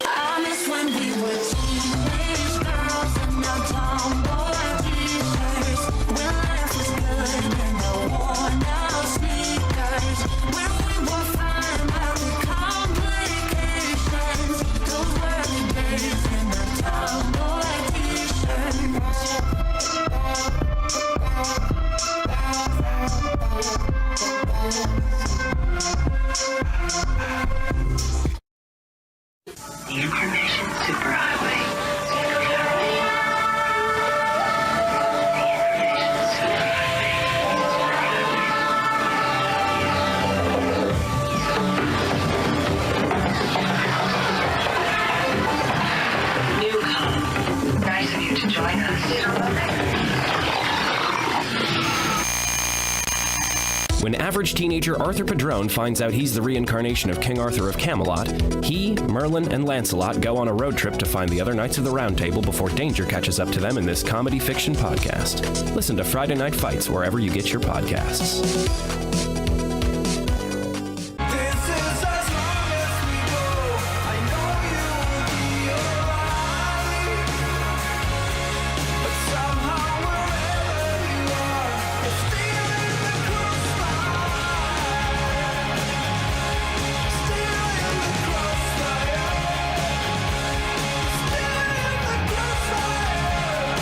[SPEAKER 1] I miss when we were teenage girls and now tomboy teachers. When life was good and no worn out sneakers. When we were fine about the complications. Those were the days in the tomboy
[SPEAKER 14] The Information Superhighway. Newcomb. Nice of you to join us.
[SPEAKER 15] When average teenager Arthur Padrone finds out he's the reincarnation of King Arthur of Camelot, he, Merlin, and Lancelot go on a road trip to find the other Knights of the Round Table before danger catches up to them in this comedy fiction podcast. Listen to Friday Night Fights wherever you get your podcasts.
[SPEAKER 1] This is as long as we go. I know you will be alright. But somehow wherever you are, you're still in the crossfire. Still in the crossfire. Still in the crossfire.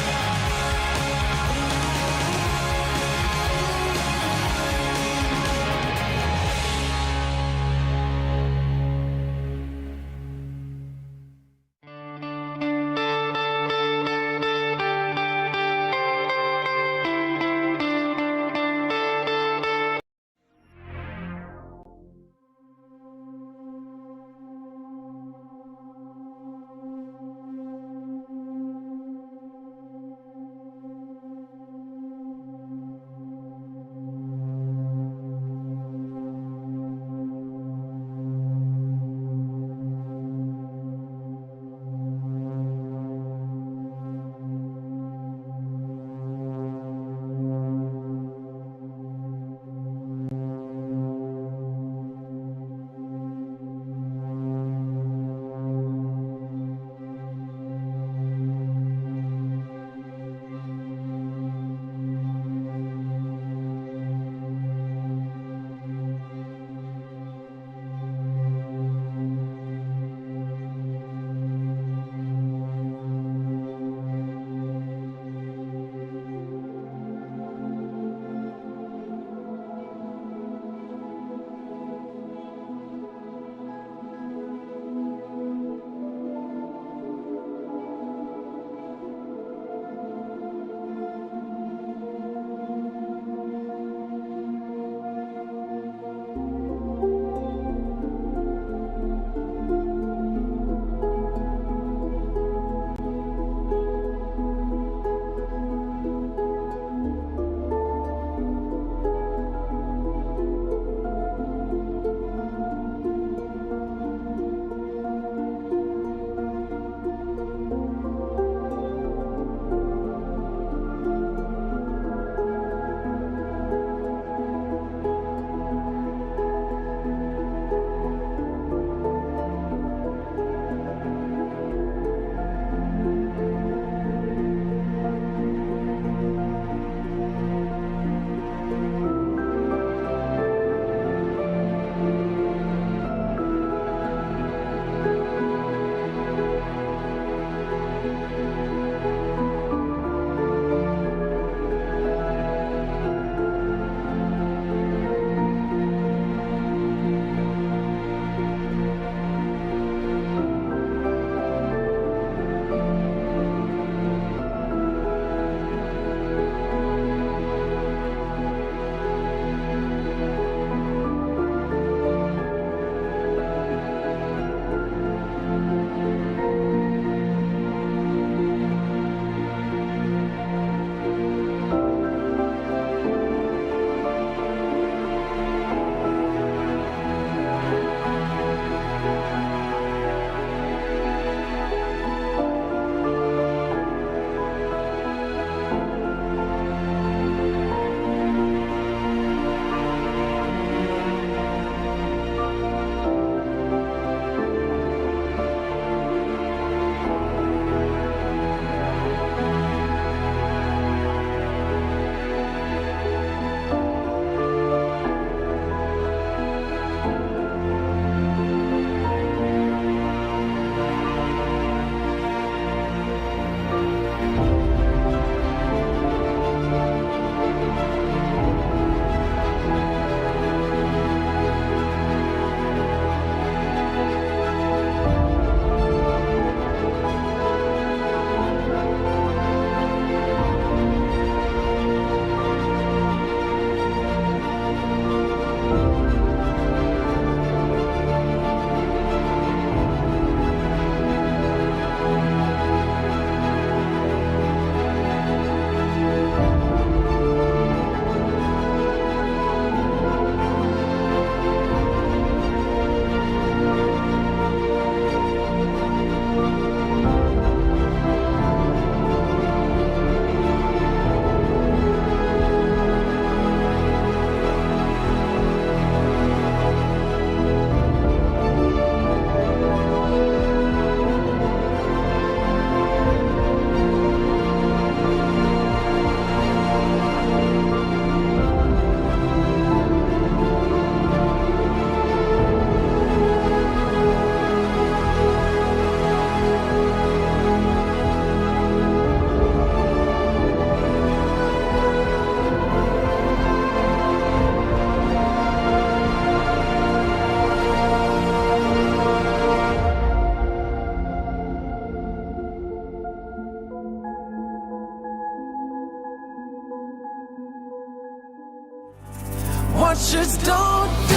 [SPEAKER 1] watchers don't do,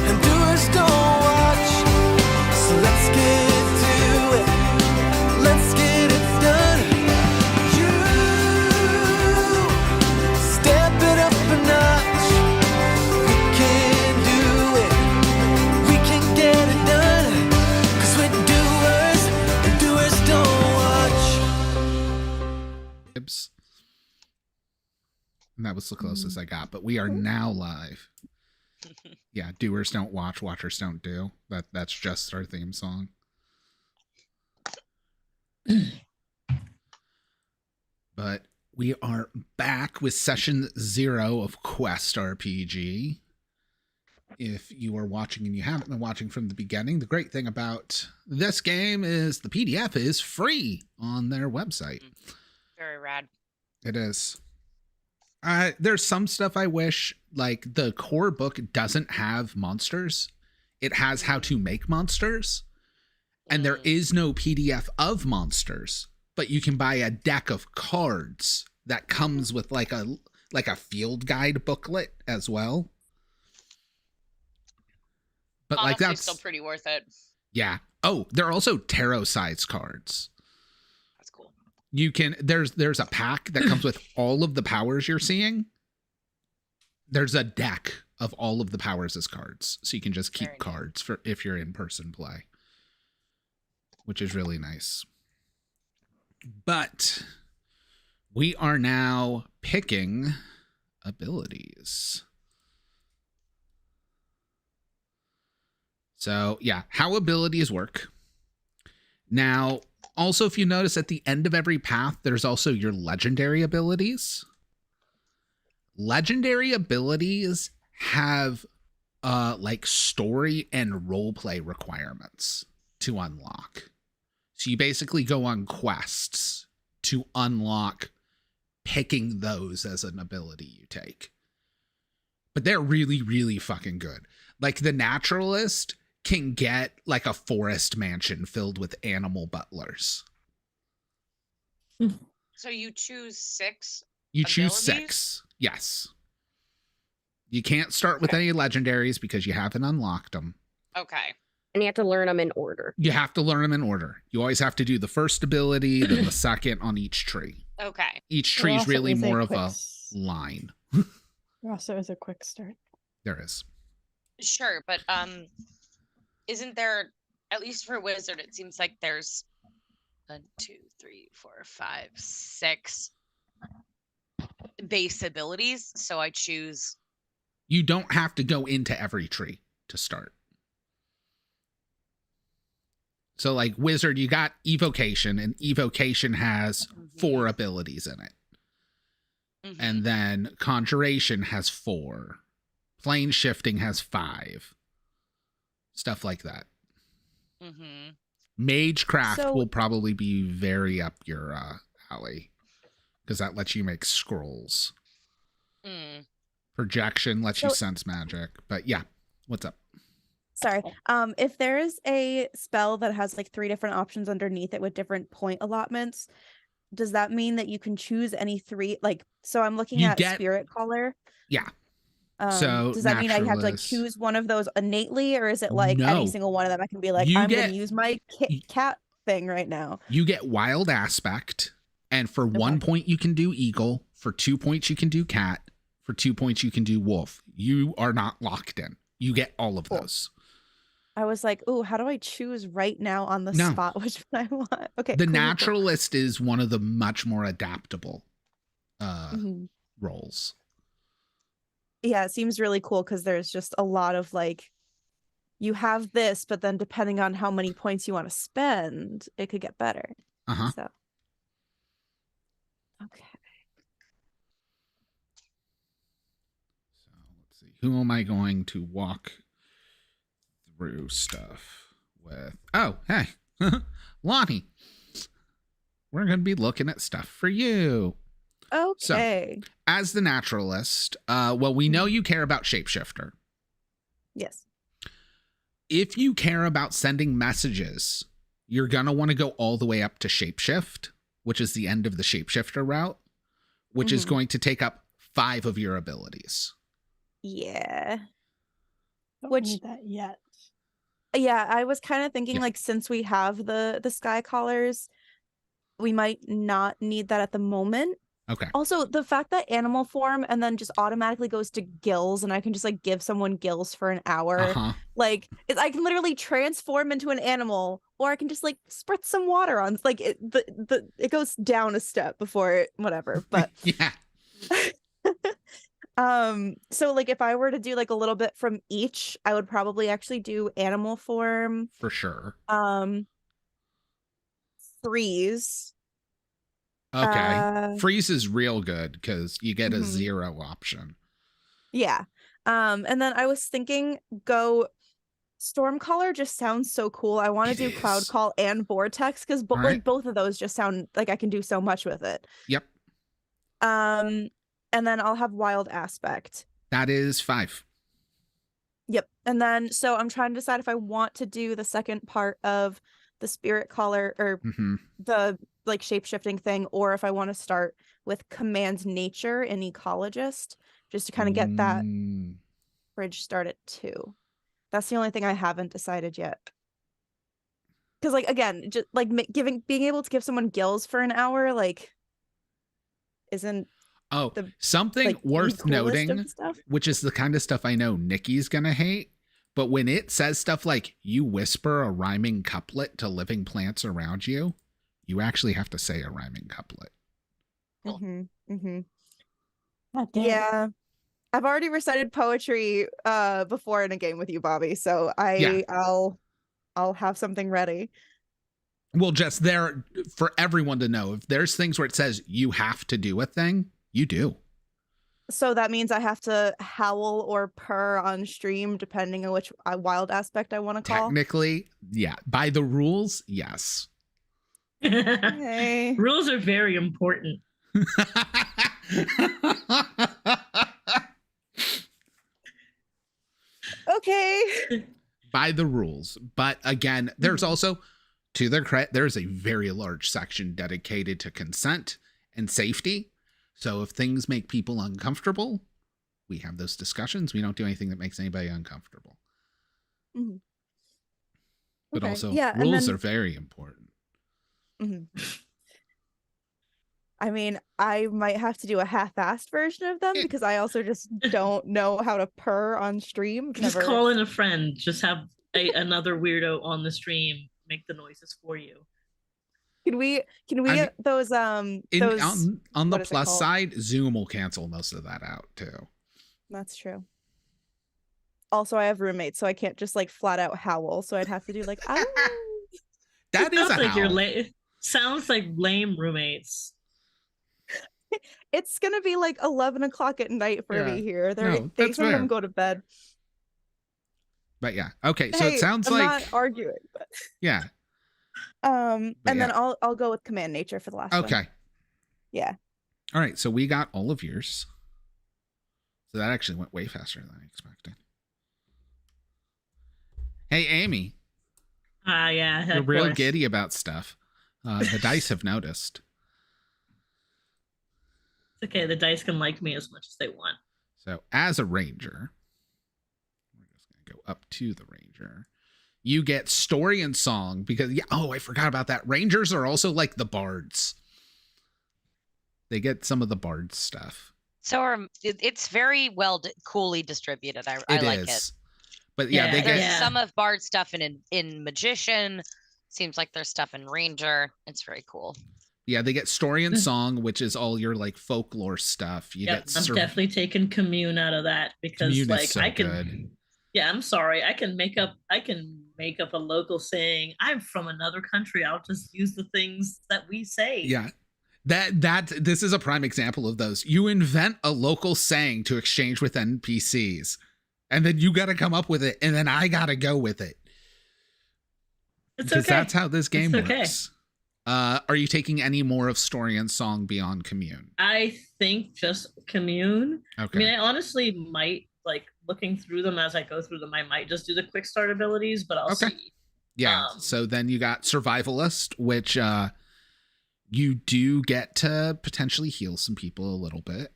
[SPEAKER 1] and doers don't watch. So let's get to it. Let's get it done. You step it up a notch. We can do it. We can get it done. 'Cause we're doers, and doers don't watch.
[SPEAKER 3] And that was the closest I got, but we are now live. Yeah, doers don't watch, watchers don't do. That's just our theme song. But we are back with session 0 of Quest RPG. If you are watching and you haven't been watching from the beginning, the great thing about this game is the PDF is free on their website.
[SPEAKER 5] Very rad.
[SPEAKER 3] It is. There's some stuff I wish, like the core book doesn't have monsters. It has how to make monsters. And there is no PDF of monsters, but you can buy a deck of cards that comes with like a field guide booklet as well. But
[SPEAKER 5] Honestly,
[SPEAKER 3] like that's
[SPEAKER 5] still pretty worth it.
[SPEAKER 3] Yeah. Oh, there are also tarot size cards.
[SPEAKER 5] That's cool.
[SPEAKER 3] You can there's a pack that comes with all of the powers you're seeing. There's a deck of all of the powers as cards, so you can just keep cards for if you're in person play, which is really nice. But we are now picking abilities. So yeah, how abilities work. Now, also, if you notice at the end of every path, there's also your legendary abilities. Legendary abilities have like story and roleplay requirements to unlock. So you basically go on quests to unlock picking those as an ability you take. But they're really, really fucking good. Like the naturalist can get like a forest mansion filled with animal butlers.
[SPEAKER 5] So you choose 6?
[SPEAKER 3] You choose
[SPEAKER 5] abilities?
[SPEAKER 3] 6. Yes. You can't start with any legendaries because you haven't unlocked them.
[SPEAKER 5] Okay.
[SPEAKER 7] And you have to learn them in order.
[SPEAKER 3] You have to learn them in order. You always have to do the first ability, then the second on each tree.
[SPEAKER 5] Okay.
[SPEAKER 3] Each tree is
[SPEAKER 4] also
[SPEAKER 3] really
[SPEAKER 4] is a
[SPEAKER 3] more of
[SPEAKER 4] quick
[SPEAKER 3] a line.
[SPEAKER 4] There also is a quick start.
[SPEAKER 3] There is.
[SPEAKER 5] Sure, but isn't there, at least for wizard, it seems like there's 1, 2, 3, 4, 5, 6 base abilities. So I choose.
[SPEAKER 3] You don't have to go into every tree to start. So like wizard, you got evocation, and evocation has 4 abilities in it. And then conjuration has 4. Plane shifting has 5. Stuff like that. Magecraft will probably be very up your alley, because that lets you make scrolls. Projection lets you sense magic. But yeah, what's up?
[SPEAKER 8] Sorry. If there's a spell that has like 3 different options underneath it with different point allotments, does that mean that you can choose any 3? Like, so I'm looking at Spirit Caller.
[SPEAKER 3] Yeah.
[SPEAKER 8] So does that mean I have to like choose one of those innately, or is it like any single one of them I can be like, I'm going to use my cat thing right now?
[SPEAKER 3] You get Wild Aspect, and for 1 point you can do Eagle, for 2 points you can do Cat, for 2 points you can do Wolf. You are not locked in. You get all of those.
[SPEAKER 8] I was like, "Ooh, how do I choose right now on the spot which one I want?" Okay.
[SPEAKER 3] The Naturalist is one of the much more adaptable roles.
[SPEAKER 8] Yeah, it seems really cool because there's just a lot of like, you have this, but then depending on how many points you want to spend, it could get better. So, okay.
[SPEAKER 3] So let's see. Who am I going to walk through stuff with? Oh, hey, Lonnie. We're going to be looking at stuff for you.
[SPEAKER 8] Okay.
[SPEAKER 3] So, as the naturalist, well, we know you care about shapeshifter.
[SPEAKER 8] Yes.
[SPEAKER 3] If you care about sending messages, you're going to want to go all the way up to shapeshift, which is the end of the shapeshifter route, which is going to take up 5 of your abilities.
[SPEAKER 8] Yeah.
[SPEAKER 4] Don't
[SPEAKER 8] Which
[SPEAKER 4] need that yet.
[SPEAKER 8] Yeah, I was kind of thinking
[SPEAKER 3] Yeah.
[SPEAKER 8] like since we have the sky collars, we might not need that at the moment.
[SPEAKER 3] Okay.
[SPEAKER 8] Also, the fact that animal form and then just automatically goes to gills, and I can just like give someone gills for an hour.
[SPEAKER 3] Uh-huh.
[SPEAKER 8] Like I can literally transform into an animal, or I can just like spritz some water on. Like it goes down a step before it, whatever. But
[SPEAKER 3] Yeah.
[SPEAKER 8] so like if I were to do like a little bit from each, I would probably actually do animal form,
[SPEAKER 3] For sure.
[SPEAKER 8] freeze.
[SPEAKER 3] Okay. Freeze is real good because you get a
[SPEAKER 8] Mhm.
[SPEAKER 3] 0 option.
[SPEAKER 8] Yeah. And then I was thinking go Stormcaller just sounds so cool. I want to do Cloud
[SPEAKER 3] is.
[SPEAKER 8] Call and Vortex because
[SPEAKER 3] All right.
[SPEAKER 8] like both of those just sound like I can do so much with it.
[SPEAKER 3] Yep.
[SPEAKER 8] And then I'll have Wild Aspect.
[SPEAKER 3] That is 5.
[SPEAKER 8] Yep. And then so I'm trying to decide if I want to do the second part of the Spirit Caller or
[SPEAKER 3] Mm-hmm.
[SPEAKER 8] the like shape-shifting thing, or if I want to start with Command Nature and Ecologist, just to kind of get that bridge started too. That's the only thing I haven't decided yet. Because like again, just like being able to give someone gills for an hour, like isn't
[SPEAKER 3] something
[SPEAKER 8] like, the
[SPEAKER 3] worth
[SPEAKER 8] coolest of
[SPEAKER 3] noting,
[SPEAKER 8] the stuff.
[SPEAKER 3] which is the kind of stuff I know Nikki's gonna hate, but when it says stuff like you whisper a rhyming couplet to living plants around you, you actually have to say a rhyming couplet.
[SPEAKER 8] Yeah. I've already recited poetry before in a game with you, Bobby, so I'll have something ready.
[SPEAKER 3] Well, just there for everyone to know, if there's things where it says you have to do a thing, you do.
[SPEAKER 8] So that means I have to howl or purr on stream depending on which wild aspect I want to call.
[SPEAKER 3] Technically, yeah. By the rules, yes.
[SPEAKER 8] Okay.
[SPEAKER 6] Rules are very important.
[SPEAKER 8] Okay.
[SPEAKER 3] By the rules. But again, there's also, to their credit, there's a very large section dedicated to consent and safety. So if things make people uncomfortable, we have those discussions. We don't do anything that makes anybody uncomfortable.
[SPEAKER 8] Mhm.
[SPEAKER 3] But
[SPEAKER 8] Okay.
[SPEAKER 3] also,
[SPEAKER 8] Yeah, and
[SPEAKER 3] rules
[SPEAKER 8] then-
[SPEAKER 3] are very important.
[SPEAKER 8] Mhm. I mean, I might have to do a half-assed version of them because I also just don't know how to purr on stream.
[SPEAKER 6] Just call in a friend. Just have another weirdo on the stream make the noises for you.
[SPEAKER 8] Can we get those
[SPEAKER 3] On the
[SPEAKER 8] what is it
[SPEAKER 3] plus
[SPEAKER 8] called?
[SPEAKER 3] side, Zoom will cancel most of that out too.
[SPEAKER 8] That's true. Also, I have roommates, so I can't just like flat out howl. So I'd have to do like, "Ow."
[SPEAKER 3] That is a
[SPEAKER 6] Sounds like
[SPEAKER 3] howl.
[SPEAKER 6] Sounds like lame roommates.
[SPEAKER 8] It's gonna be like 11 o'clock at night for
[SPEAKER 3] Yeah.
[SPEAKER 8] me here.
[SPEAKER 3] No,
[SPEAKER 8] They
[SPEAKER 3] that's
[SPEAKER 8] some of them
[SPEAKER 3] fair.
[SPEAKER 8] go to bed.
[SPEAKER 3] But yeah. Okay. So
[SPEAKER 8] Hey,
[SPEAKER 3] it sounds
[SPEAKER 8] I'm
[SPEAKER 3] like,
[SPEAKER 8] not arguing, but
[SPEAKER 3] yeah.
[SPEAKER 8] and
[SPEAKER 3] But
[SPEAKER 8] then
[SPEAKER 3] yeah.
[SPEAKER 8] I'll go with Command Nature for the last one.
[SPEAKER 3] Okay.
[SPEAKER 8] Yeah.
[SPEAKER 3] All right. So we got all of yours. So that actually went way faster than I expected. Hey, Amy.
[SPEAKER 6] Yeah.
[SPEAKER 3] You're
[SPEAKER 6] of
[SPEAKER 3] real
[SPEAKER 6] course.
[SPEAKER 3] giddy about stuff. The dice have noticed.
[SPEAKER 6] It's okay. The dice can like me as much as they want.
[SPEAKER 3] So as a ranger, we're just going to go up to the ranger. You get story and song because, I forgot about that. Rangers are also like the bards. They get some of the bard stuff.
[SPEAKER 5] So it's very well coolly distributed. I like it.
[SPEAKER 3] But yeah, they
[SPEAKER 5] there's
[SPEAKER 3] get
[SPEAKER 5] some of bard stuff in magician. Seems like there's stuff in ranger. It's very cool.
[SPEAKER 3] Yeah, they get story and song, which is all your like folklore stuff. You get
[SPEAKER 6] I'm definitely taking commune out of that because
[SPEAKER 3] Commune is
[SPEAKER 6] like
[SPEAKER 3] so
[SPEAKER 6] I can.
[SPEAKER 3] good.
[SPEAKER 6] Yeah, I'm sorry. I can make up a local saying. I'm from another country. I'll just use the things that we say.
[SPEAKER 3] Yeah. This is a prime example of those. You invent a local saying to exchange with NPCs, and then you got to come up with it, and then I got to go with it.
[SPEAKER 6] It's
[SPEAKER 3] Because
[SPEAKER 6] okay.
[SPEAKER 3] that's how this game
[SPEAKER 6] It's okay.
[SPEAKER 3] works. Are you taking any more of story and song beyond commune?
[SPEAKER 6] I think just commune.
[SPEAKER 3] Okay.
[SPEAKER 6] I mean, I honestly might like looking through them as I go through them. I might just do the quick start abilities, but I'll see.
[SPEAKER 3] Yeah. So then you got survivalist, which you do get to potentially heal some people a little bit.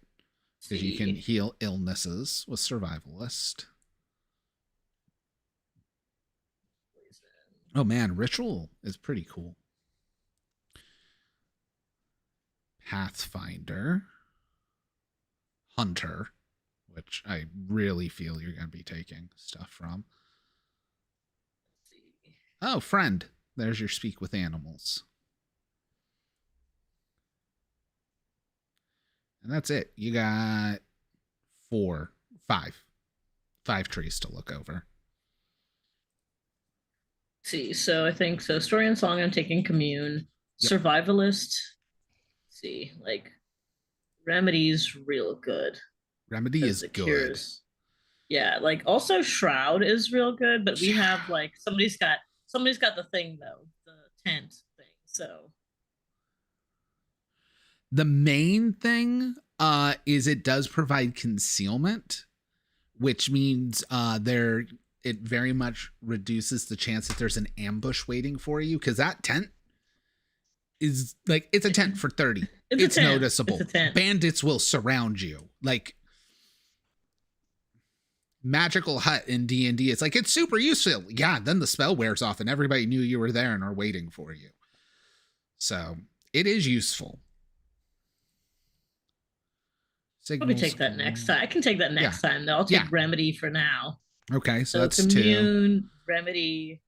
[SPEAKER 3] Because you can heal illnesses with survivalist. Oh man, ritual is pretty cool. Pathfinder, hunter, which I really feel you're going to be taking stuff from. Oh, friend. There's your speak with animals. And that's it. You got five trees to look over.
[SPEAKER 6] See, so I think so. Story and song, I'm taking commune. Yep. Survivalist. See, like remedy's real good.
[SPEAKER 3] Remedy is good.
[SPEAKER 6] Cures. Yeah, like also shroud is real good, but we have like somebody's got the thing though, the tent thing. So
[SPEAKER 3] the main thing is it does provide concealment, which means it very much reduces the chance that there's an ambush waiting for you, because that tent is like, it's a tent for 30. It's noticeable. It's a tent. Bandits will surround you. Like magical hut in D&D, it's like, it's super useful. Yeah, then the spell wears off and everybody knew you were there and are waiting for you. So it is useful.
[SPEAKER 6] Probably take that next time. I can take that next time though. I'll take remedy for now.
[SPEAKER 3] Okay, so that's
[SPEAKER 6] commune, 2. Remedy,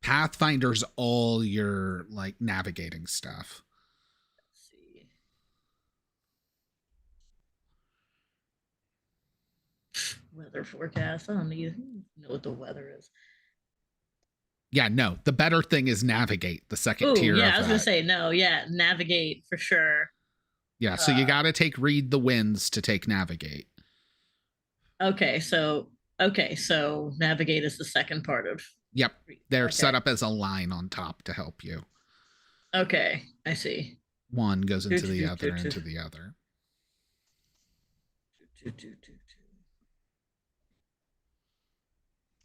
[SPEAKER 3] Pathfinder's all your like navigating stuff.
[SPEAKER 6] Let's see. Weather forecast. I don't even know what the weather is.
[SPEAKER 3] Yeah, no. The better thing is navigate, the second tier.
[SPEAKER 6] Yeah,
[SPEAKER 3] of
[SPEAKER 6] I was gonna say no. Yeah, navigate for sure.
[SPEAKER 3] Yeah, so you got to take read the winds to take navigate.
[SPEAKER 6] Okay, so navigate is the second part of.
[SPEAKER 3] Yep, they're set up as a line on top to help you.
[SPEAKER 6] Okay, I see.
[SPEAKER 3] One goes into the other, into the other.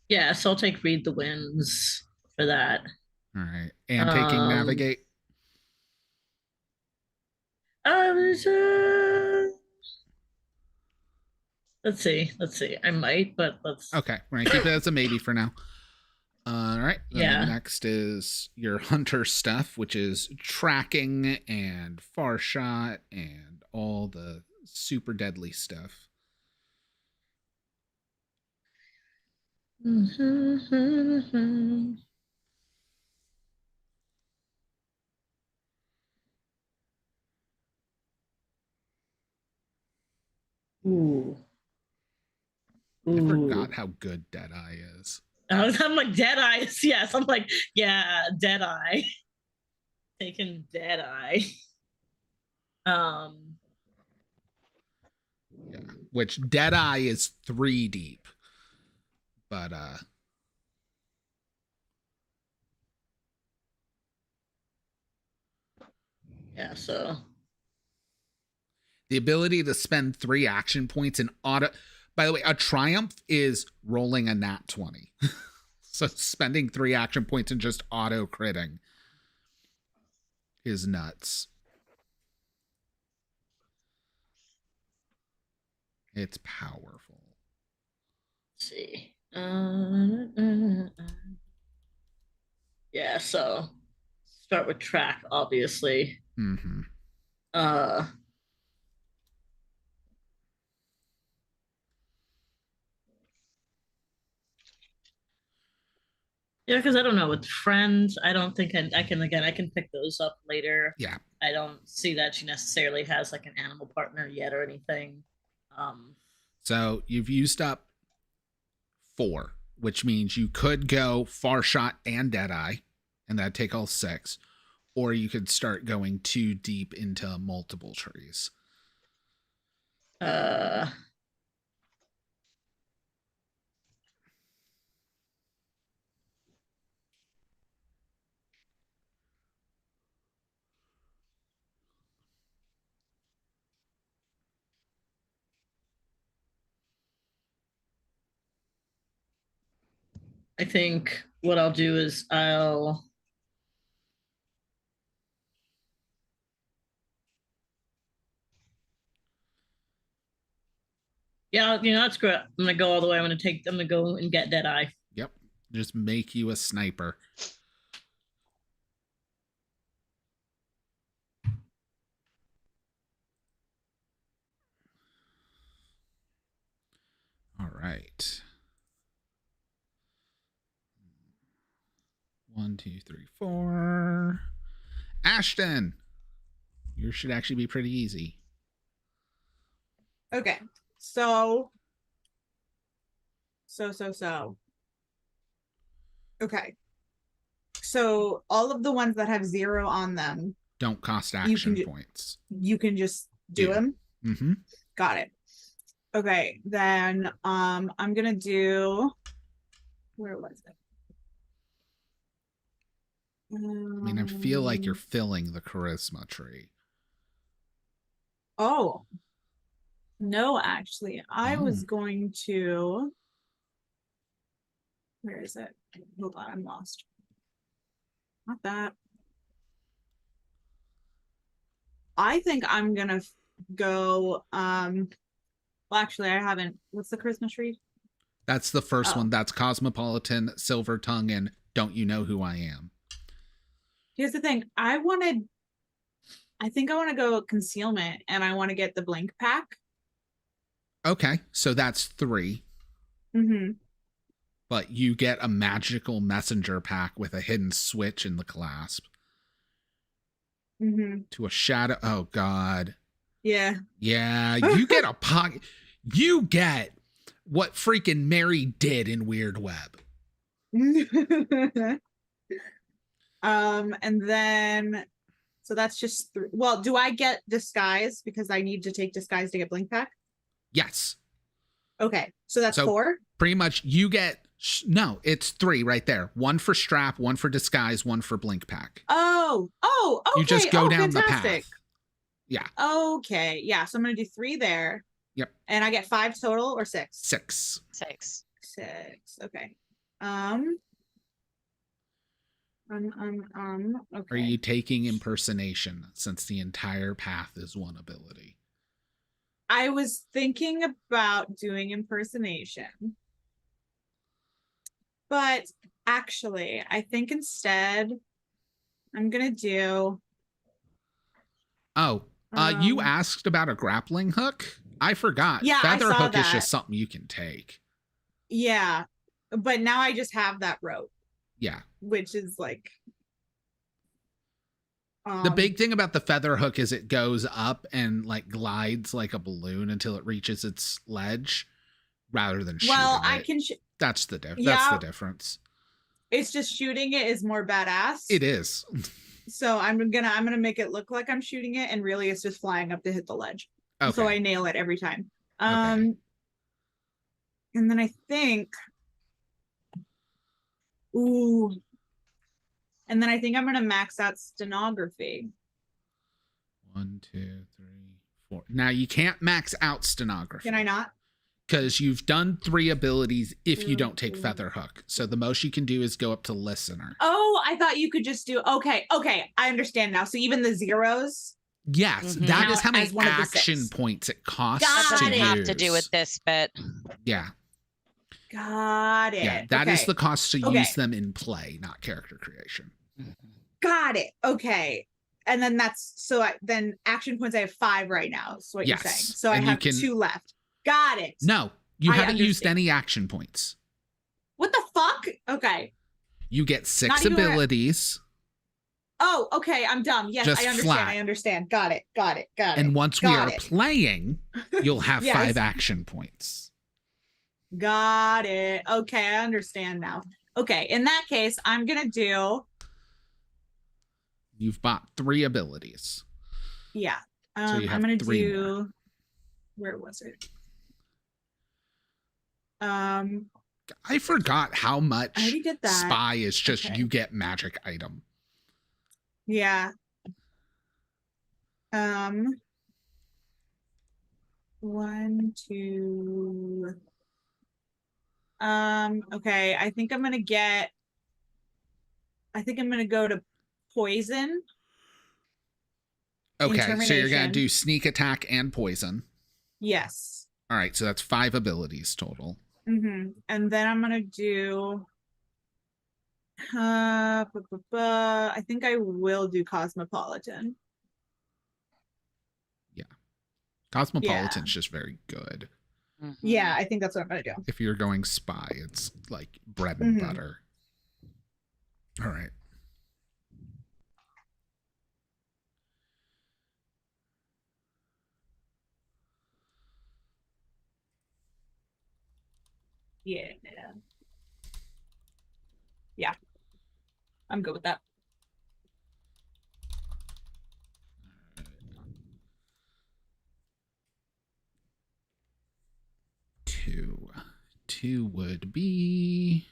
[SPEAKER 6] Yeah, so I'll take read the winds for that.
[SPEAKER 3] All right, and taking navigate.
[SPEAKER 6] Let's see. I might, but let's.
[SPEAKER 3] Okay, we're gonna keep it as a maybe for now. All right.
[SPEAKER 6] Yeah.
[SPEAKER 3] Next is your hunter stuff, which is tracking and far shot and all the super deadly stuff.
[SPEAKER 6] Ooh.
[SPEAKER 3] I forgot how good Deadeye is.
[SPEAKER 6] I'm like, Deadeye. Yes, I'm like, yeah, Deadeye. Taking Deadeye.
[SPEAKER 3] Yeah, which Deadeye is 3 deep. But
[SPEAKER 6] yeah, so
[SPEAKER 3] the ability to spend 3 action points in auto. By the way, a triumph is rolling a nat 20. So spending 3 action points and just auto critting is nuts. It's powerful.
[SPEAKER 6] Let's see. Yeah, so start with track, obviously.
[SPEAKER 3] Mm-hmm.
[SPEAKER 6] Yeah, because I don't know, with friends, I don't think I can pick those up later.
[SPEAKER 3] Yeah.
[SPEAKER 6] I don't see that she necessarily has like an animal partner yet or anything.
[SPEAKER 3] So you've used up 4, which means you could go far shot and Deadeye, and that'd take all 6. Or you could start going too deep into multiple trees.
[SPEAKER 6] I think what I'll do is I'll Yeah, that's great. I'm gonna go all the way. I'm gonna go and get Deadeye.
[SPEAKER 3] Yep. Just make you a sniper. All right. 1, 2, 3, 4. Ashton, yours should actually be pretty easy.
[SPEAKER 2] Okay. So. Okay. So all of the ones that have 0 on them
[SPEAKER 3] don't cost action points.
[SPEAKER 2] You can just do them.
[SPEAKER 3] Mm-hmm.
[SPEAKER 2] Got it. Okay, then I'm gonna do. Where was it?
[SPEAKER 3] I mean, I feel like you're filling the charisma tree.
[SPEAKER 2] Oh. No, actually, I was going to. Where is it? Hold on, I'm lost. Not that. I think I'm gonna go. Well, actually, I haven't. What's the Christmas tree?
[SPEAKER 3] That's the first one. That's Cosmopolitan, Silver Tongue, and Don't You Know Who I Am.
[SPEAKER 2] Here's the thing. I think I want to go concealment, and I want to get the blink pack.
[SPEAKER 3] Okay, so that's 3.
[SPEAKER 2] Mm-hmm.
[SPEAKER 3] But you get a magical messenger pack with a hidden switch in the clasp.
[SPEAKER 2] Mm-hmm.
[SPEAKER 3] To a shadow. Oh, God.
[SPEAKER 2] Yeah.
[SPEAKER 3] Yeah, you get a pocket. You get what freaking Mary did in Weird Web.
[SPEAKER 2] And then, so that's just 3. Well, do I get disguise because I need to take disguise to get blink pack?
[SPEAKER 3] Yes.
[SPEAKER 2] Okay, so that's 4.
[SPEAKER 3] Pretty much, you get it's 3 right there. 1 for strap, 1 for disguise, 1 for blink pack.
[SPEAKER 2] Oh, okay.
[SPEAKER 3] You just go down
[SPEAKER 2] fantastic.
[SPEAKER 3] the path. Yeah.
[SPEAKER 2] Okay, yeah. So I'm gonna do 3 there.
[SPEAKER 3] Yep.
[SPEAKER 2] And I get 5 total or 6?
[SPEAKER 3] 6.
[SPEAKER 5] 6.
[SPEAKER 2] Okay. Okay.
[SPEAKER 3] Are you taking impersonation since the entire path is 1 ability?
[SPEAKER 2] I was thinking about doing impersonation. But actually, I think instead I'm gonna do.
[SPEAKER 3] You asked about a grappling hook? I forgot.
[SPEAKER 2] Yeah,
[SPEAKER 3] Feather
[SPEAKER 2] I saw
[SPEAKER 3] hook is
[SPEAKER 2] that.
[SPEAKER 3] just something you can take.
[SPEAKER 2] Yeah, but now I just have that rope.
[SPEAKER 3] Yeah.
[SPEAKER 2] Which is like.
[SPEAKER 3] The big thing about the feather hook is it goes up and like glides like a balloon until it reaches its ledge, rather than shooting it. That's the difference.
[SPEAKER 2] It's just shooting it is more badass.
[SPEAKER 3] It is.
[SPEAKER 2] So I'm gonna make it look like I'm shooting it, and really it's just flying up to hit the ledge. Okay. So I nail it every time. And then I think. And then I think I'm gonna max out stenography.
[SPEAKER 3] 1, 2, 3, 4. Now you can't max out stenography.
[SPEAKER 2] Can I not?
[SPEAKER 3] Because you've done 3 abilities if you don't take feather hook. So the most you can do is go up to listener.
[SPEAKER 2] Oh, I thought you could just do. Okay, I understand now. So even the 0s.
[SPEAKER 3] Yes, that is how many action points it costs.
[SPEAKER 5] Doesn't have to do with this bit.
[SPEAKER 3] Yeah.
[SPEAKER 2] Got it.
[SPEAKER 3] Yeah, that is the cost to use them in play, not character creation.
[SPEAKER 2] Got it. Okay. And then then action points I have 5 right now. Is what you're saying. So I have 2 left. Got it.
[SPEAKER 3] No, you haven't used any action points.
[SPEAKER 2] What the fuck? Okay.
[SPEAKER 3] You get 6 abilities.
[SPEAKER 2] Oh, okay. I'm dumb. Yes,
[SPEAKER 3] Just
[SPEAKER 2] I understand.
[SPEAKER 3] flat.
[SPEAKER 2] I understand. Got it.
[SPEAKER 3] And once we are playing, you'll have 5 action points.
[SPEAKER 2] Got it. Okay, I understand now. Okay, in that case, I'm gonna do.
[SPEAKER 3] You've bought 3 abilities.
[SPEAKER 2] Yeah.
[SPEAKER 3] So
[SPEAKER 2] I'm gonna do.
[SPEAKER 3] More.
[SPEAKER 2] Where was it?
[SPEAKER 3] I forgot how much
[SPEAKER 2] I already did that.
[SPEAKER 3] spy is just you get magic item.
[SPEAKER 2] Yeah. 1, 2. Okay, I think I'm gonna go to poison.
[SPEAKER 3] Okay, so you're gonna do sneak attack and poison.
[SPEAKER 2] Yes.
[SPEAKER 3] All right, so that's 5 abilities total.
[SPEAKER 2] And then I'm gonna do. I think I will do Cosmopolitan.
[SPEAKER 3] Yeah. Cosmopolitan's just very good.
[SPEAKER 2] Yeah, I think that's what I'm gonna do.
[SPEAKER 3] If you're going spy, it's like bread and butter. All right.
[SPEAKER 2] Yeah. Yeah. I'm good with that. Two would be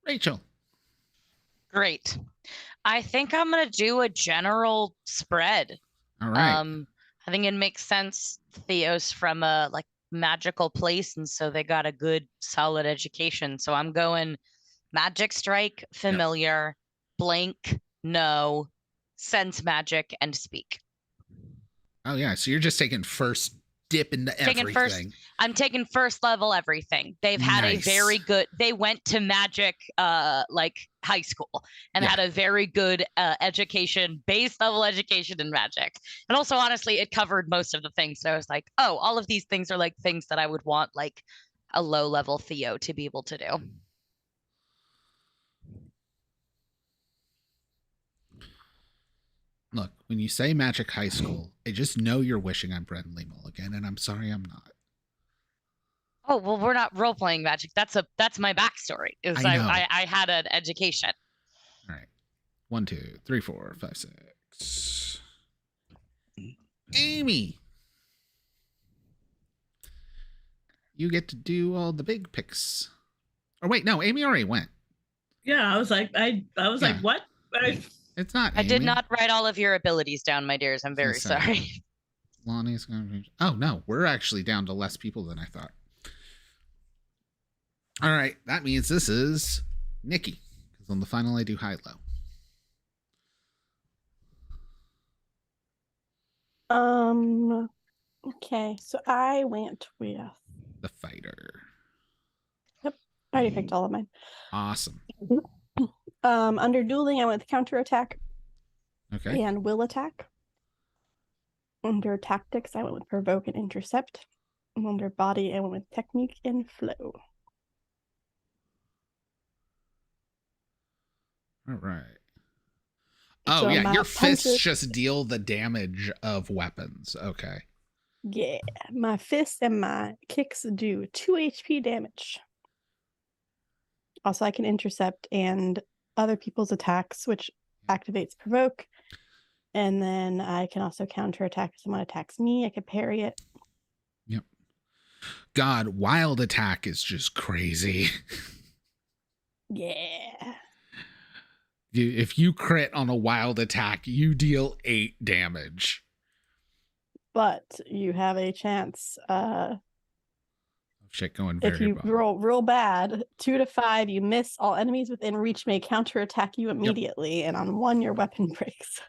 [SPEAKER 2] Rachel.
[SPEAKER 5] Great. I think I'm gonna do a general spread.
[SPEAKER 3] All right.
[SPEAKER 5] I think it makes sense. Theo's from a like magical place, and so they got a good solid education. So I'm going magic strike, familiar, blank, no, sense magic, and speak.
[SPEAKER 3] Oh yeah, so you're just taking first dip into everything.
[SPEAKER 5] I'm taking first level everything. They've had a very good, they went to magic like high school and had a very good education, base level education in magic. And also honestly, it covered most of the things. So I was like, oh, all of these things are like things that I would want like a low level Theo to be able to do.
[SPEAKER 3] Look, when you say magic high school, I just know you're wishing I'm Brendan Mulligan, and I'm sorry I'm not.
[SPEAKER 5] Oh, well, we're not role playing magic. That's my backstory. Is I had an education.
[SPEAKER 3] All right. 1, 2, 3, 4, 5, 6. Amy. You get to do all the big picks. Or wait, no, Amy already went.
[SPEAKER 6] Yeah, I was like, like, what?
[SPEAKER 3] It's not.
[SPEAKER 5] I did not write all of your abilities down, my dears. I'm very sorry.
[SPEAKER 3] Lonnie's going to. Oh no, we're actually down to less people than I thought. All right, that means this is Nikki. Because on the final, I do high
[SPEAKER 4] low. Okay, so I went with
[SPEAKER 3] the fighter.
[SPEAKER 4] Yep, I already picked all of mine.
[SPEAKER 3] Awesome.
[SPEAKER 4] Under dueling, I went with counterattack.
[SPEAKER 3] Okay.
[SPEAKER 4] And will attack. Under tactics, I went with provoke and intercept. And under body, I went with technique and flow.
[SPEAKER 3] All right. Oh, so yeah, your fists just deal the damage of weapons. Okay.
[SPEAKER 4] Yeah, my fists and my kicks do 2 HP damage. Also, I can intercept and other people's attacks, which activates provoke. And then I can also counterattack if someone attacks me. I can parry it.
[SPEAKER 3] Yep. God, wild attack is just crazy.
[SPEAKER 4] Yeah.
[SPEAKER 3] If you crit on a wild attack, you deal 8 damage.
[SPEAKER 4] But you have a chance.
[SPEAKER 3] Shit going very
[SPEAKER 4] if you
[SPEAKER 3] well.
[SPEAKER 4] roll real bad, 2 to 5, you miss. All enemies within reach may counterattack you immediately, and on 1, your weapon breaks.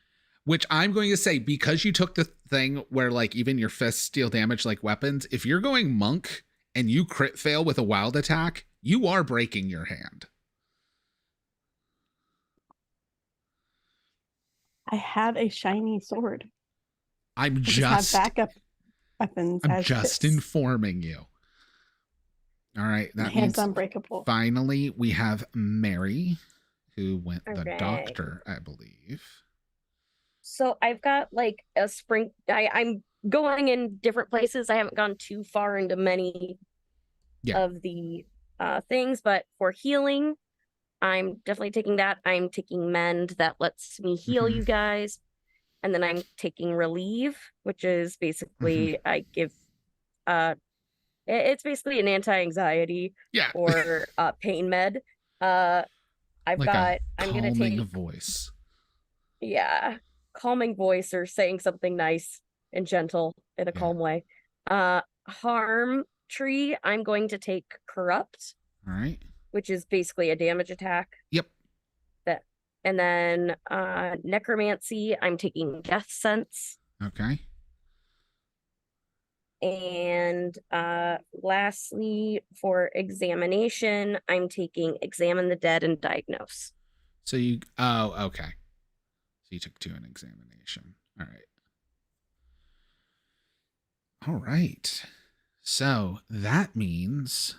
[SPEAKER 3] Which I'm going to say, because you took the thing where like even your fists deal damage like weapons, if you're going monk and you crit fail with a wild attack, you are breaking your hand.
[SPEAKER 4] I have a shiny sword.
[SPEAKER 3] I'm just
[SPEAKER 4] have backup weapons.
[SPEAKER 3] I'm just informing you. All right, that means
[SPEAKER 4] unbreakable.
[SPEAKER 3] Finally, we have Mary, who went the doctor, I believe.
[SPEAKER 7] So I've got like a spring. I'm going in different places. I haven't gone too far into many of the things, but for healing, I'm definitely taking that. I'm taking mend that lets me heal you guys. And then I'm taking relieve, which is basically I give it's basically an anti-anxiety or pain med. I'm gonna take
[SPEAKER 3] calming voice.
[SPEAKER 7] Yeah. Calming voice or saying something nice and gentle in a calm way. Harm tree, I'm going to take corrupt.
[SPEAKER 3] All right.
[SPEAKER 7] Which is basically a damage attack.
[SPEAKER 3] Yep.
[SPEAKER 7] And then necromancy, I'm taking death sense.
[SPEAKER 3] Okay.
[SPEAKER 7] And lastly, for examination, I'm taking examine the dead and diagnose.
[SPEAKER 3] So you, oh, okay. So you took 2 in examination. All right. All right. So that means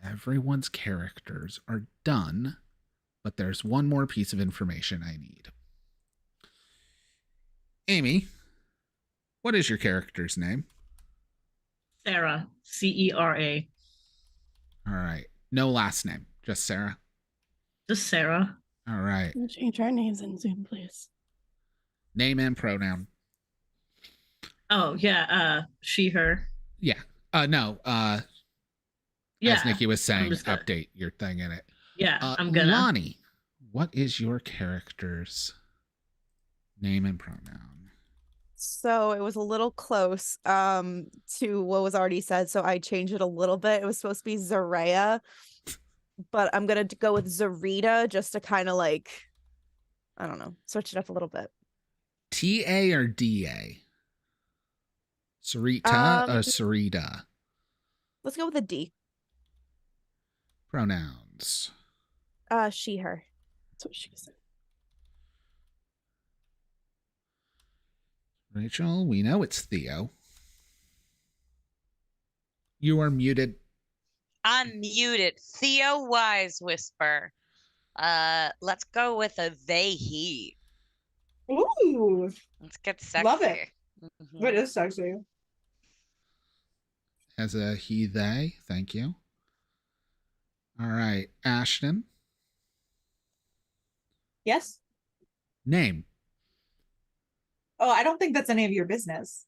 [SPEAKER 3] everyone's characters are done, but there's one more piece of information I need. Amy, what is your character's name?
[SPEAKER 6] Sarah, Cera.
[SPEAKER 3] All right. No last name, just Sarah.
[SPEAKER 6] Just Sarah.
[SPEAKER 3] All right.
[SPEAKER 4] Can you change our names in Zoom, please?
[SPEAKER 3] Name and pronoun.
[SPEAKER 6] Oh yeah, she, her.
[SPEAKER 3] Yeah. No.
[SPEAKER 6] Yeah,
[SPEAKER 3] as Nikki was saying,
[SPEAKER 6] just gonna-
[SPEAKER 3] update your thing in it.
[SPEAKER 6] Yeah, I'm gonna.
[SPEAKER 3] Lonnie, what is your character's name and pronoun?
[SPEAKER 8] So it was a little close to what was already said, so I changed it a little bit. It was supposed to be Zaraya, but I'm gonna go with Zarita just to kind of like, I don't know, switch it up a little bit.
[SPEAKER 3] TA or DA? Sarita or Sarita?
[SPEAKER 8] Let's go with a D.
[SPEAKER 3] Pronouns.
[SPEAKER 8] She, her.
[SPEAKER 4] That's what she said.
[SPEAKER 3] Rachel, we know it's Theo. You are muted.
[SPEAKER 5] I'm muted. Theo Wise Whisper. Let's go with a they he.
[SPEAKER 10] Ooh,
[SPEAKER 5] Let's get sexy.
[SPEAKER 10] love it.
[SPEAKER 5] Mhm.
[SPEAKER 10] It is sexy.
[SPEAKER 3] As a he, they. Thank you. All right. Ashton.
[SPEAKER 2] Yes.
[SPEAKER 3] Name.
[SPEAKER 2] Oh, I don't think that's any of your business.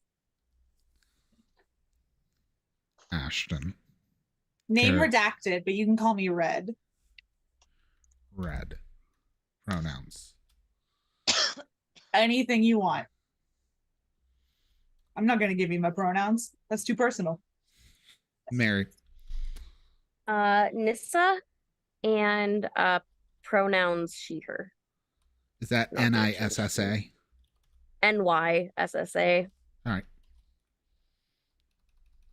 [SPEAKER 3] Ashton.
[SPEAKER 2] Name
[SPEAKER 3] Sure.
[SPEAKER 2] redacted, but you can call me Red.
[SPEAKER 3] Red. Pronouns.
[SPEAKER 2] Anything you want. I'm not going to give you my pronouns. That's too personal.
[SPEAKER 3] Mary.
[SPEAKER 7] Nissa and pronouns she, her.
[SPEAKER 3] Is that
[SPEAKER 7] Not gonna change
[SPEAKER 3] NISSA?
[SPEAKER 7] NYSSA,
[SPEAKER 3] All right.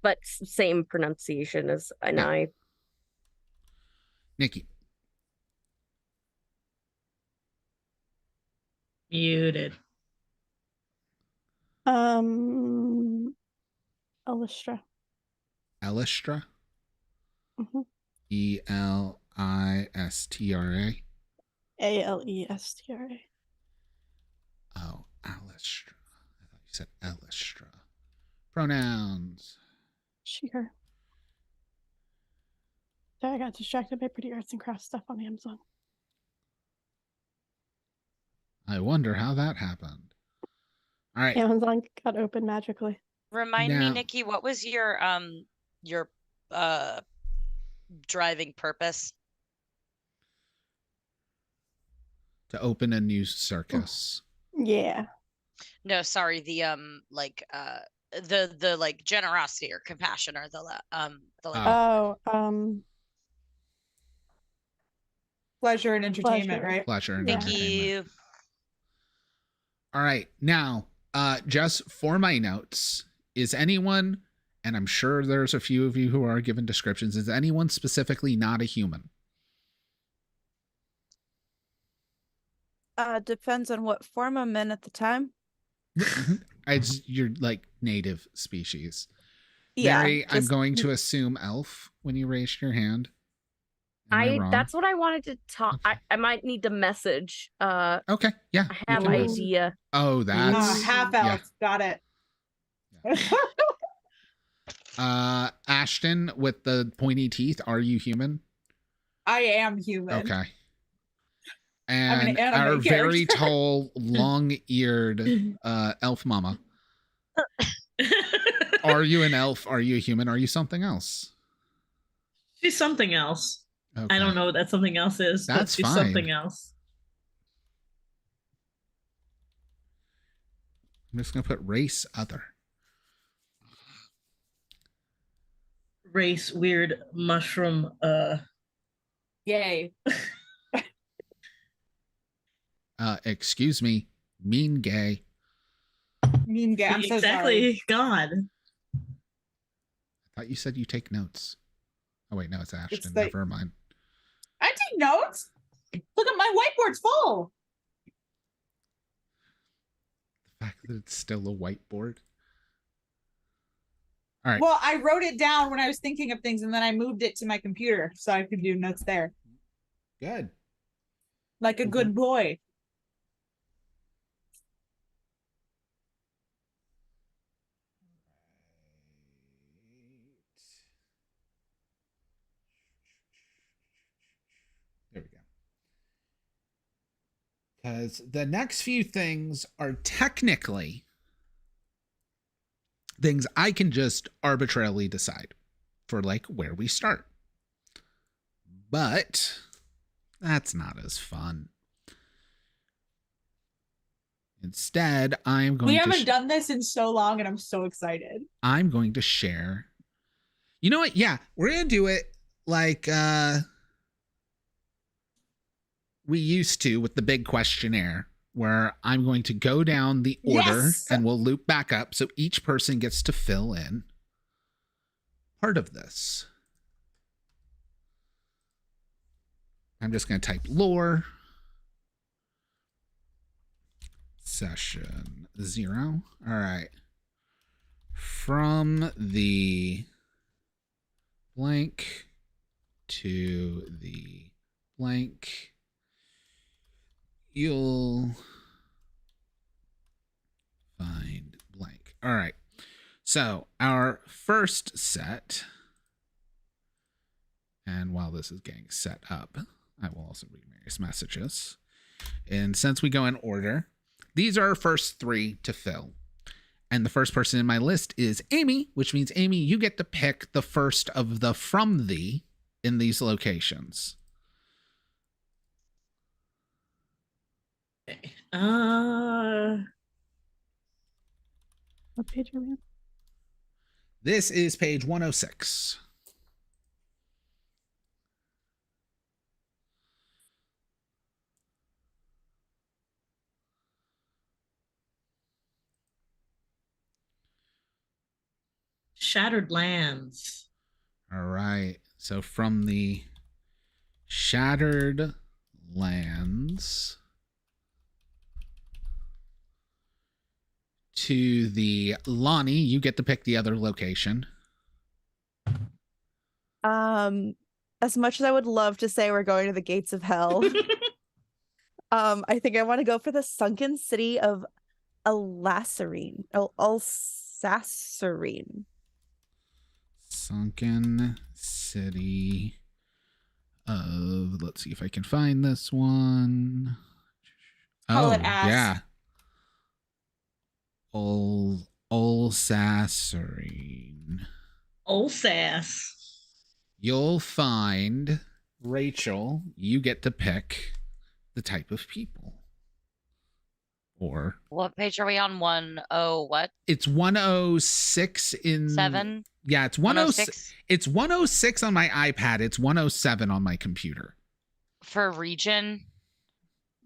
[SPEAKER 7] but same pronunciation as an I.
[SPEAKER 3] Nikki.
[SPEAKER 6] Muted.
[SPEAKER 4] Elistra.
[SPEAKER 3] Elistra.
[SPEAKER 4] Mhm.
[SPEAKER 3] ELISTRA.
[SPEAKER 4] ALESTRA.
[SPEAKER 3] Oh, Elistra. I thought you said Elistra. Pronouns.
[SPEAKER 4] She, her. Sorry, I got distracted by pretty arts and crafts stuff on Amazon.
[SPEAKER 3] I wonder how that happened. All right.
[SPEAKER 4] Amazon got open magically.
[SPEAKER 5] Remind me,
[SPEAKER 3] Now-
[SPEAKER 5] Nikki, what was your driving purpose?
[SPEAKER 3] To open a new circus.
[SPEAKER 4] Yeah.
[SPEAKER 5] No, sorry, the like generosity or compassion or the
[SPEAKER 4] Oh,
[SPEAKER 2] Pleasure and entertainment,
[SPEAKER 4] Pleasure.
[SPEAKER 2] right?
[SPEAKER 3] Pleasure and
[SPEAKER 5] Thank
[SPEAKER 3] entertainment.
[SPEAKER 5] you.
[SPEAKER 3] All right. Now, just for my notes, is anyone, and I'm sure there's a few of you who are given descriptions, is anyone specifically not a human?
[SPEAKER 8] Depends on what form I'm in at the time.
[SPEAKER 3] You're like native species.
[SPEAKER 8] Yeah,
[SPEAKER 3] Mary, I'm
[SPEAKER 8] just-
[SPEAKER 3] going to assume elf when you raised your hand. Am wrong?
[SPEAKER 7] That's what I wanted to talk. I might need to message.
[SPEAKER 3] Okay, yeah.
[SPEAKER 7] I
[SPEAKER 3] you
[SPEAKER 7] have
[SPEAKER 3] can
[SPEAKER 7] an
[SPEAKER 3] do it.
[SPEAKER 7] idea.
[SPEAKER 3] Oh, that's
[SPEAKER 2] half
[SPEAKER 3] yeah.
[SPEAKER 2] elf. Got it.
[SPEAKER 3] Ashton with the pointy teeth. Are you human?
[SPEAKER 2] I am human.
[SPEAKER 3] Okay.
[SPEAKER 2] I'm an
[SPEAKER 3] And
[SPEAKER 2] anime
[SPEAKER 3] our very
[SPEAKER 2] character.
[SPEAKER 3] tall, long-eared elf mama. Are you an elf? Are you a human? Are you something else?
[SPEAKER 6] She's something else.
[SPEAKER 3] Okay.
[SPEAKER 6] I don't know what that something else is, but
[SPEAKER 3] That's
[SPEAKER 6] she's
[SPEAKER 3] fine.
[SPEAKER 6] something else.
[SPEAKER 3] I'm just gonna put race other.
[SPEAKER 6] Race weird mushroom.
[SPEAKER 2] Yay.
[SPEAKER 3] Excuse me, mean gay.
[SPEAKER 2] Meme game. I'm so
[SPEAKER 6] Exactly.
[SPEAKER 2] sorry.
[SPEAKER 6] God.
[SPEAKER 3] I thought you said you take notes. Oh wait, no, it's Ashton.
[SPEAKER 2] the-
[SPEAKER 3] Never mind.
[SPEAKER 2] I take notes. Look at my whiteboard's full.
[SPEAKER 3] The fact that it's still a whiteboard. All right.
[SPEAKER 2] Well, I wrote it down when I was thinking of things, and then I moved it to my computer so I could do notes there.
[SPEAKER 3] Good.
[SPEAKER 2] Like a good boy.
[SPEAKER 3] There we go. Because the next few things are technically things I can just arbitrarily decide for like where we start. But that's not as fun. Instead, I'm going
[SPEAKER 2] We
[SPEAKER 3] to
[SPEAKER 2] haven't done this in so long, and I'm so excited.
[SPEAKER 3] I'm going to share. You know what? Yeah, we're going to do it like we used to with the big questionnaire, where I'm going to go down the order and we'll loop back up so each person gets to fill in part of this. I'm just going to type lore. Session 0. All right. From the blank to the blank, you'll find blank. All right. So our first set, and while this is getting set up, I will also read Mary's messages. And since we go in order, these are our first 3 to fill. And the first person in my list is Amy, which means, Amy, you get to pick the first of the from the in these locations.
[SPEAKER 6] Okay.
[SPEAKER 4] What page are we on?
[SPEAKER 3] This is page 106.
[SPEAKER 6] Shattered Lands.
[SPEAKER 3] All right. So from the Shattered Lands to the Lonnie, you get to pick the other location.
[SPEAKER 8] As much as I would love to say we're going to the gates of hell, I think I want to go for the sunken city of Alsacerine. Alsacerine.
[SPEAKER 3] Sunken city of, let's see if I can find this one.
[SPEAKER 2] Call it ass.
[SPEAKER 3] Yeah. Alsacerine.
[SPEAKER 6] Alsace.
[SPEAKER 3] You'll find, Rachel, you get to pick the type of people. Or
[SPEAKER 5] What page are we on? 10 what?
[SPEAKER 3] It's 106 in
[SPEAKER 5] 7?
[SPEAKER 3] Yeah, it's 106. It's 106 on my iPad. It's 107 on my computer.
[SPEAKER 5] For region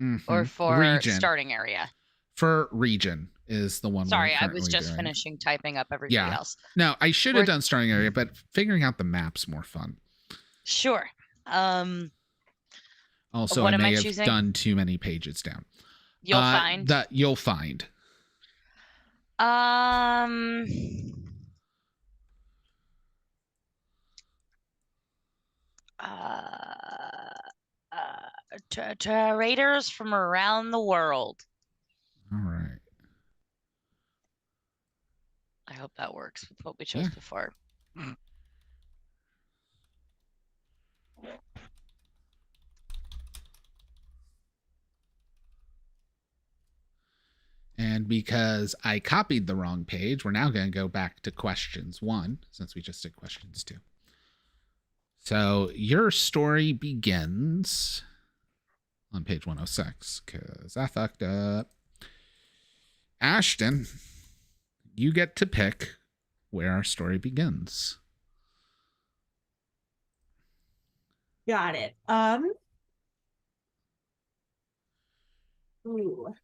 [SPEAKER 3] Mm-hmm.
[SPEAKER 5] or for
[SPEAKER 3] region.
[SPEAKER 5] starting area?
[SPEAKER 3] For region is the one.
[SPEAKER 5] Sorry,
[SPEAKER 3] we're
[SPEAKER 5] I was
[SPEAKER 3] currently
[SPEAKER 5] just
[SPEAKER 3] doing.
[SPEAKER 5] finishing typing up everybody else.
[SPEAKER 3] No, I should have done starting area, but figuring out the map's more fun.
[SPEAKER 5] Sure.
[SPEAKER 3] Also,
[SPEAKER 5] what
[SPEAKER 3] I
[SPEAKER 5] am
[SPEAKER 3] may
[SPEAKER 5] I
[SPEAKER 3] have
[SPEAKER 5] choosing?
[SPEAKER 3] done too many pages down.
[SPEAKER 5] You'll find.
[SPEAKER 3] That you'll find.
[SPEAKER 5] Traders from around the world.
[SPEAKER 3] All right.
[SPEAKER 5] I hope that works with what we chose before.
[SPEAKER 3] And because I copied the wrong page, we're now going to go back to questions 1, since we just did questions 2. So your story begins on page 106, because I fucked up. Ashton, you get to pick where our story begins.
[SPEAKER 2] Got it. Ooh.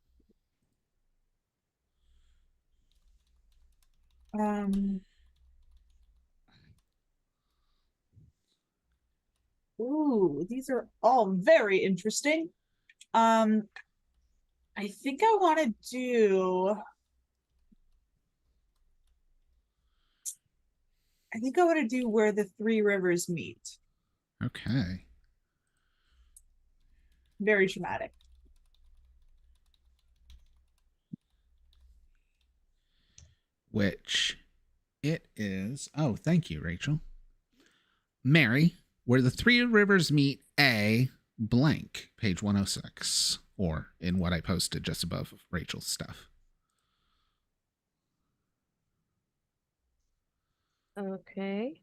[SPEAKER 2] Ooh, these are all very interesting. I think I want to do. I think I want to do where the three rivers meet.
[SPEAKER 3] Okay.
[SPEAKER 2] Very traumatic.
[SPEAKER 3] Which it is. Oh, thank you, Rachel. Mary, where the three rivers meet A blank, page 106, or in what I posted just above Rachel's stuff.
[SPEAKER 7] Okay.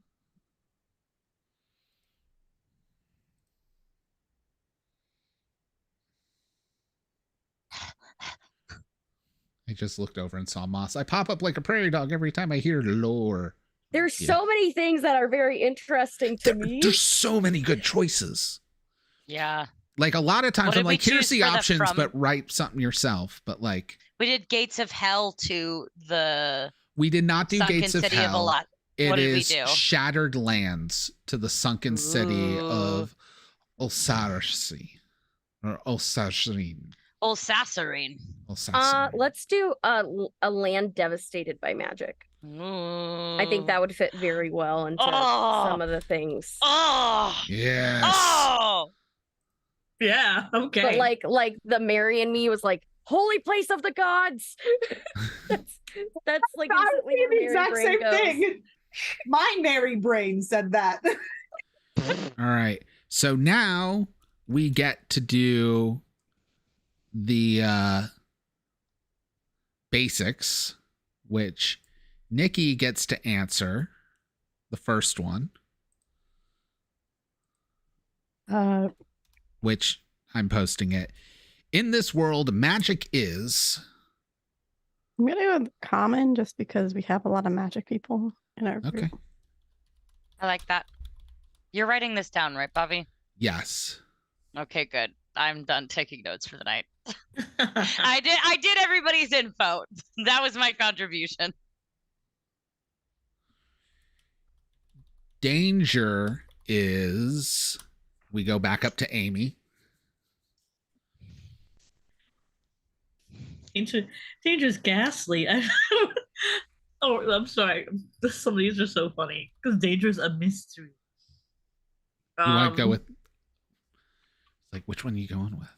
[SPEAKER 3] I just looked over and saw Moss. I pop up like a prairie dog every time I hear lore.
[SPEAKER 7] There's so many things that are very interesting to me.
[SPEAKER 3] There's so many good choices.
[SPEAKER 5] Yeah.
[SPEAKER 3] Like a lot of times
[SPEAKER 5] What
[SPEAKER 3] I'm
[SPEAKER 5] did we
[SPEAKER 3] like, here's
[SPEAKER 5] choose
[SPEAKER 3] the
[SPEAKER 5] for the
[SPEAKER 3] options,
[SPEAKER 5] from?
[SPEAKER 3] but write something yourself. But like,
[SPEAKER 5] We did Gates of Hell to the
[SPEAKER 3] we did not do
[SPEAKER 5] Sunken
[SPEAKER 3] Gates of
[SPEAKER 5] City
[SPEAKER 3] Hell.
[SPEAKER 5] of Alat.
[SPEAKER 3] It
[SPEAKER 5] What did we
[SPEAKER 3] is
[SPEAKER 5] do?
[SPEAKER 3] Shattered Lands to the sunken city
[SPEAKER 5] Ooh.
[SPEAKER 3] of Ulsarsi. Or Ulsarsin.
[SPEAKER 5] Ulsasserine.
[SPEAKER 7] Let's do a land devastated by magic. I think that would fit very well into some of the things.
[SPEAKER 5] Oh.
[SPEAKER 3] Yes.
[SPEAKER 5] Oh.
[SPEAKER 6] Yeah. Okay.
[SPEAKER 7] But like the Mary and me was like, holy place of the gods. that's like instantly where
[SPEAKER 2] the
[SPEAKER 7] Mary
[SPEAKER 2] exact
[SPEAKER 7] brain
[SPEAKER 2] same
[SPEAKER 7] goes.
[SPEAKER 2] thing. My Mary brain said that.
[SPEAKER 3] All right. So now we get to do the basics, which Nikki gets to answer the first one. Which I'm posting it. In this world, magic is.
[SPEAKER 4] I'm gonna go with common just because we have a lot of magic people in our group.
[SPEAKER 3] Okay.
[SPEAKER 5] I like that. You're writing this down, right, Bobby?
[SPEAKER 3] Yes.
[SPEAKER 5] Okay, good. I'm done taking notes for the night. I did everybody's info. That was my contribution.
[SPEAKER 3] Danger is. We go back up to Amy.
[SPEAKER 6] Danger's ghastly. Oh, I'm sorry. Some of these are so funny because Danger's a mystery.
[SPEAKER 3] You want to go with. Like, which one are you going with?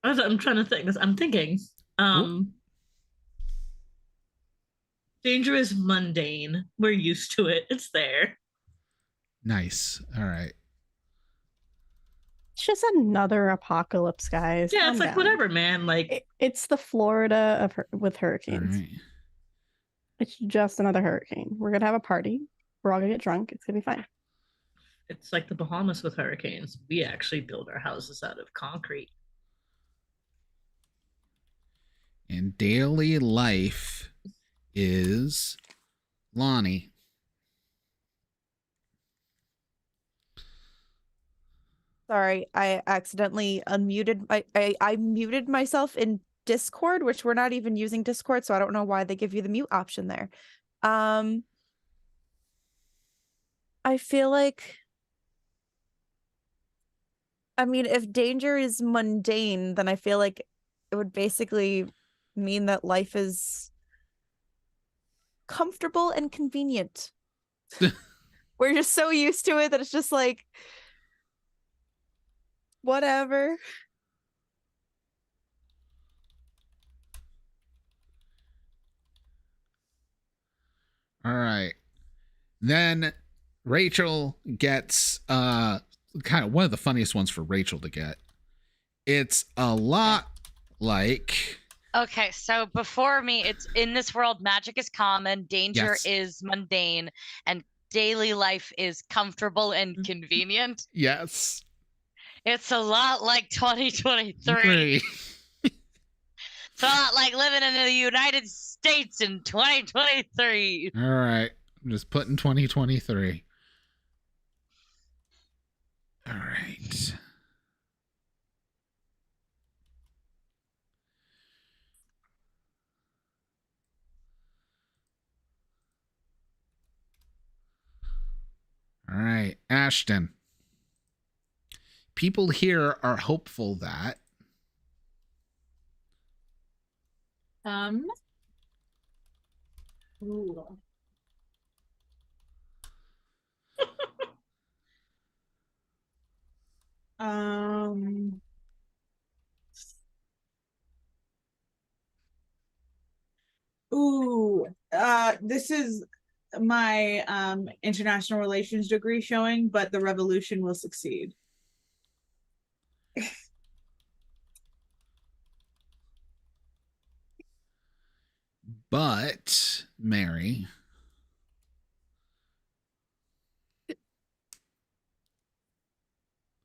[SPEAKER 6] I'm trying to think. I'm thinking. Danger is mundane. We're used to it. It's there.
[SPEAKER 3] Nice. All right.
[SPEAKER 4] It's just another apocalypse, guys.
[SPEAKER 6] Yeah,
[SPEAKER 4] Calm
[SPEAKER 6] it's like
[SPEAKER 4] down.
[SPEAKER 6] whatever, man. Like
[SPEAKER 4] it's the Florida of with hurricanes.
[SPEAKER 3] Right.
[SPEAKER 4] It's just another hurricane. We're gonna have a party. We're all gonna get drunk. It's gonna be fine.
[SPEAKER 6] It's like the Bahamas with hurricanes. We actually build our houses out of concrete.
[SPEAKER 3] And daily life is Lonnie.
[SPEAKER 8] Sorry, I accidentally unmuted I muted myself in Discord, which we're not even using Discord, so I don't know why they give you the mute option there. I feel like, I mean, if danger is mundane, then I feel like it would basically mean that life is comfortable and convenient. We're just so used to it that it's just like, whatever.
[SPEAKER 3] All right. Then Rachel gets kind of one of the funniest ones for Rachel to get. It's a lot like.
[SPEAKER 5] Okay, so before me, it's in this world, magic is common, danger
[SPEAKER 3] Yes.
[SPEAKER 5] is mundane, and daily life is comfortable and convenient.
[SPEAKER 3] Yes.
[SPEAKER 5] It's a lot like 2023.
[SPEAKER 3] Three.
[SPEAKER 5] It's a lot like living in the United States in 2023.
[SPEAKER 3] All right. I'm just putting 2023. All right. right, Ashton. People here are hopeful that
[SPEAKER 2] Ooh. Um. Ooh. This is my international relations degree showing, but the revolution will succeed.
[SPEAKER 3] but Mary,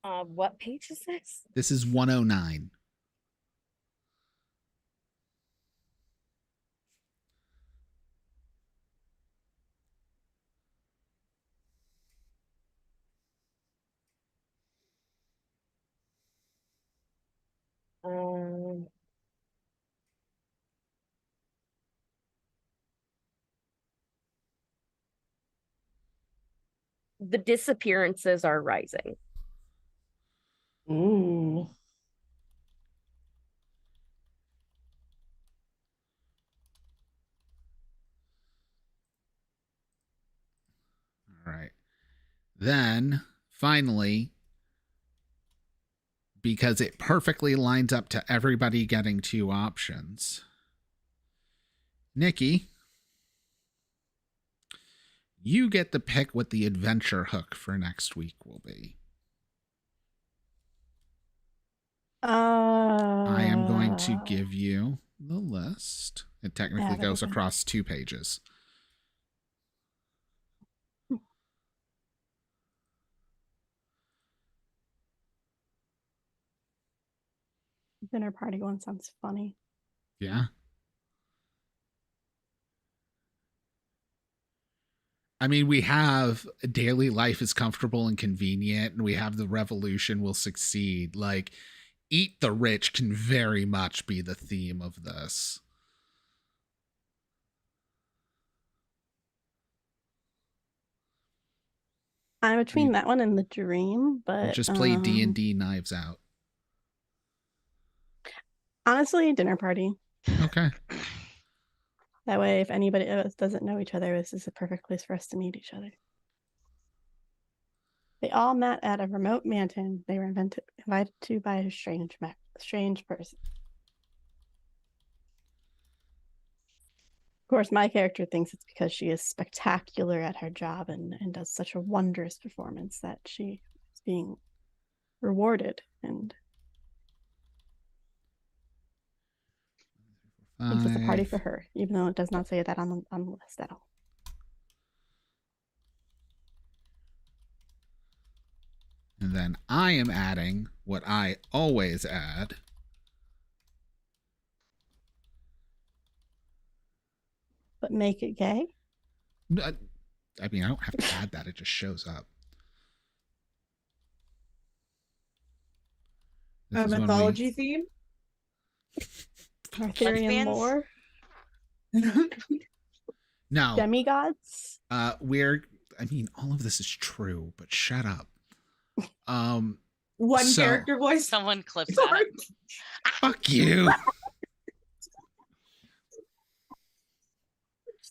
[SPEAKER 7] What page is this?
[SPEAKER 3] this is 109.
[SPEAKER 7] Um, the disappearances are rising.
[SPEAKER 10] Ooh.
[SPEAKER 3] All right. Then, finally, because it perfectly lines up to everybody getting 2 options, Nikki, you get the pick what the adventure hook for next week will be. I am going to give you the list. It technically goes across 2 pages.
[SPEAKER 4] Dinner party one sounds funny.
[SPEAKER 3] Yeah. I mean, we have daily life is comfortable and convenient, and we have the revolution will succeed. Like, eat the rich can very much be the theme of this.
[SPEAKER 4] I'm between that one and the dream, but
[SPEAKER 3] just play D&D Knives Out.
[SPEAKER 4] Honestly, dinner party.
[SPEAKER 3] Okay.
[SPEAKER 4] That way, if anybody else doesn't know each other, this is a perfect place for us to meet each other. They all met at a remote mountain they were invited to by a strange person. Of course, my character thinks it's because she is spectacular at her job and does such a wondrous performance that she is being rewarded and thinks it's a party for her, even though it does not say that on the list at all.
[SPEAKER 3] And then I am adding what I always add.
[SPEAKER 4] But make it gay?
[SPEAKER 3] I mean, I don't have to add that. It just shows up.
[SPEAKER 2] A mythology theme?
[SPEAKER 4] Arthurian lore?
[SPEAKER 3] No.
[SPEAKER 4] Demigods?
[SPEAKER 3] I mean, all of this is true, but shut up.
[SPEAKER 2] One character voice?
[SPEAKER 5] Someone clips that.
[SPEAKER 3] Fuck you.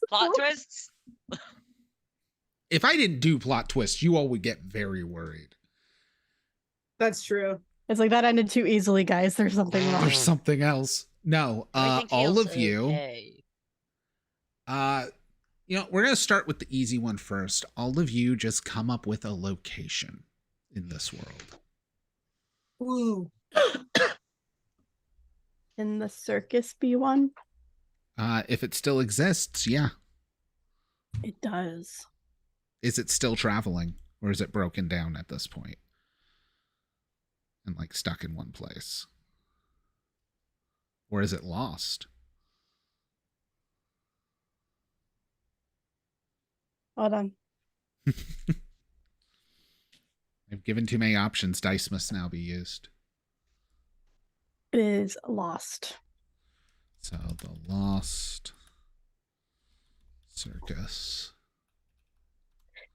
[SPEAKER 5] Plot twists?
[SPEAKER 3] If I didn't do plot twists, you all would get very worried.
[SPEAKER 2] That's true.
[SPEAKER 4] It's like that ended too easily, guys. There's something wrong.
[SPEAKER 3] There's something else. No, all of you.
[SPEAKER 5] Okay.
[SPEAKER 3] We're gonna start with the easy one first. All of you just come up with a location in this world.
[SPEAKER 2] Ooh.
[SPEAKER 4] In the circus B1?
[SPEAKER 3] If it still exists, yeah.
[SPEAKER 4] It does.
[SPEAKER 3] Is it still traveling, or is it broken down at this point and like stuck in one place? Or is it lost?
[SPEAKER 4] Hold on.
[SPEAKER 3] I've given too many options. Dice must now be used.
[SPEAKER 4] It is lost.
[SPEAKER 3] So the lost circus.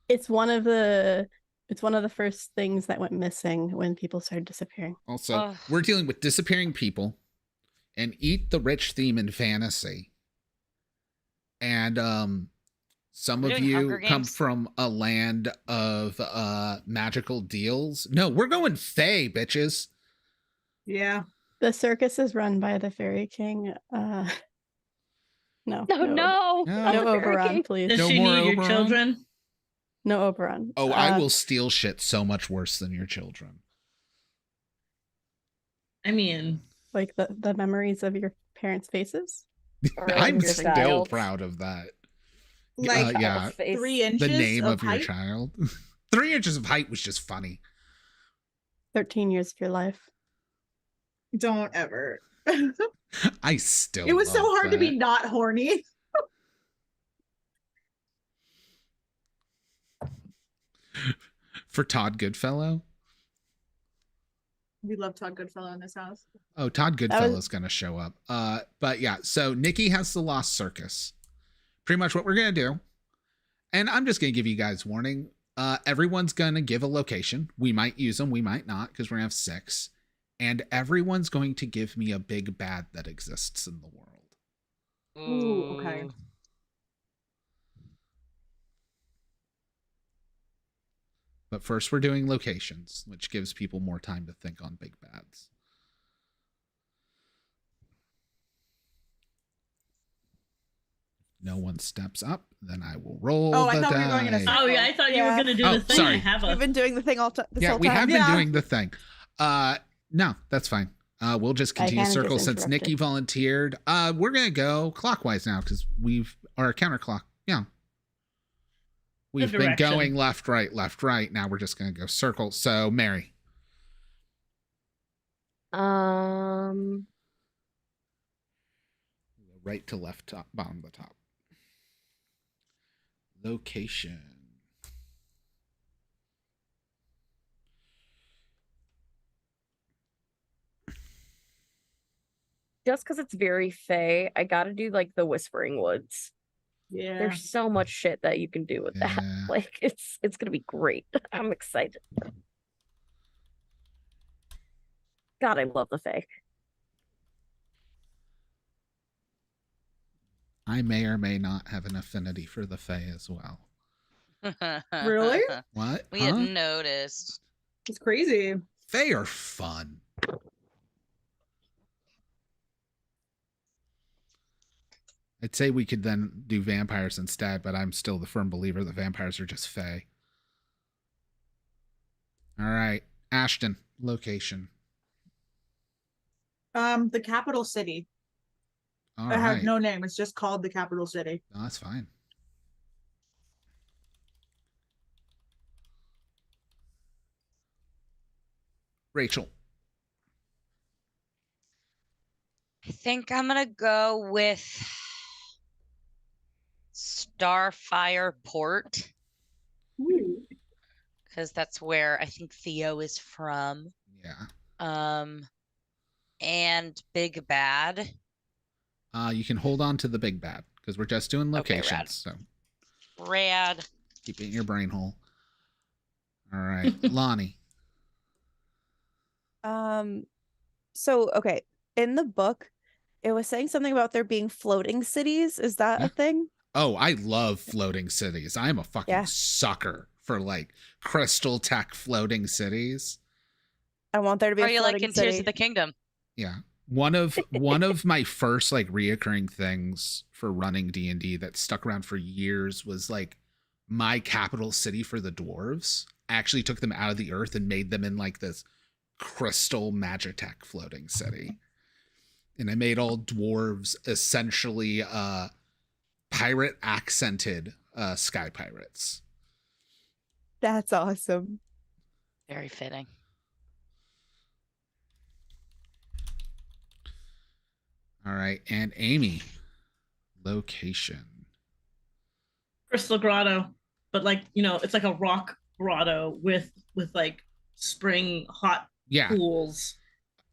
[SPEAKER 4] It's one of the It's one of the first things that went missing when people started disappearing.
[SPEAKER 3] Also, we're dealing with disappearing people and eat the rich theme in fantasy. And some
[SPEAKER 5] We're
[SPEAKER 3] of
[SPEAKER 5] doing Hunger
[SPEAKER 3] you come
[SPEAKER 5] Games?
[SPEAKER 3] from a land of magical deals. No, we're going Fae, bitches.
[SPEAKER 2] Yeah.
[SPEAKER 4] The circus is run by the Fairy King. No.
[SPEAKER 7] No,
[SPEAKER 3] No.
[SPEAKER 4] No
[SPEAKER 7] Not the Fairy
[SPEAKER 4] Oberon,
[SPEAKER 7] King.
[SPEAKER 4] please.
[SPEAKER 6] Does
[SPEAKER 3] No
[SPEAKER 6] she
[SPEAKER 3] more
[SPEAKER 6] need your
[SPEAKER 3] Oberon?
[SPEAKER 6] children?
[SPEAKER 4] No Oberon.
[SPEAKER 3] Oh, I will steal shit so much worse than your children.
[SPEAKER 6] I mean,
[SPEAKER 4] Like the memories of your parents' faces?
[SPEAKER 7] Or like
[SPEAKER 3] I'm
[SPEAKER 7] your
[SPEAKER 3] still
[SPEAKER 7] child.
[SPEAKER 3] proud of that.
[SPEAKER 2] Like
[SPEAKER 3] yeah,
[SPEAKER 7] Face.
[SPEAKER 2] 3 inches
[SPEAKER 3] the name of your
[SPEAKER 2] height?
[SPEAKER 3] child. 3 inches of height was just funny.
[SPEAKER 4] 13 years of your life.
[SPEAKER 2] Don't ever.
[SPEAKER 3] I still
[SPEAKER 2] It was so
[SPEAKER 3] love
[SPEAKER 2] hard to be
[SPEAKER 3] that.
[SPEAKER 2] not horny.
[SPEAKER 3] For Todd Goodfellow.
[SPEAKER 2] We love Todd Goodfellow in this house.
[SPEAKER 3] Oh, Todd
[SPEAKER 4] That
[SPEAKER 3] Goodfellow's
[SPEAKER 4] was-
[SPEAKER 3] gonna show up. But yeah, so Nikki has the Lost Circus. Pretty much what we're gonna do. And I'm just gonna give you guys warning. Everyone's gonna give a location. We might use them, we might not, because we're gonna have 6. And everyone's going to give me a big bad that exists in the world.
[SPEAKER 2] Ooh, okay.
[SPEAKER 3] But first we're doing locations, which gives people more time to think on big bads. No one steps up, then I will roll
[SPEAKER 2] Oh,
[SPEAKER 3] the
[SPEAKER 2] I thought we were going in a
[SPEAKER 3] die.
[SPEAKER 2] circle.
[SPEAKER 6] oh yeah, I thought you were
[SPEAKER 8] Yeah.
[SPEAKER 6] gonna do
[SPEAKER 3] Oh,
[SPEAKER 6] the thing.
[SPEAKER 3] sorry.
[SPEAKER 6] I have
[SPEAKER 8] We've
[SPEAKER 6] a
[SPEAKER 8] been doing the thing this
[SPEAKER 3] Yeah,
[SPEAKER 8] whole
[SPEAKER 3] we
[SPEAKER 8] time.
[SPEAKER 3] have been doing the thing. No, that's fine. We'll just
[SPEAKER 4] I
[SPEAKER 3] continue
[SPEAKER 4] kinda
[SPEAKER 3] circle
[SPEAKER 4] just
[SPEAKER 3] since Nikki
[SPEAKER 4] interrupted.
[SPEAKER 3] volunteered. We're gonna go clockwise now because we've our counterclock. Yeah. We've been
[SPEAKER 6] direction.
[SPEAKER 3] going left, right, left, right. Now we're just gonna go circle. So Mary. Right to left, top, bottom to top. Location.
[SPEAKER 7] Just because it's very Fey, I gotta do like the Whispering Woods.
[SPEAKER 2] Yeah.
[SPEAKER 7] There's so much shit that you can do with that.
[SPEAKER 3] Yeah.
[SPEAKER 7] Like it's gonna be great. I'm excited. God, I love the Fae.
[SPEAKER 3] I may or may not have an affinity for the Fae as well.
[SPEAKER 2] Really?
[SPEAKER 3] What?
[SPEAKER 5] We
[SPEAKER 3] Huh?
[SPEAKER 5] had noticed.
[SPEAKER 2] It's crazy.
[SPEAKER 3] Fae are fun. I'd say we could then do vampires instead, but I'm still the firm believer that vampires are just Fae. All right. Ashton, location.
[SPEAKER 2] The capital city.
[SPEAKER 3] All
[SPEAKER 2] It has
[SPEAKER 3] right.
[SPEAKER 2] no name. It's just called the capital city.
[SPEAKER 3] No, that's fine. Rachel.
[SPEAKER 5] I think I'm gonna go with Starfire Port because that's where I think Theo is from.
[SPEAKER 3] Yeah.
[SPEAKER 5] And Big Bad.
[SPEAKER 3] You can hold on to the big bad because we're just doing
[SPEAKER 5] Okay,
[SPEAKER 3] locations.
[SPEAKER 5] rad.
[SPEAKER 3] So
[SPEAKER 5] Rad.
[SPEAKER 3] keep it in your brain hole. All right. Lonnie.
[SPEAKER 8] So okay, in the book, it was saying something about there being floating cities. Is that
[SPEAKER 3] Yeah.
[SPEAKER 8] a thing?
[SPEAKER 3] Oh, I love floating cities. I'm a fucking
[SPEAKER 8] Yeah.
[SPEAKER 3] sucker for like crystal tech floating cities.
[SPEAKER 8] I want there to be
[SPEAKER 5] Are
[SPEAKER 8] a
[SPEAKER 5] you like
[SPEAKER 8] floating
[SPEAKER 5] in Tears
[SPEAKER 8] city.
[SPEAKER 5] of the Kingdom?
[SPEAKER 3] Yeah. One of my first like reoccurring things for running D&D that stuck around for years was like my capital city for the dwarves. I actually took them out of the earth and made them in like this crystal magitech floating city. And I made all dwarves essentially pirate accented sky pirates.
[SPEAKER 8] That's awesome.
[SPEAKER 5] Very fitting.
[SPEAKER 3] All right. And Amy, location.
[SPEAKER 6] Crystal Grotto, but like it's like a rock grotto with like spring hot
[SPEAKER 3] Yeah.
[SPEAKER 6] pools.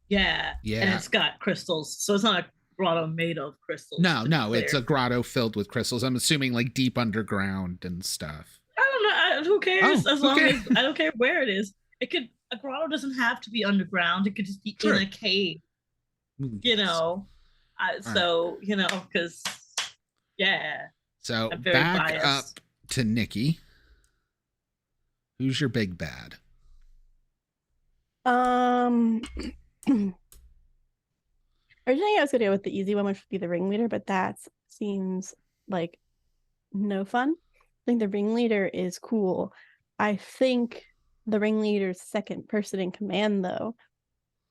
[SPEAKER 6] Yeah.
[SPEAKER 3] Yeah.
[SPEAKER 6] And it's got crystals, so it's not a grotto made of crystals.
[SPEAKER 3] No,
[SPEAKER 6] to be
[SPEAKER 3] no, it's
[SPEAKER 6] clear.
[SPEAKER 3] a grotto filled with crystals. I'm assuming like deep underground and stuff.
[SPEAKER 6] I don't know. Who cares?
[SPEAKER 3] Oh,
[SPEAKER 6] As
[SPEAKER 3] who
[SPEAKER 6] long
[SPEAKER 3] cares?
[SPEAKER 6] as I don't care where it is. A grotto doesn't have to be underground. It could just be
[SPEAKER 3] True.
[SPEAKER 6] in a cave. You know. Because yeah.
[SPEAKER 3] So
[SPEAKER 6] I'm very
[SPEAKER 3] back
[SPEAKER 6] biased.
[SPEAKER 3] up to Nikki. Who's your big bad?
[SPEAKER 4] Originally, I was gonna go with the easy one, which would be the ringleader, but that seems like no fun. I think the ringleader is cool. I think the ringleader's second person in command, though,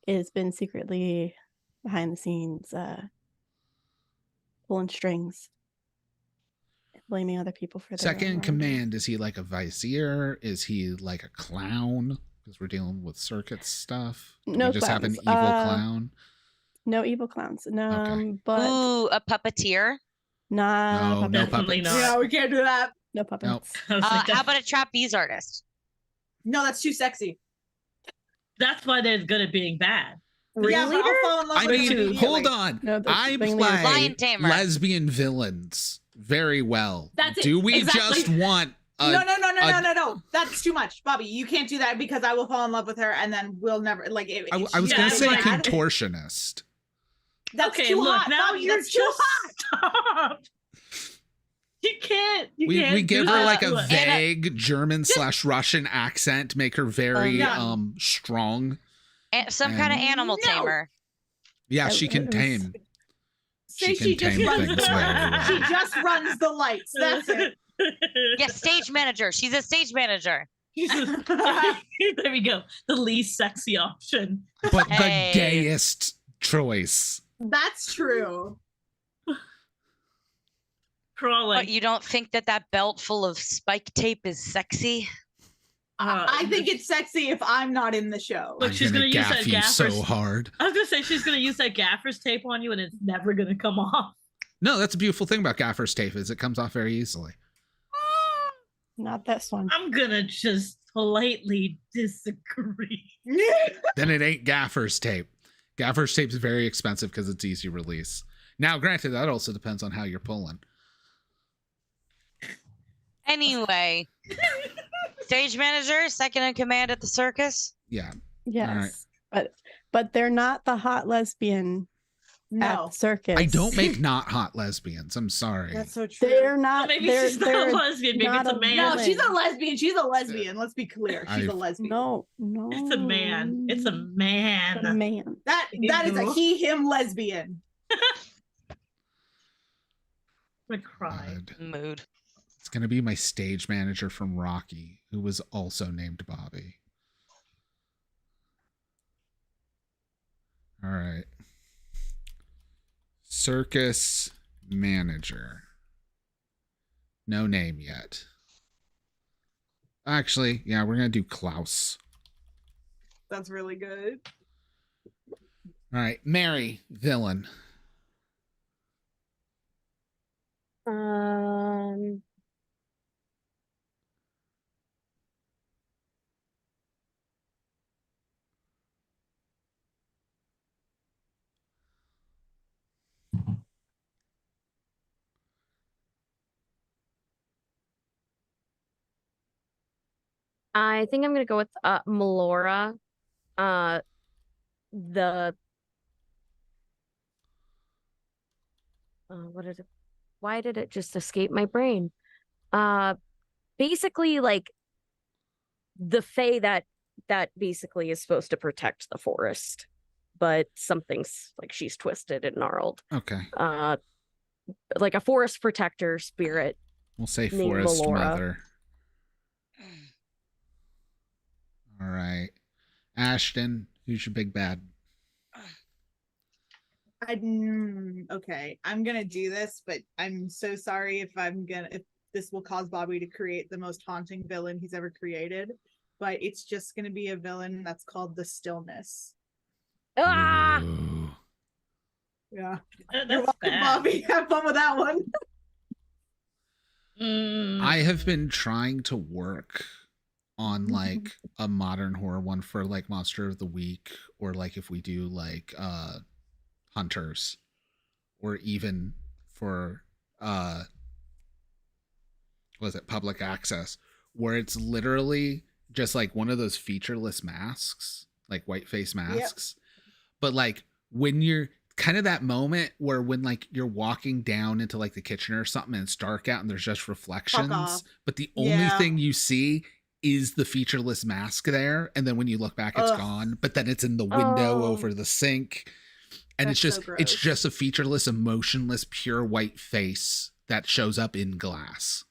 [SPEAKER 4] has been secretly behind the scenes, pulling strings, blaming other people for their
[SPEAKER 3] Second in
[SPEAKER 4] own
[SPEAKER 3] command, is he like a vizier? Is he like a clown? Because we're dealing with circuit stuff. Do
[SPEAKER 4] No
[SPEAKER 3] we just have an
[SPEAKER 4] clowns.
[SPEAKER 3] evil clown?
[SPEAKER 4] No evil clowns. No,
[SPEAKER 3] Okay.
[SPEAKER 4] but
[SPEAKER 5] Ooh, a puppeteer.
[SPEAKER 4] nah,
[SPEAKER 3] No
[SPEAKER 6] Definitely
[SPEAKER 3] puppets.
[SPEAKER 6] not.
[SPEAKER 2] Yeah, we can't do that.
[SPEAKER 4] no puppets.
[SPEAKER 3] Nope.
[SPEAKER 6] I was like,
[SPEAKER 5] How about a trapeze artist?
[SPEAKER 2] No, that's too sexy.
[SPEAKER 6] that's why they're good at being bad.
[SPEAKER 2] Yeah, but I'll fall in love
[SPEAKER 3] I
[SPEAKER 2] with him
[SPEAKER 3] mean,
[SPEAKER 2] immediately.
[SPEAKER 3] hold on.
[SPEAKER 4] No, the
[SPEAKER 3] I
[SPEAKER 4] ringleader-
[SPEAKER 3] play
[SPEAKER 5] Lion tamer.
[SPEAKER 3] lesbian villains very well.
[SPEAKER 2] That's it.
[SPEAKER 3] Do we
[SPEAKER 2] Exactly.
[SPEAKER 3] just want a,
[SPEAKER 2] No. That's too much, Bobby. You can't do that because I will fall in love with her, and then we'll never like.
[SPEAKER 3] I was
[SPEAKER 2] she's
[SPEAKER 3] going to say
[SPEAKER 2] bad.
[SPEAKER 3] contortionist.
[SPEAKER 2] That's
[SPEAKER 6] Okay,
[SPEAKER 2] too
[SPEAKER 6] look,
[SPEAKER 2] hot.
[SPEAKER 6] now
[SPEAKER 2] Bobby,
[SPEAKER 6] you're
[SPEAKER 2] that's too
[SPEAKER 6] just
[SPEAKER 2] hot.
[SPEAKER 6] stop. You can't.
[SPEAKER 3] We give
[SPEAKER 6] do
[SPEAKER 3] her
[SPEAKER 6] that.
[SPEAKER 3] like a
[SPEAKER 6] Look.
[SPEAKER 3] vague German/Russian accent, make her very
[SPEAKER 2] Yeah.
[SPEAKER 3] strong.
[SPEAKER 5] Some kind of
[SPEAKER 3] And-
[SPEAKER 5] animal
[SPEAKER 2] No.
[SPEAKER 5] tamer.
[SPEAKER 3] Yeah, she can tame.
[SPEAKER 2] Say
[SPEAKER 3] She can tame
[SPEAKER 2] runs
[SPEAKER 3] things
[SPEAKER 2] the
[SPEAKER 3] very
[SPEAKER 2] lights.
[SPEAKER 3] well.
[SPEAKER 2] She just runs the lights. That's it.
[SPEAKER 5] Yes, stage manager. She's a stage manager.
[SPEAKER 6] There we go. The least sexy option.
[SPEAKER 3] But
[SPEAKER 5] Hey.
[SPEAKER 3] the gayest choice.
[SPEAKER 2] That's true.
[SPEAKER 6] Crawling.
[SPEAKER 5] But you don't think that belt full of spike tape is sexy?
[SPEAKER 2] I think it's sexy if I'm not in the show.
[SPEAKER 6] Look,
[SPEAKER 3] I'm
[SPEAKER 6] she's gonna use
[SPEAKER 3] gaff
[SPEAKER 6] that
[SPEAKER 3] you
[SPEAKER 6] gaffer's.
[SPEAKER 3] so hard.
[SPEAKER 6] I was gonna say she's gonna use that gaffer's tape on you, and it's never gonna come off.
[SPEAKER 3] No, that's a beautiful thing about gaffer's tape is it comes off very easily.
[SPEAKER 4] Not this one.
[SPEAKER 6] I'm gonna just politely disagree.
[SPEAKER 3] Then it ain't gaffer's tape. Gaffer's tape is very expensive because it's easy release. Now, granted, that also depends on how you're pulling.
[SPEAKER 5] Anyway, stage manager, second in command at the circus.
[SPEAKER 3] Yeah.
[SPEAKER 4] Yes, but they're not the hot lesbian at
[SPEAKER 2] No,
[SPEAKER 4] the circus.
[SPEAKER 3] I don't make not hot lesbians. I'm sorry.
[SPEAKER 2] that's so true.
[SPEAKER 4] They're not.
[SPEAKER 6] Maybe
[SPEAKER 4] they're,
[SPEAKER 6] she's not
[SPEAKER 4] they're
[SPEAKER 6] a lesbian. Maybe
[SPEAKER 4] not
[SPEAKER 6] it's a man.
[SPEAKER 2] No, she's a
[SPEAKER 4] woman.
[SPEAKER 2] lesbian. She's a lesbian. Let's be clear. She's a
[SPEAKER 3] I've-
[SPEAKER 2] lesbian.
[SPEAKER 4] No.
[SPEAKER 6] It's a man. It's a man.
[SPEAKER 4] A man.
[SPEAKER 2] That is a he/him lesbian.
[SPEAKER 6] I'm gonna cry.
[SPEAKER 3] God.
[SPEAKER 5] Mood.
[SPEAKER 3] It's going to be my stage manager from Rocky, who was also named Bobby. All right. Circus manager. No name yet. Actually, yeah, we're going to do Klaus.
[SPEAKER 2] That's really good.
[SPEAKER 3] All right. Mary, villain.
[SPEAKER 7] I think I'm gonna go with Melora. The what is it? Why did it just escape my brain? Basically like the fae that basically is supposed to protect the forest, but something's like she's twisted and gnarled.
[SPEAKER 3] Okay.
[SPEAKER 7] Like a forest protector spirit.
[SPEAKER 3] We'll say
[SPEAKER 7] named
[SPEAKER 3] Forest
[SPEAKER 7] Melora.
[SPEAKER 3] Mother. All right. Ashton, who's your big bad?
[SPEAKER 2] Okay, I'm gonna do this, but I'm so sorry if this will cause Bobby to create the most haunting villain he's ever created. But it's just gonna be a villain that's called the Stillness.
[SPEAKER 7] Ah!
[SPEAKER 3] Ooh.
[SPEAKER 2] Yeah.
[SPEAKER 6] That's
[SPEAKER 2] You're welcome,
[SPEAKER 6] bad.
[SPEAKER 2] Bobby. Have fun with that one.
[SPEAKER 3] I have been trying to work on like a modern horror one for like Monster of the Week, or like if we do like Hunters, or even for was it Public Access, where it's literally just like one of those featureless masks, like white face masks. But like when you're kind of that moment where when like you're walking down into like the kitchen or something and it's dark out and there's just reflections, but the only thing you see is the featureless mask there. And then when you look back, it's gone, but then it's in the window over the sink. And it's just a featureless, emotionless, pure white face that shows up in glass.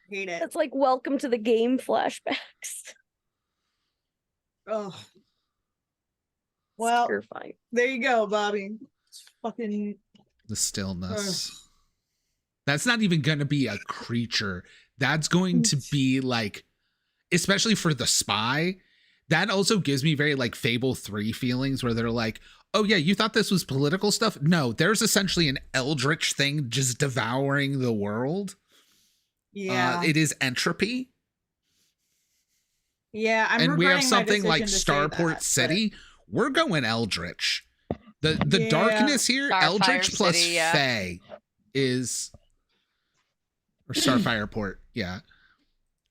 [SPEAKER 2] Hate it.
[SPEAKER 7] It's like welcome to the game flashbacks.
[SPEAKER 2] Oh. Well,
[SPEAKER 7] Terrifying.
[SPEAKER 2] there you go, Bobby. It's fucking
[SPEAKER 3] the stillness. That's not even going to be a creature. That's going to be like, especially for the spy, that also gives me very like Fable 3 feelings where they're like, oh yeah, you thought this was political stuff? No, there's essentially an eldritch thing just devouring the world.
[SPEAKER 2] Yeah.
[SPEAKER 3] It is entropy.
[SPEAKER 2] Yeah,
[SPEAKER 3] and we have something like
[SPEAKER 2] Starport
[SPEAKER 3] Starport City. We're going eldritch. The darkness here,
[SPEAKER 5] Starfire
[SPEAKER 3] eldritch plus
[SPEAKER 5] City,
[SPEAKER 3] Fey is, or Starfire Port. Yeah.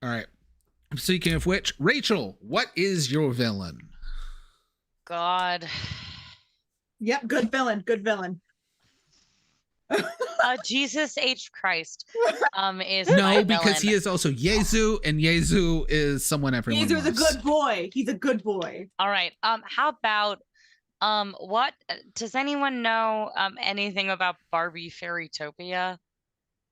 [SPEAKER 3] All right. Speaking of which, Rachel, what is your villain?
[SPEAKER 5] God.
[SPEAKER 2] Yep, good villain. Good villain.
[SPEAKER 5] Jesus H. Christ is
[SPEAKER 3] no,
[SPEAKER 5] my
[SPEAKER 3] because
[SPEAKER 5] villain.
[SPEAKER 3] he is also Yezu, and Yezu is someone everyone
[SPEAKER 2] Yezu's a
[SPEAKER 3] loves.
[SPEAKER 2] good boy. He's a good boy.
[SPEAKER 5] All right. How about what does anyone know anything about Barbie Fairytopia?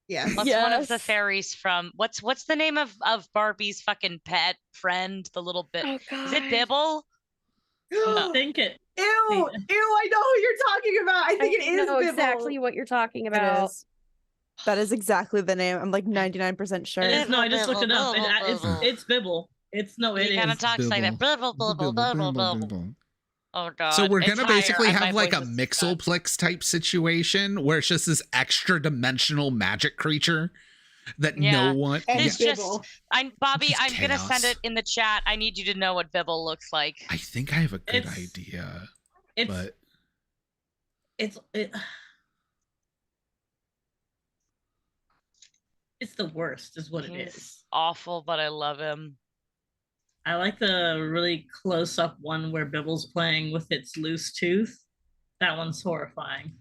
[SPEAKER 2] Yeah.
[SPEAKER 5] What's one of the fairies from what's the name of Barbie's fucking pet friend, the little bit? Is it Bibble?
[SPEAKER 6] I think it.
[SPEAKER 2] Ew, I know who you're talking about. I think it is
[SPEAKER 7] know
[SPEAKER 2] Bibble.
[SPEAKER 7] exactly what you're talking
[SPEAKER 8] It
[SPEAKER 7] about.
[SPEAKER 8] is. That is exactly the name. I'm like 99% sure.
[SPEAKER 6] It is, no, I just looked it up. It's Bibble. It's no, it
[SPEAKER 5] He kind of
[SPEAKER 6] is.
[SPEAKER 5] talks like that. Bibble, bibble, bibble, bibble. Oh god.
[SPEAKER 3] So we're
[SPEAKER 5] It's
[SPEAKER 3] gonna
[SPEAKER 5] higher,
[SPEAKER 3] basically
[SPEAKER 5] and my
[SPEAKER 3] have like a
[SPEAKER 5] voice is
[SPEAKER 3] Mixelplex type situation where it's just this extra dimensional magic creature that no one.
[SPEAKER 5] It's
[SPEAKER 3] yeah.
[SPEAKER 5] just, Bobby,
[SPEAKER 3] Just
[SPEAKER 5] I'm gonna
[SPEAKER 3] chaos.
[SPEAKER 5] send it in the chat. I need you to know what Bibble looks like.
[SPEAKER 3] I think I have a good idea, but
[SPEAKER 6] It's the worst, is what it
[SPEAKER 5] He's
[SPEAKER 6] is.
[SPEAKER 5] awful, but I love him.
[SPEAKER 6] I like the really close up one where Bibble's playing with its loose tooth. That one's horrifying.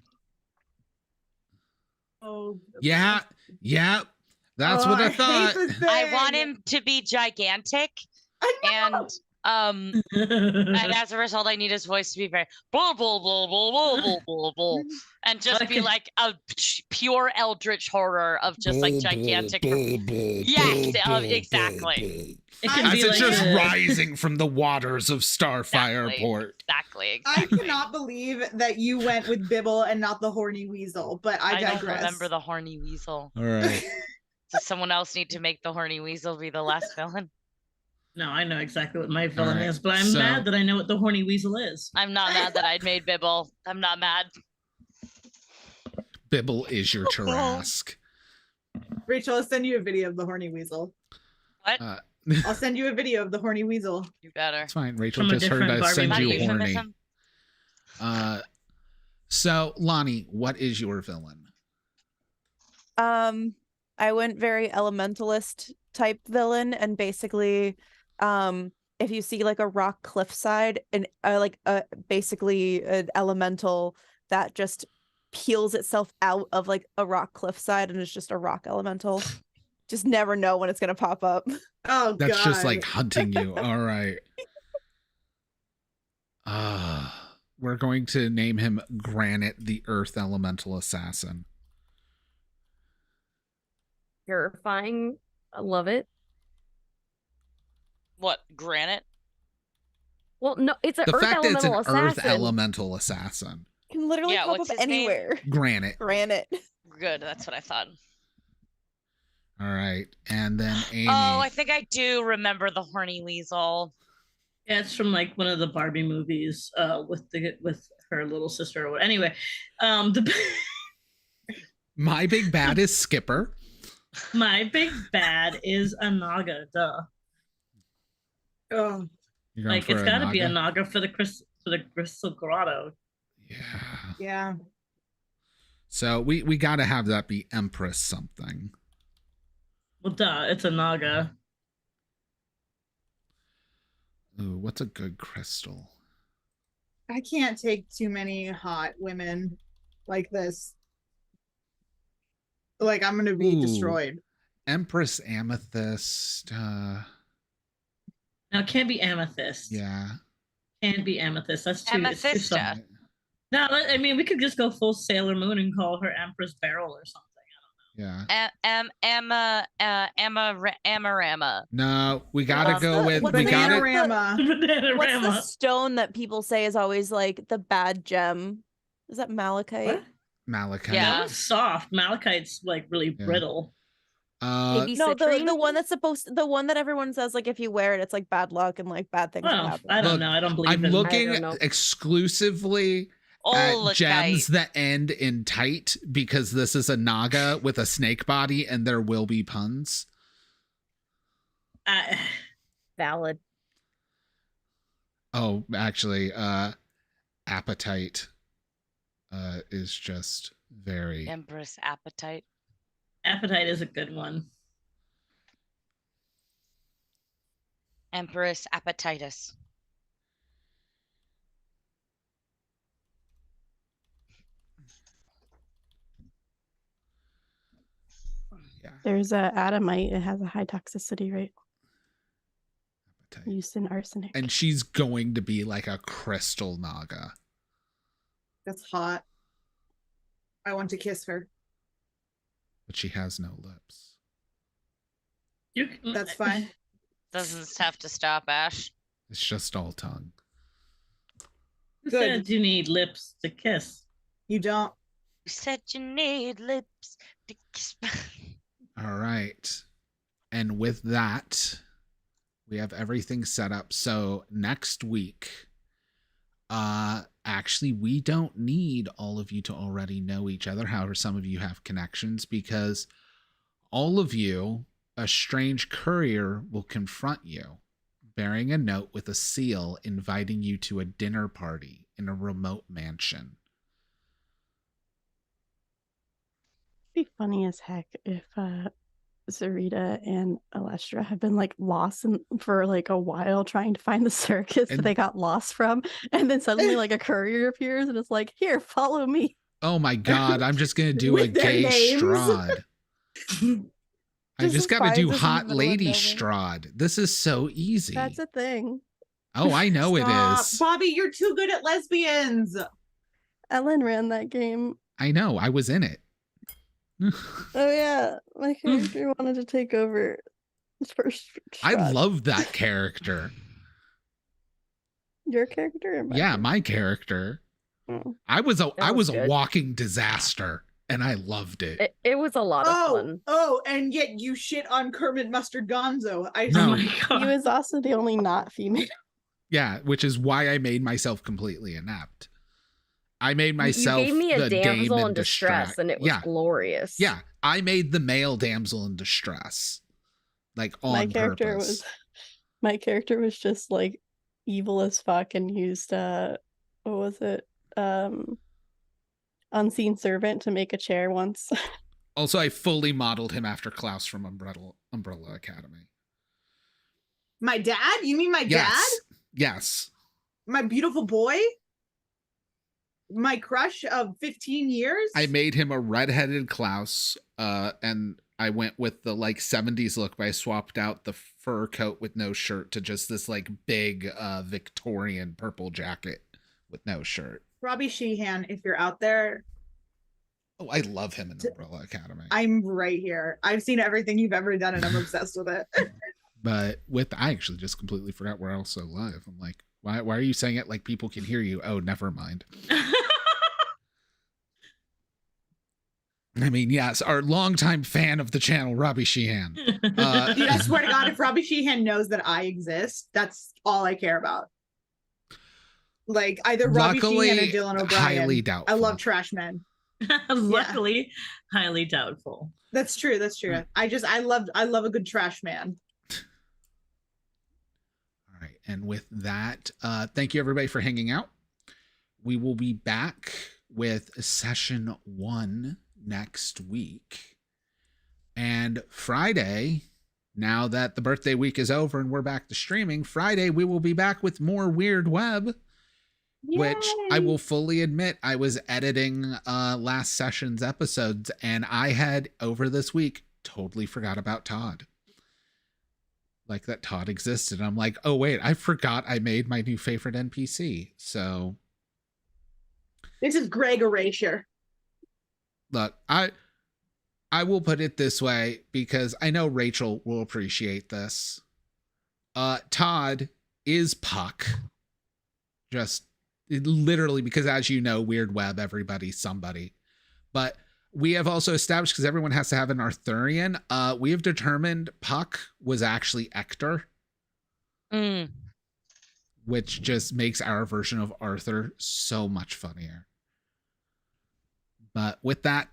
[SPEAKER 2] Oh.
[SPEAKER 3] yeah, that's what I thought.
[SPEAKER 5] I want him to be gigantic, and and as a result, I need his voice to be very blah blah blah blah blah blah blah blah, and just be like a pure eldritch horror of just like gigantic. Yes, exactly.
[SPEAKER 3] As it's
[SPEAKER 6] like
[SPEAKER 3] just rising from the waters of Starfire Port.
[SPEAKER 5] Exactly.
[SPEAKER 2] I cannot believe that you went with Bibble and not the horny weasel, but I digress.
[SPEAKER 5] don't remember the horny weasel.
[SPEAKER 3] All right.
[SPEAKER 5] Does someone else need to make the horny weasel be the last villain?
[SPEAKER 6] No, I know exactly what my villain
[SPEAKER 3] right,
[SPEAKER 6] is, but I'm
[SPEAKER 3] so-
[SPEAKER 6] mad that I know what the horny weasel is.
[SPEAKER 5] I'm not mad that I'd made Bibble. I'm not mad.
[SPEAKER 3] Bibble is your Tarask.
[SPEAKER 2] Rachel, I'll send you a video of the horny weasel.
[SPEAKER 5] What?
[SPEAKER 2] I'll send you a video of the horny weasel.
[SPEAKER 5] You better.
[SPEAKER 3] It's fine. Rachel
[SPEAKER 6] From a
[SPEAKER 3] just heard
[SPEAKER 6] different
[SPEAKER 3] us send
[SPEAKER 6] Barbie
[SPEAKER 3] you
[SPEAKER 6] movie.
[SPEAKER 3] horny. So Lonnie, what is your villain?
[SPEAKER 8] I went very elementalist type villain, and basically, if you see like a rock cliffside and basically an elemental that just peels itself out of like a rock cliffside and is just a rock elemental. Just never know when it's gonna pop up.
[SPEAKER 2] Oh,
[SPEAKER 3] That's
[SPEAKER 2] God.
[SPEAKER 3] just like hunting you. All right. We're going to name him Granite, the Earth Elemental Assassin.
[SPEAKER 7] Terrifying. I love it.
[SPEAKER 5] What, Granite?
[SPEAKER 7] Well, no, it's an
[SPEAKER 3] The
[SPEAKER 7] Earth
[SPEAKER 3] fact that it's an
[SPEAKER 7] Elemental
[SPEAKER 3] Earth
[SPEAKER 7] Assassin.
[SPEAKER 3] Elemental Assassin.
[SPEAKER 8] Can literally
[SPEAKER 5] Yeah,
[SPEAKER 8] pop
[SPEAKER 5] what's
[SPEAKER 8] up
[SPEAKER 5] his name?
[SPEAKER 8] anywhere.
[SPEAKER 3] Granite.
[SPEAKER 8] Granite.
[SPEAKER 5] Good, that's what I thought.
[SPEAKER 3] All right. And then Amy.
[SPEAKER 5] Oh, I think I do remember the horny weasel.
[SPEAKER 6] Yeah, it's from like one of the Barbie movies with her little sister or what. Anyway,
[SPEAKER 3] My big bad is Skipper.
[SPEAKER 6] my big bad is a Naga, duh.
[SPEAKER 2] Oh,
[SPEAKER 3] You're going
[SPEAKER 6] Like
[SPEAKER 3] for
[SPEAKER 6] it's
[SPEAKER 3] a
[SPEAKER 6] got to be a
[SPEAKER 3] Naga?
[SPEAKER 6] Naga for the Crystal Grotto.
[SPEAKER 2] yeah.
[SPEAKER 3] So we got to have that be Empress something.
[SPEAKER 6] Well, duh, it's a Naga.
[SPEAKER 3] Ooh, what's a good crystal?
[SPEAKER 2] I can't take too many hot women like this. Like, I'm gonna be
[SPEAKER 3] Ooh.
[SPEAKER 2] destroyed.
[SPEAKER 3] Empress Amethyst.
[SPEAKER 6] No, it can't be amethyst.
[SPEAKER 3] Yeah.
[SPEAKER 6] Can't be amethyst. That's too. It's too soft.
[SPEAKER 5] Amethysta.
[SPEAKER 6] No, I mean we could just go full Sailor Moon and call her Empress Beryl or something.
[SPEAKER 3] Yeah.
[SPEAKER 5] Amarama.
[SPEAKER 3] No, we gotta go with
[SPEAKER 8] what's
[SPEAKER 3] we
[SPEAKER 8] the
[SPEAKER 3] gotta
[SPEAKER 6] Bananarama.
[SPEAKER 8] What's the stone that people say is always like the bad gem? Is that malachite?
[SPEAKER 6] What?
[SPEAKER 3] Malachite.
[SPEAKER 5] Yeah.
[SPEAKER 6] That one's soft. Malachite's like really
[SPEAKER 3] Yeah.
[SPEAKER 6] brittle.
[SPEAKER 7] Maybe
[SPEAKER 8] No,
[SPEAKER 7] citrine?
[SPEAKER 8] the one that's the one that everyone says like if you wear it, it's like bad luck and like bad things will
[SPEAKER 6] Well,
[SPEAKER 8] happen.
[SPEAKER 6] I don't
[SPEAKER 3] Look,
[SPEAKER 6] know. I don't believe
[SPEAKER 3] I'm
[SPEAKER 6] in.
[SPEAKER 3] looking
[SPEAKER 7] I don't know.
[SPEAKER 3] exclusively at gems that end in tight because this is a naga with a snake body and there will be puns.
[SPEAKER 7] Valid.
[SPEAKER 3] Oh, actually, appetite is just very
[SPEAKER 5] Empress Appetite.
[SPEAKER 6] Appetite is a good one.
[SPEAKER 5] Empress Appetitus.
[SPEAKER 4] There's a adamite. It has a high toxicity rate.
[SPEAKER 3] appetite.
[SPEAKER 4] Used in arsenic.
[SPEAKER 3] And she's going to be like a crystal naga.
[SPEAKER 2] That's hot. I want to kiss her.
[SPEAKER 3] But she has no lips.
[SPEAKER 2] That's fine.
[SPEAKER 5] Doesn't have to stop, Ash.
[SPEAKER 3] It's just all tongue.
[SPEAKER 6] Who said you need lips to kiss?
[SPEAKER 2] You don't.
[SPEAKER 5] You said you need lips to kiss.
[SPEAKER 3] All right. And with that, we have everything set up. So next week, actually, we don't need all of you to already know each other. However, some of you have connections because all of you, a strange courier will confront you, bearing a note with a seal inviting you to a dinner party in a remote mansion.
[SPEAKER 4] It'd be funny as heck if Zarita and Alestra have been like lost for like a while trying to find the circus that they got lost from, and then suddenly like a courier appears and it's like, here, follow me.
[SPEAKER 3] Oh my god, I'm just gonna do a
[SPEAKER 4] With their
[SPEAKER 3] gay
[SPEAKER 4] names.
[SPEAKER 3] Strahd. I just gotta
[SPEAKER 4] finds
[SPEAKER 3] do
[SPEAKER 4] us in
[SPEAKER 3] hot
[SPEAKER 4] the middle of
[SPEAKER 3] lady
[SPEAKER 4] nowhere.
[SPEAKER 3] Strahd. This is so easy.
[SPEAKER 4] That's a thing.
[SPEAKER 3] Oh, I know
[SPEAKER 2] Stop.
[SPEAKER 3] it is.
[SPEAKER 2] Bobby, you're too good at lesbians.
[SPEAKER 4] Ellen ran that game.
[SPEAKER 3] I know, I was in it.
[SPEAKER 4] Oh yeah, my character wanted to take over first.
[SPEAKER 3] I
[SPEAKER 4] shot.
[SPEAKER 3] love that character.
[SPEAKER 4] Your character? Or my
[SPEAKER 3] Yeah, my character.
[SPEAKER 4] Oh.
[SPEAKER 3] I was a
[SPEAKER 7] was
[SPEAKER 3] a
[SPEAKER 7] good.
[SPEAKER 3] walking disaster, and I loved it.
[SPEAKER 7] It was a lot of fun.
[SPEAKER 2] Oh, and yet you shit on Kermit Mustard Gonzo.
[SPEAKER 3] No.
[SPEAKER 4] He was also the only not female.
[SPEAKER 3] Yeah, which is why I made myself completely inept. I made myself
[SPEAKER 7] You gave me a
[SPEAKER 3] the
[SPEAKER 7] damsel
[SPEAKER 3] Dame
[SPEAKER 7] in distress,
[SPEAKER 3] distract.
[SPEAKER 7] and it was
[SPEAKER 3] Yeah,
[SPEAKER 7] glorious.
[SPEAKER 3] yeah. I made the male damsel in distress, like on
[SPEAKER 4] my character
[SPEAKER 3] purpose.
[SPEAKER 4] was just like evil as fuck and used what was it? Unseen Servant to make a chair once.
[SPEAKER 3] Also, I fully modeled him after Klaus from Umbrella Academy.
[SPEAKER 2] My dad? You mean my dad?
[SPEAKER 3] Yes.
[SPEAKER 2] My beautiful boy? My crush of 15 years?
[SPEAKER 3] I made him a redheaded Klaus, and I went with the like 70s look, but I swapped out the fur coat with no shirt to just this like big Victorian purple jacket with no shirt.
[SPEAKER 2] Robbie Sheehan, if you're out there,
[SPEAKER 3] Oh, I love him in Umbrella Academy.
[SPEAKER 2] I'm right here. I've seen everything you've ever done and I'm obsessed with it.
[SPEAKER 3] But I actually just completely forgot we're also live. I'm like, why are you saying it like people can hear you? Oh, never mind. I mean, yes, our longtime fan of the channel, Robbie Sheehan.
[SPEAKER 2] Dude, I swear to God, if Robbie Sheehan knows that I exist, that's all I care about. Like either Robbie
[SPEAKER 3] Luckily,
[SPEAKER 2] Sheehan or Dylan O'Brien.
[SPEAKER 3] highly doubtful.
[SPEAKER 2] I love trash men.
[SPEAKER 6] Luckily, highly doubtful.
[SPEAKER 2] That's true. That's true. I love a good trash man.
[SPEAKER 3] All right. And with that, thank you everybody for hanging out. We will be back with session 1 next week. And Friday, now that the birthday week is over and we're back to streaming, Friday we will be back with more Weird Web. Which I will fully admit, I was editing last session's episodes, and I had, over this week, totally forgot about Todd. Like, that Todd existed. I'm like, oh wait, I forgot I made my new favorite NPC. So
[SPEAKER 16] this is Greg Erasure.
[SPEAKER 3] Look, I will put it this way, because I know Rachel will appreciate this. Todd is Puck. Just literally, because as you know, Weird Web, everybody's somebody. But we have also established, because everyone has to have an Arthurian, we have determined Puck was actually Ector. Which just makes our version of Arthur so much funnier. But with that,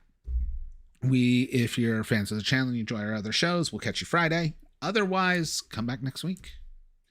[SPEAKER 3] if you're fans of the channel and you enjoy our other shows, we'll catch you Friday. Otherwise, come back next week.